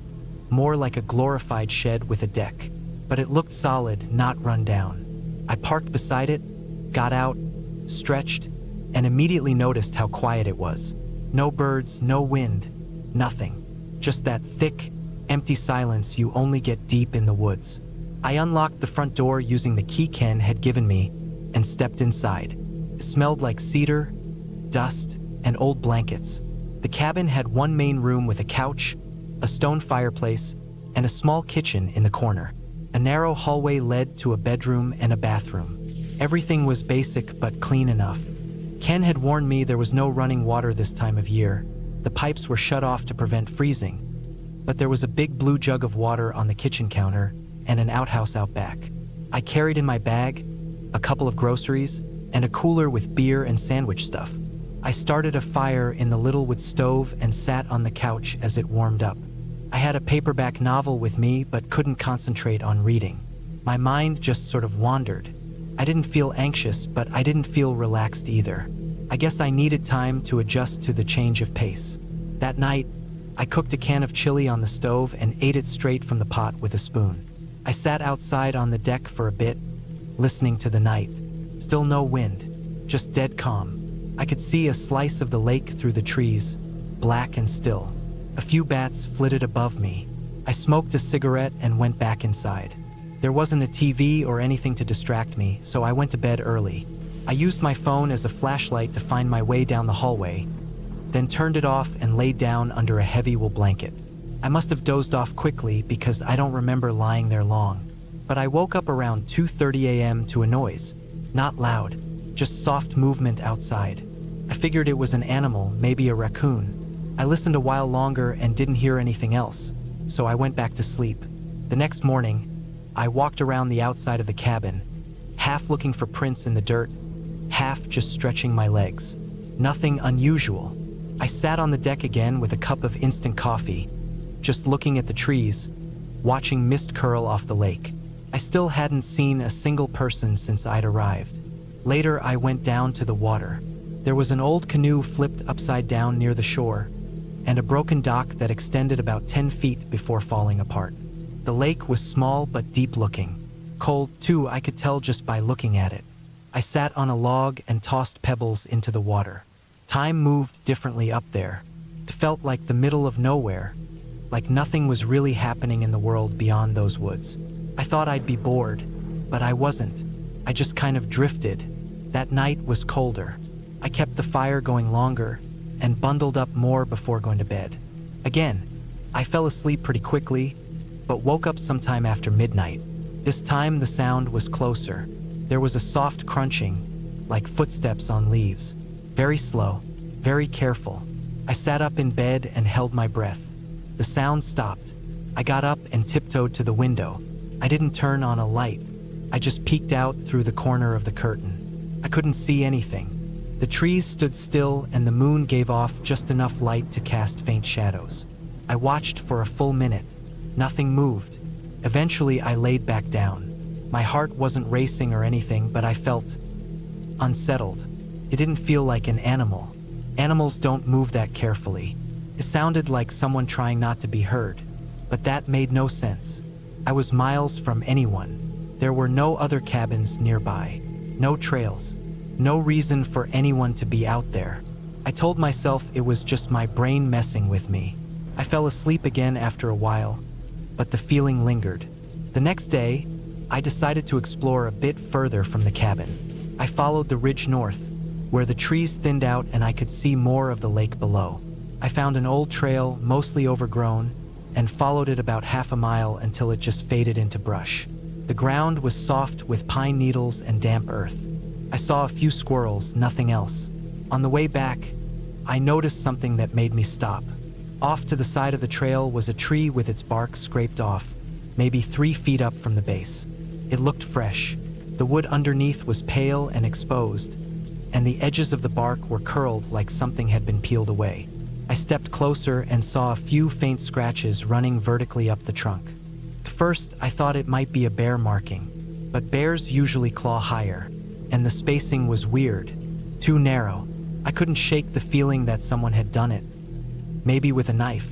more like a glorified shed with a deck, but it looked solid, not run down. I parked beside it, got out, stretched, and immediately noticed how quiet it was. No birds, no wind, nothing. Just that thick, empty silence you only get deep in the woods. I unlocked the front door using the key Ken had given me and stepped inside. It smelled like cedar, dust, and old blankets. The cabin had one main room with a couch, a stone fireplace, and a small kitchen in the corner. A narrow hallway led to a bedroom and a bathroom. Everything was basic but clean enough. Ken had warned me there was no running water this time of year. The pipes were shut off to prevent freezing, but there was a big blue jug of water on the kitchen counter and an outhouse out back. I carried in my bag a couple of groceries and a cooler with beer and sandwich stuff. I started a fire in the little wood stove and sat on the couch as it warmed up. I had a paperback novel with me but couldn't concentrate on reading. My mind just sort of wandered. I didn't feel anxious, but I didn't feel relaxed either. I guess I needed time to adjust to the change of pace. That night, I cooked a can of chili on the stove and ate it straight from the pot with a spoon. I sat outside on the deck for a bit, listening to the night. Still no wind, just dead calm. I could see a slice of the lake through the trees, black and still. A few bats flitted above me. I smoked a cigarette and went back inside. There wasn't a TV or anything to distract me, so I went to bed early. I used my phone as a flashlight to find my way down the hallway, then turned it off and laid down under a heavy wool blanket. I must have dozed off quickly because I don't remember lying there long. But I woke up around 2:30 a.m. to a noise. Not loud, just soft movement outside. I figured it was an animal, maybe a raccoon. I listened a while longer and didn't hear anything else, so I went back to sleep. The next morning, I walked around the outside of the cabin, half looking for prints in the dirt, half just stretching my legs. Nothing unusual. I sat on the deck again with a cup of instant coffee, just looking at the trees, watching mist curl off the lake. I still hadn't seen a single person since I'd arrived. Later, I went down to the water. There was an old canoe flipped upside down near the shore, and a broken dock that extended about 10 feet before falling apart. The lake was small but deep-looking. Cold, too, I could tell just by looking at it. I sat on a log and tossed pebbles into the water. Time moved differently up there. It felt like the middle of nowhere, like nothing was really happening in the world beyond those woods. I thought I'd be bored, but I wasn't. I just kind of drifted. That night was colder. I kept the fire going longer and bundled up more before going to bed. Again, I fell asleep pretty quickly, but woke up sometime after midnight. This time the sound was closer. There was a soft crunching, like footsteps on leaves. Very slow, very careful. I sat up in bed and held my breath. The sound stopped. I got up and tiptoed to the window. I didn't turn on a light. I just peeked out through the corner of the curtain. I couldn't see anything. The trees stood still and the moon gave off just enough light to cast faint shadows. I watched for a full minute. Nothing moved. Eventually, I laid back down. My heart wasn't racing or anything, but I felt unsettled. It didn't feel like an animal. Animals don't move that carefully. It sounded like someone trying not to be heard, but that made no sense. I was miles from anyone. There were no other cabins nearby, no trails, no reason for anyone to be out there. I told myself it was just my brain messing with me. I fell asleep again after a while, but the feeling lingered. The next day, I decided to explore a bit further from the cabin. I followed the ridge north, where the trees thinned out and I could see more of the lake below. I found an old trail, mostly overgrown, and followed it about half a mile until it just faded into brush. The ground was soft with pine needles and damp earth. I saw a few squirrels, nothing else. On the way back, I noticed something that made me stop. Off to the side of the trail was a tree with its bark scraped off, maybe 3 feet up from the base. It looked fresh. The wood underneath was pale and exposed, and the edges of the bark were curled like something had been peeled away. I stepped closer and saw a few faint scratches running vertically up the trunk. At first, I thought it might be a bear marking, but bears usually claw higher, and the spacing was weird, too narrow. I couldn't shake the feeling that someone had done it. Maybe with a knife.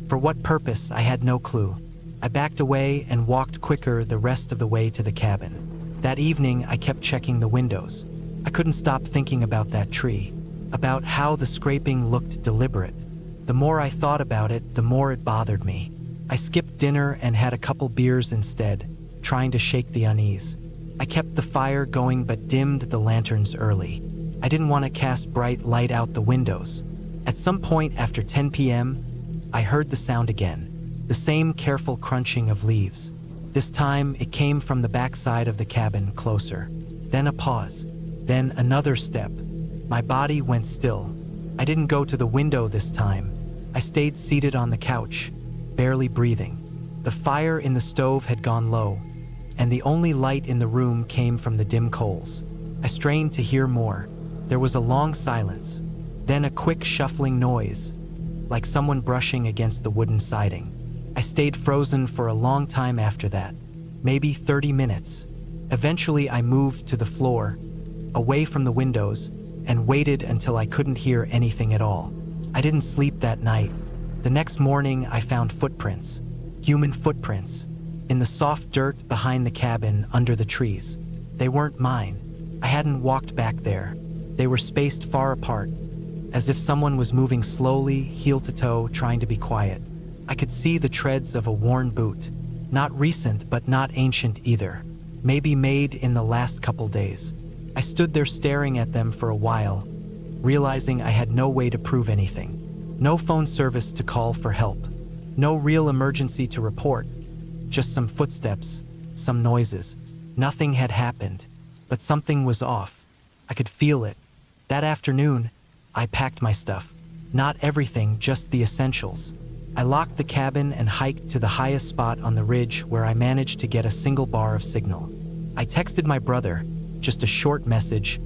For what purpose, I had no clue. I backed away and walked quicker the rest of the way to the cabin. That evening, I kept checking the windows. I couldn't stop thinking about that tree, about how the scraping looked deliberate. The more I thought about it, the more it bothered me. I skipped dinner and had a couple beers instead, trying to shake the unease. I kept the fire going but dimmed the lanterns early. I didn't want to cast bright light out the windows. At some point after 10 p.m., I heard the sound again, the same careful crunching of leaves. This time, it came from the backside of the cabin, closer. Then a pause, then another step. My body went still. I didn't go to the window this time. I stayed seated on the couch, barely breathing. The fire in the stove had gone low, and the only light in the room came from the dim coals. I strained to hear more. There was a long silence, then a quick shuffling noise, like someone brushing against the wooden siding. I stayed frozen for a long time after that, maybe 30 minutes. Eventually, I moved to the floor, away from the windows, and waited until I couldn't hear anything at all. I didn't sleep that night. The next morning, I found footprints, human footprints, in the soft dirt behind the cabin under the trees. They weren't mine. I hadn't walked back there. They were spaced far apart, as if someone was moving slowly, heel to toe, trying to be quiet. I could see the treads of a worn boot. Not recent, but not ancient either. Maybe made in the last couple days. I stood there staring at them for a while, realizing I had no way to prove anything. No phone service to call for help. No real emergency to report. Just some footsteps, some noises. Nothing had happened, but something was off. I could feel it. That afternoon, I packed my stuff. Not everything, just the essentials. I locked the cabin and hiked to the highest spot on the ridge where I managed to get a single bar of signal. I texted my brother, just a short message,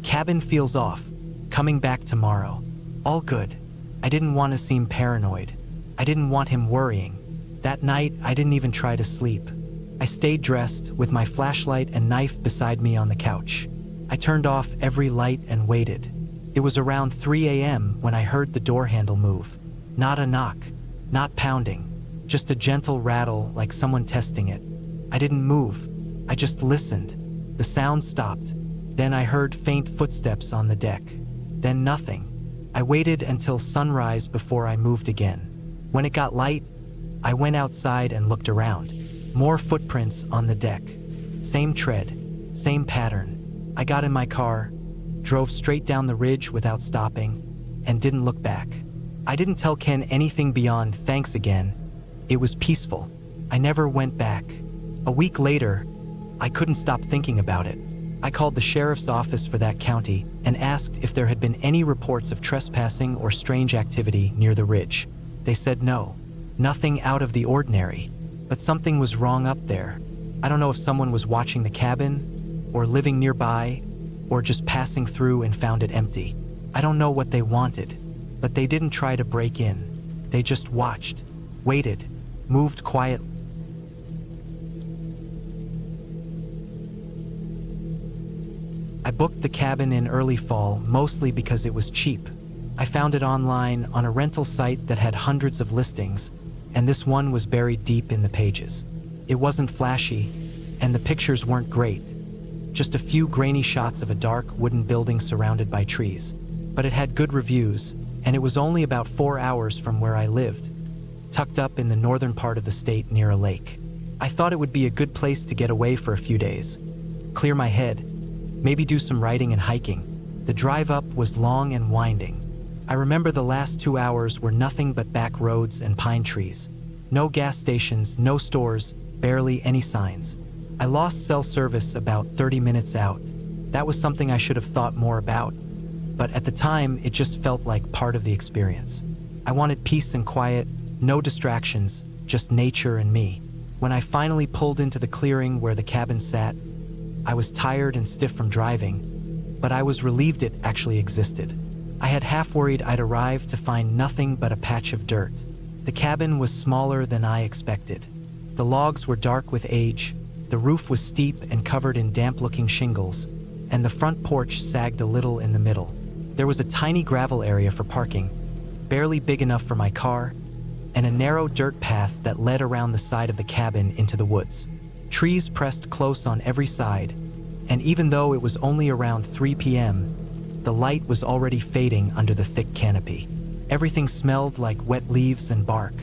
Cabin feels off. Coming back tomorrow. All good. I didn't want to seem paranoid. I didn't want him worrying. That night, I didn't even try to sleep. I stayed dressed with my flashlight and knife beside me on the couch. I turned off every light and waited. It was around 3 a.m. when I heard the door handle move. Not a knock, not pounding, just a gentle rattle like someone testing it. I didn't move. I just listened. The sound stopped. Then I heard faint footsteps on the deck. Then nothing. I waited until sunrise before I moved again. When it got light, I went outside and looked around. More footprints on the deck. Same tread, same pattern. I got in my car, drove straight down the ridge without stopping, and didn't look back. I didn't tell Ken anything beyond thanks again. It was peaceful. I never went back. A week later, I couldn't stop thinking about it. I called the sheriff's office for that county and asked if there had been any reports of trespassing or strange activity near the ridge. They said no, nothing out of the ordinary, but something was wrong up there. I don't know if someone was watching the cabin, or living nearby, or just passing through and found it empty. I don't know what they wanted, but they didn't try to break in. They just watched, waited, moved quietly. I booked the cabin in early fall, mostly because it was cheap. I found it online on a rental site that had hundreds of listings, and this one was buried deep in the pages. It wasn't flashy, and the pictures weren't great. Just a few grainy shots of a dark wooden building surrounded by trees. But it had good reviews, and it was only about 4 hours from where I lived, tucked up in the northern part of the state near a lake. I thought it would be a good place to get away for a few days, clear my head, maybe do some riding and hiking. The drive up was long and winding. I remember the last 2 hours were nothing but back roads and pine trees. No gas stations, no stores, barely any signs. I lost cell service about 30 minutes out. That was something I should have thought more about, but at the time, it just felt like part of the experience. I wanted peace and quiet, no distractions, just nature and me. When I finally pulled into the clearing where the cabin sat, I was tired and stiff from driving, but I was relieved it actually existed. I had half worried I'd arrive to find nothing but a patch of dirt. The cabin was smaller than I expected. The logs were dark with age, the roof was steep and covered in damp-looking shingles, and the front porch sagged a little in the middle. There was a tiny gravel area for parking, barely big enough for my car, and a narrow dirt path that led around the side of the cabin into the woods. Trees pressed close on every side, and even though it was only around 3 p.m., the light was already fading under the thick canopy. Everything smelled like wet leaves and bark.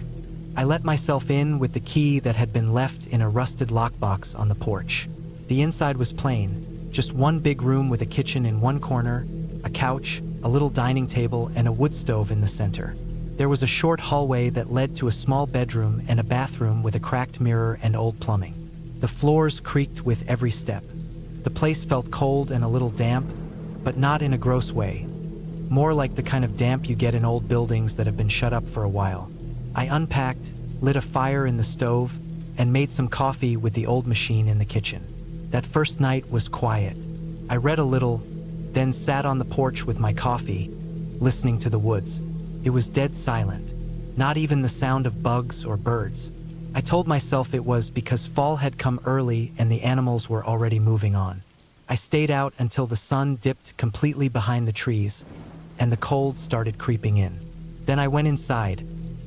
I let myself in with the key that had been left in a rusted lockbox on the porch. The inside was plain, just one big room with a kitchen in one corner, a couch, a little dining table, and a wood stove in the center. There was a short hallway that led to a small bedroom and a bathroom with a cracked mirror and old plumbing. The floors creaked with every step. The place felt cold and a little damp, but not in a gross way. More like the kind of damp you get in old buildings that have been shut up for a while. I unpacked, lit a fire in the stove, and made some coffee with the old machine in the kitchen. That first night was quiet. I read a little, then sat on the porch with my coffee, listening to the woods. It was dead silent, not even the sound of bugs or birds. I told myself it was because fall had come early and the animals were already moving on. I stayed out until the sun dipped completely behind the trees, and the cold started creeping in. Then I went inside,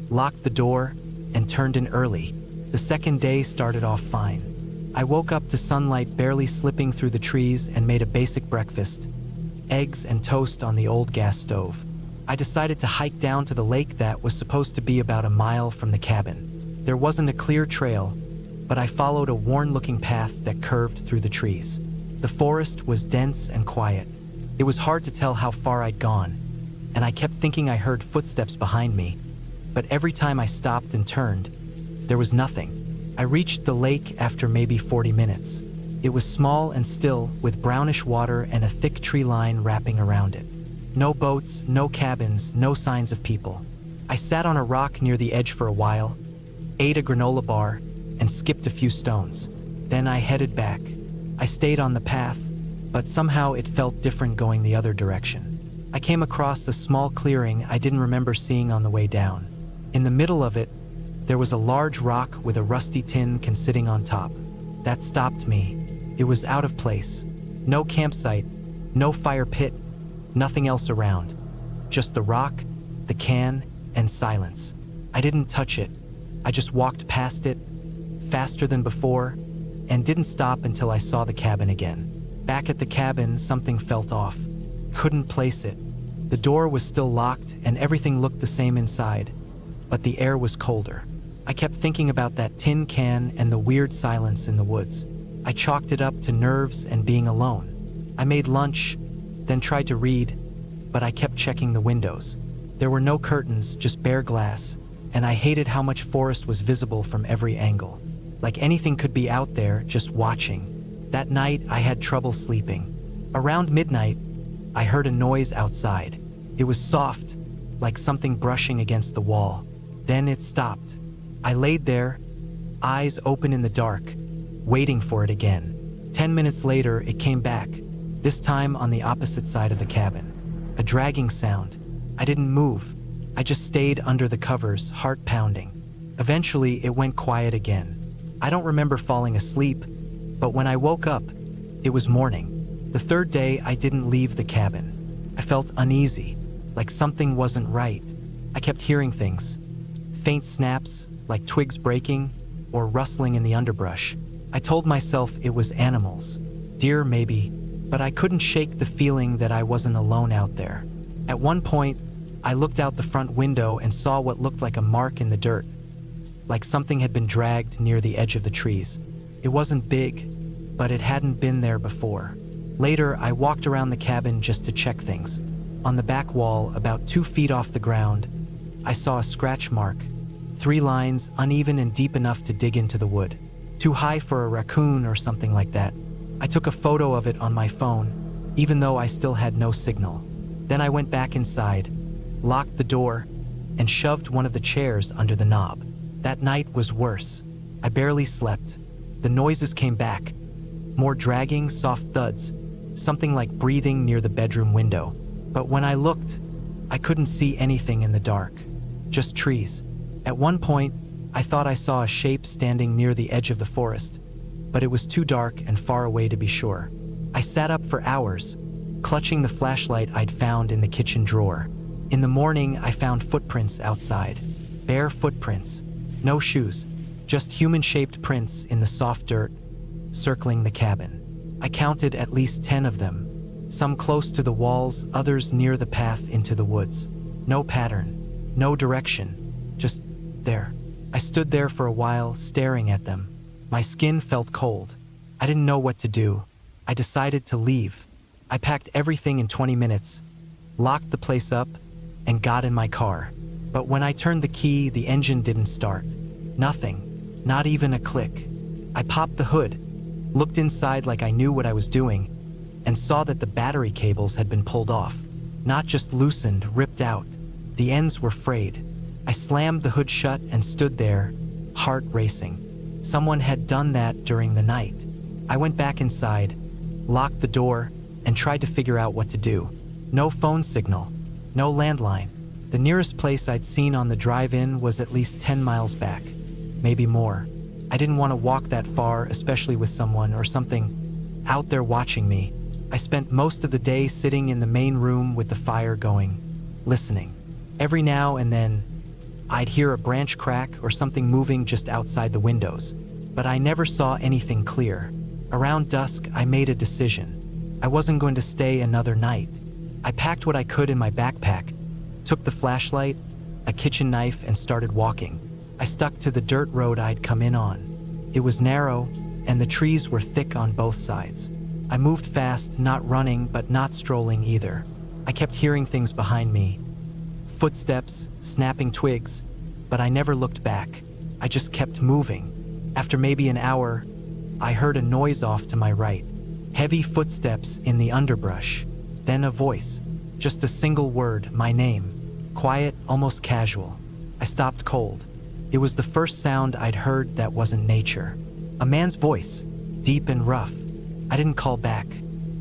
locked the door, and turned in early. The second day started off fine. I woke up to sunlight barely slipping through the trees and made a basic breakfast, eggs and toast on the old gas stove. I decided to hike down to the lake that was supposed to be about a mile from the cabin. There wasn't a clear trail, but I followed a worn-looking path that curved through the trees. The forest was dense and quiet. It was hard to tell how far I'd gone, and I kept thinking I heard footsteps behind me, but every time I stopped and turned, there was nothing. I reached the lake after maybe 40 minutes. It was small and still, with brownish water and a thick tree line wrapping around it. No boats, no cabins, no signs of people. I sat on a rock near the edge for a while, ate a granola bar, and skipped a few stones. Then I headed back. I stayed on the path, but somehow it felt different going the other direction. I came across a small clearing I didn't remember seeing on the way down. In the middle of it, there was a large rock with a rusty tin can sitting on top. That stopped me. It was out of place. No campsite, no fire pit, nothing else around. Just the rock, the can, and silence. I didn't touch it. I just walked past it, faster than before, and didn't stop until I saw the cabin again. Back at the cabin, something felt off. Couldn't place it. The door was still locked and everything looked the same inside, but the air was colder. I kept thinking about that tin can and the weird silence in the woods. I chalked it up to nerves and being alone. I made lunch, then tried to read, but I kept checking the windows. There were no curtains, just bare glass, and I hated how much forest was visible from every angle. Like anything could be out there, just watching. That night, I had trouble sleeping. Around midnight, I heard a noise outside. It was soft, like something brushing against the wall. Then it stopped. I laid there, eyes open in the dark, waiting for it again. 10 minutes later, it came back, this time on the opposite side of the cabin. A dragging sound. I didn't move. I just stayed under the covers, heart pounding. Eventually, it went quiet again. I don't remember falling asleep, but when I woke up, it was morning. The third day, I didn't leave the cabin. I felt uneasy, like something wasn't right. I kept hearing things. Faint snaps, like twigs breaking, or rustling in the underbrush. I told myself it was animals, deer maybe, but I couldn't shake the feeling that I wasn't alone out there. At one point, I looked out the front window and saw what looked like a mark in the dirt, like something had been dragged near the edge of the trees. It wasn't big, but it hadn't been there before. Later, I walked around the cabin just to check things. On the back wall, about 2 feet off the ground, I saw a scratch mark. 3 lines, uneven and deep enough to dig into the wood. Too high for a raccoon or something like that. I took a photo of it on my phone, even though I still had no signal. Then I went back inside, locked the door, and shoved one of the chairs under the knob. That night was worse. I barely slept. The noises came back. More dragging, soft thuds, something like breathing near the bedroom window. But when I looked, I couldn't see anything in the dark. Just trees. At one point, I thought I saw a shape standing near the edge of the forest, but it was too dark and far away to be sure. I sat up for hours, clutching the flashlight I'd found in the kitchen drawer. In the morning, I found footprints outside. Bare footprints. No shoes. Just human-shaped prints in the soft dirt, circling the cabin. I counted at least 10 of them. Some close to the walls, others near the path into the woods. No pattern. No direction. Just there. I stood there for a while, staring at them. My skin felt cold. I didn't know what to do. I decided to leave. I packed everything in 20 minutes, locked the place up, and got in my car. But when I turned the key, the engine didn't start. Nothing. Not even a click. I popped the hood, looked inside like I knew what I was doing, and saw that the battery cables had been pulled off. Not just loosened, ripped out. The ends were frayed. I slammed the hood shut and stood there, heart racing. Someone had done that during the night. I went back inside, locked the door, and tried to figure out what to do. No phone signal, no landline. The nearest place I'd seen on the drive-in was at least 10 miles back, maybe more. I didn't want to walk that far, especially with someone or something out there watching me. I spent most of the day sitting in the main room with the fire going, listening. Every now and then, I'd hear a branch crack or something moving just outside the windows, but I never saw anything clear. Around dusk, I made a decision. I wasn't going to stay another night. I packed what I could in my backpack, took the flashlight, a kitchen knife, and started walking. I stuck to the dirt road I'd come in on. It was narrow, and the trees were thick on both sides. I moved fast, not running, but not strolling either. I kept hearing things behind me. Footsteps, snapping twigs, but I never looked back. I just kept moving. After maybe an hour, I heard a noise off to my right. Heavy footsteps in the underbrush. Then a voice. Just a single word, my name. Quiet, almost casual. I stopped cold. It was the first sound I'd heard that wasn't nature. A man's voice, deep and rough. I didn't call back.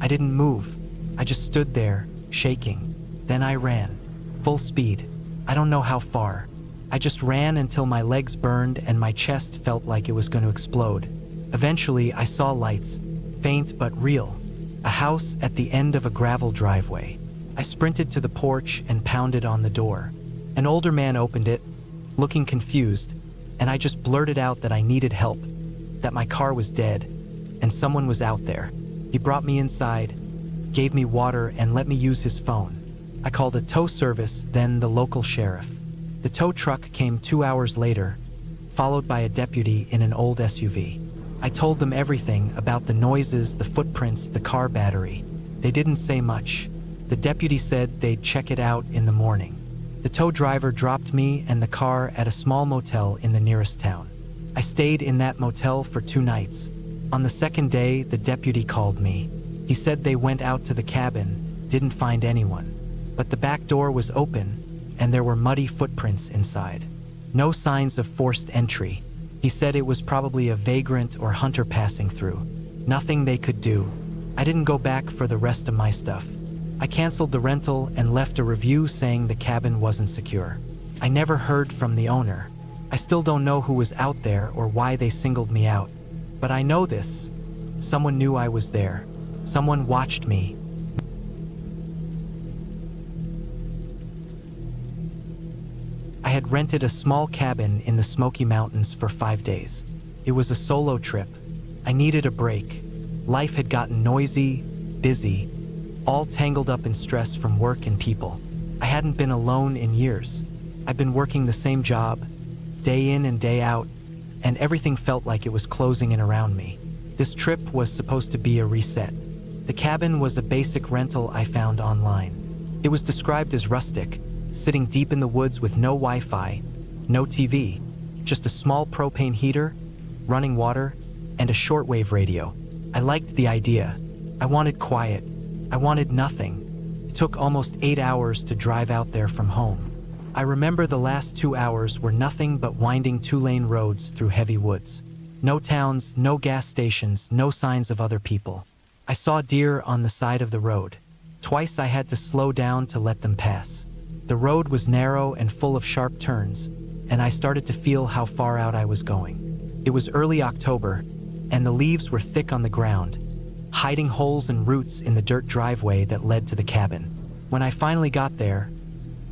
I didn't move. I just stood there, shaking. Then I ran. Full speed. I don't know how far. I just ran until my legs burned and my chest felt like it was going to explode. Eventually, I saw lights, faint but real. A house at the end of a gravel driveway. I sprinted to the porch and pounded on the door. An older man opened it, looking confused, and I just blurted out that I needed help, that my car was dead, and someone was out there. He brought me inside, gave me water, and let me use his phone. I called a tow service, then the local sheriff. The tow truck came 2 hours later, followed by a deputy in an old SUV. I told them everything about the noises, the footprints, the car battery. They didn't say much. The deputy said they'd check it out in the morning. The tow driver dropped me and the car at a small motel in the nearest town. I stayed in that motel for 2 nights. On the second day, the deputy called me. He said they went out to the cabin, didn't find anyone. But the back door was open, and there were muddy footprints inside. No signs of forced entry. He said it was probably a vagrant or hunter passing through. Nothing they could do. I didn't go back for the rest of my stuff. I canceled the rental and left a review saying the cabin wasn't secure. I never heard from the owner. I still don't know who was out there or why they singled me out. But I know this. Someone knew I was there. Someone watched me. I had rented a small cabin in the Smoky Mountains for 5 days. It was a solo trip. I needed a break. Life had gotten noisy, busy, all tangled up in stress from work and people. I hadn't been alone in years. I'd been working the same job, day in and day out, and everything felt like it was closing in around me. This trip was supposed to be a reset. The cabin was a basic rental I found online. It was described as rustic, sitting deep in the woods with no Wi-Fi, no TV, just a small propane heater, running water, and a shortwave radio. I liked the idea. I wanted quiet. I wanted nothing. It took almost 8 hours to drive out there from home. I remember the last 2 hours were nothing but winding 2-lane roads through heavy woods. No towns, no gas stations, no signs of other people. I saw deer on the side of the road. Twice I had to slow down to let them pass. The road was narrow and full of sharp turns, and I started to feel how far out I was going. It was early October, and the leaves were thick on the ground, hiding holes and roots in the dirt driveway that led to the cabin. When I finally got there,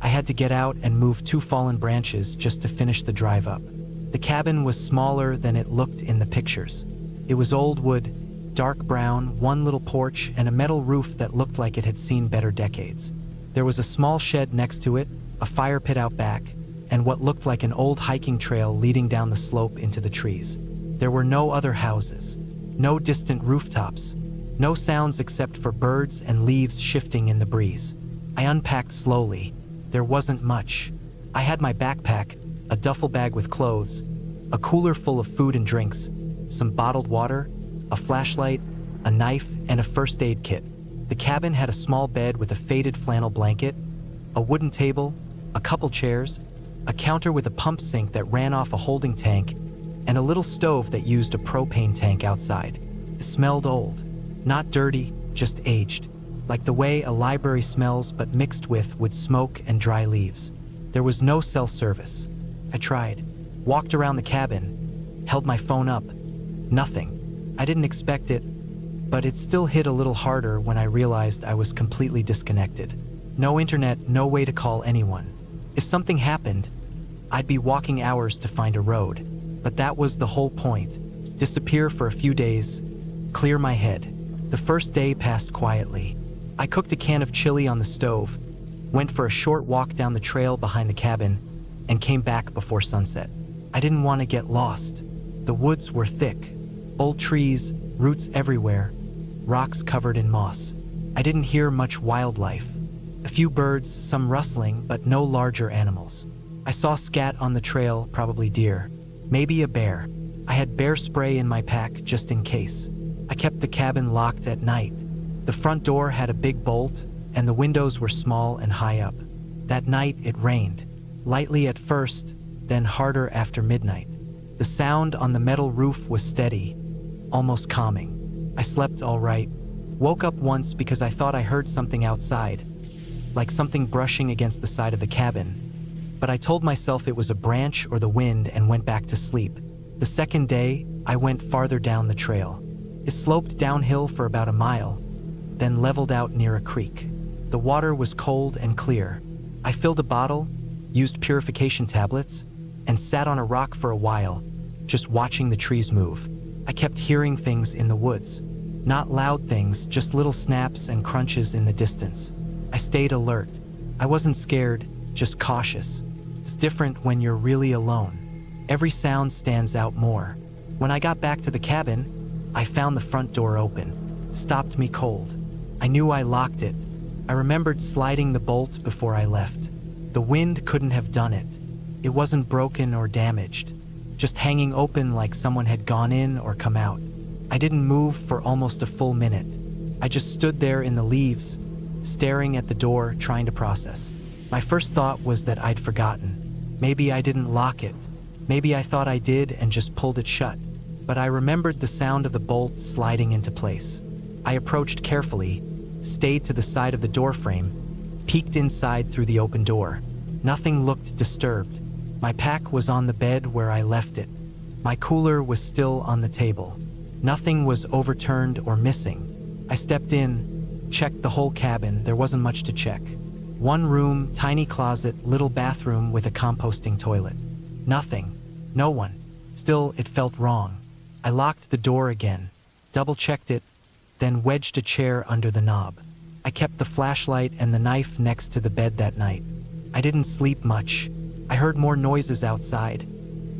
I had to get out and move 2 fallen branches just to finish the drive up. The cabin was smaller than it looked in the pictures. It was old wood, dark brown, 1 little porch, and a metal roof that looked like it had seen better decades. There was a small shed next to it, a fire pit out back, and what looked like an old hiking trail leading down the slope into the trees. There were no other houses, no distant rooftops, no sounds except for birds and leaves shifting in the breeze. I unpacked slowly. There wasn't much. I had my backpack, a duffel bag with clothes, a cooler full of food and drinks, some bottled water, a flashlight, a knife, and a first aid kit. The cabin had a small bed with a faded flannel blanket, a wooden table, a couple chairs, a counter with a pump sink that ran off a holding tank, and a little stove that used a propane tank outside. It smelled old, not dirty, just aged, like the way a library smells but mixed with wood smoke and dry leaves. There was no cell service. I tried, walked around the cabin, held my phone up. Nothing. I didn't expect it, but it still hit a little harder when I realized I was completely disconnected. No internet, no way to call anyone. If something happened, I'd be walking hours to find a road. But that was the whole point. Disappear for a few days, clear my head. The first day passed quietly. I cooked a can of chili on the stove, went for a short walk down the trail behind the cabin, and came back before sunset. I didn't want to get lost. The woods were thick, old trees, roots everywhere, rocks covered in moss. I didn't hear much wildlife. A few birds, some rustling, but no larger animals. I saw scat on the trail, probably deer, maybe a bear. I had bear spray in my pack just in case. I kept the cabin locked at night. The front door had a big bolt, and the windows were small and high up. That night it rained, lightly at first, then harder after midnight. The sound on the metal roof was steady, almost calming. I slept all right, Woke up once because I thought I heard something outside, like something brushing against the side of the cabin. But I told myself it was a branch or the wind and went back to sleep. The second day, I went farther down the trail. It sloped downhill for about a mile, then leveled out near a creek. The water was cold and clear. I filled a bottle, used purification tablets, and sat on a rock for a while, just watching the trees move. I kept hearing things in the woods. Not loud things, just little snaps and crunches in the distance. I stayed alert. I wasn't scared, just cautious. It's different when you're really alone. Every sound stands out more. When I got back to the cabin, I found the front door open. Stopped me cold. I knew I locked it. I remembered sliding the bolt before I left. The wind couldn't have done it. It wasn't broken or damaged, just hanging open like someone had gone in or come out. I didn't move for almost a full minute. I just stood there in the leaves, staring at the door, trying to process. My first thought was that I'd forgotten. Maybe I didn't lock it. Maybe I thought I did and just pulled it shut. But I remembered the sound of the bolt sliding into place. I approached carefully, stayed to the side of the door frame, peeked inside through the open door. Nothing looked disturbed. My pack was on the bed where I left it. My cooler was still on the table. Nothing was overturned or missing. I stepped in, checked the whole cabin. There wasn't much to check. One room, tiny closet, little bathroom with a composting toilet. Nothing. No one. Still, it felt wrong. I locked the door again, double-checked it, then wedged a chair under the knob. I kept the flashlight and the knife next to the bed that night. I didn't sleep much. I heard more noises outside,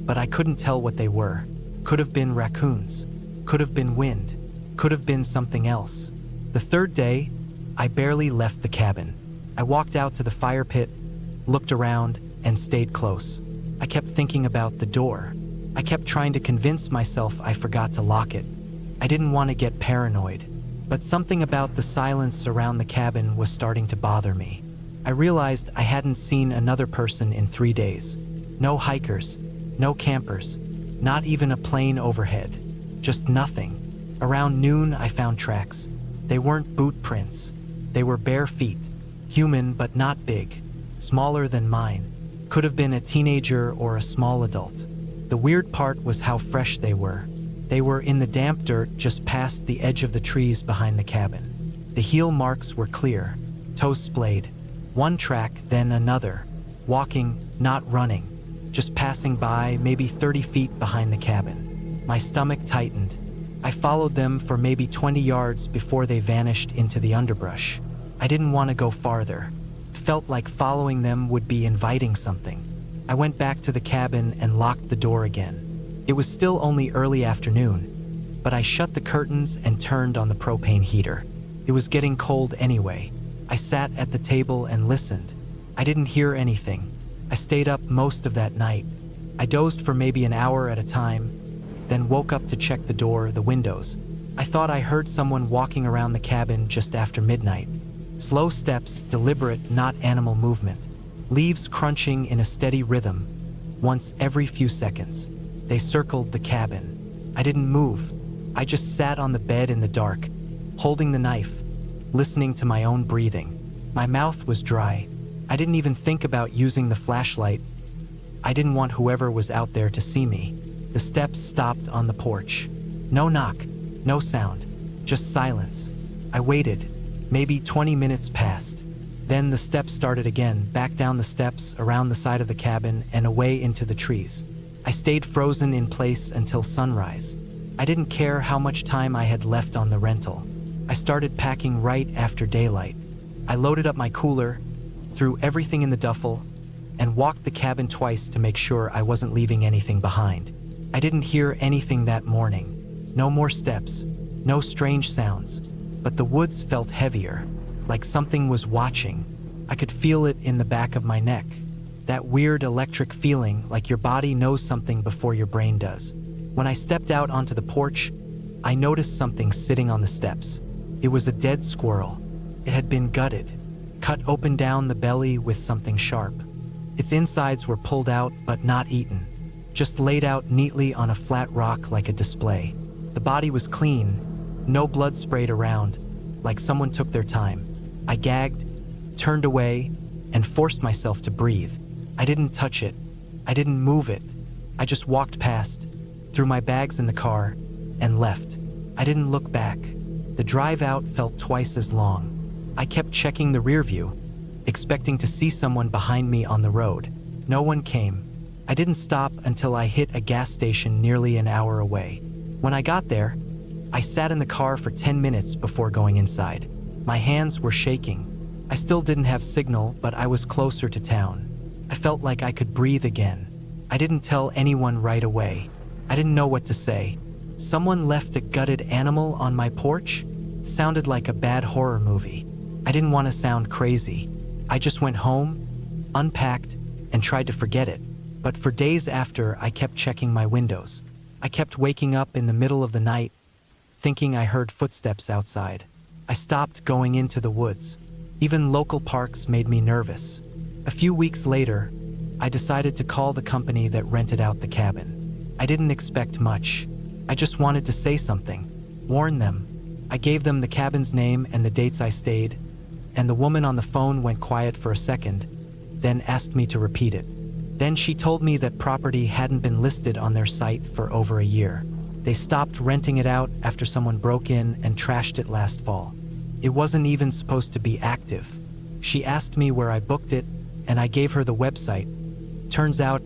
but I couldn't tell what they were. Could have been raccoons. Could have been wind. Could have been something else. The third day, I barely left the cabin. I walked out to the fire pit, looked around, and stayed close. I kept thinking about the door. I kept trying to convince myself I forgot to lock it. I didn't want to get paranoid, but something about the silence around the cabin was starting to bother me. I realized I hadn't seen another person in 3 days. No hikers, no campers, not even a plane overhead. Just nothing. Around noon, I found tracks. They weren't boot prints. They were bare feet. Human, but not big. Smaller than mine. Could have been a teenager or a small adult. The weird part was how fresh they were. They were in the damp dirt just past the edge of the trees behind the cabin. The heel marks were clear, toes splayed. One track, then another. Walking, not running. Just passing by, maybe 30 feet behind the cabin. My stomach tightened. I followed them for maybe 20 yards before they vanished into the underbrush. I didn't want to go farther. It felt like following them would be inviting something. I went back to the cabin and locked the door again. It was still only early afternoon, but I shut the curtains and turned on the propane heater. It was getting cold anyway. I sat at the table and listened. I didn't hear anything. I stayed up most of that night. I dozed for maybe an hour at a time, then woke up to check the door, the windows. I thought I heard someone walking around the cabin just after midnight. Slow steps, deliberate, not animal movement. Leaves crunching in a steady rhythm, once every few seconds. They circled the cabin. I didn't move. I just sat on the bed in the dark, holding the knife, listening to my own breathing. My mouth was dry. I didn't even think about using the flashlight. I didn't want whoever was out there to see me. The steps stopped on the porch. No knock, no sound, just silence. I waited. Maybe 20 minutes passed. Then the steps started again, back down the steps, around the side of the cabin, and away into the trees. I stayed frozen in place until sunrise. I didn't care how much time I had left on the rental. I started packing right after daylight. I loaded up my cooler, threw everything in the duffel, and walked the cabin twice to make sure I wasn't leaving anything behind. I didn't hear anything that morning. No more steps, no strange sounds, but the woods felt heavier, like something was watching. I could feel it in the back of my neck. That weird electric feeling like your body knows something before your brain does. When I stepped out onto the porch, I noticed something sitting on the steps. It was a dead squirrel. It had been gutted, cut open down the belly with something sharp. Its insides were pulled out but not eaten, just laid out neatly on a flat rock like a display. The body was clean, no blood sprayed around, like someone took their time. I gagged, turned away, and forced myself to breathe. I didn't touch it. I didn't move it. I just walked past, threw my bags in the car, and left. I didn't look back. The drive out felt twice as long. I kept checking the rear view, expecting to see someone behind me on the road. No one came. I didn't stop until I hit a gas station nearly an hour away. When I got there, I sat in the car for 10 minutes before going inside. My hands were shaking. I still didn't have signal, but I was closer to town. I felt like I could breathe again. I didn't tell anyone right away. I didn't know what to say. Someone left a gutted animal on my porch? Sounded like a bad horror movie. I didn't want to sound crazy. I just went home, unpacked, and tried to forget it. But for days after, I kept checking my windows. I kept waking up in the middle of the night, thinking I heard footsteps outside. I stopped going into the woods. Even local parks made me nervous. A few weeks later, I decided to call the company that rented out the cabin. I didn't expect much. I just wanted to say something, warn them. I gave them the cabin's name and the dates I stayed, and the woman on the phone went quiet for a second, then asked me to repeat it. Then she told me that property hadn't been listed on their site for over a year. They stopped renting it out after someone broke in and trashed it last fall. It wasn't even supposed to be active. She asked me where I booked it, and I gave her the website. Turns out,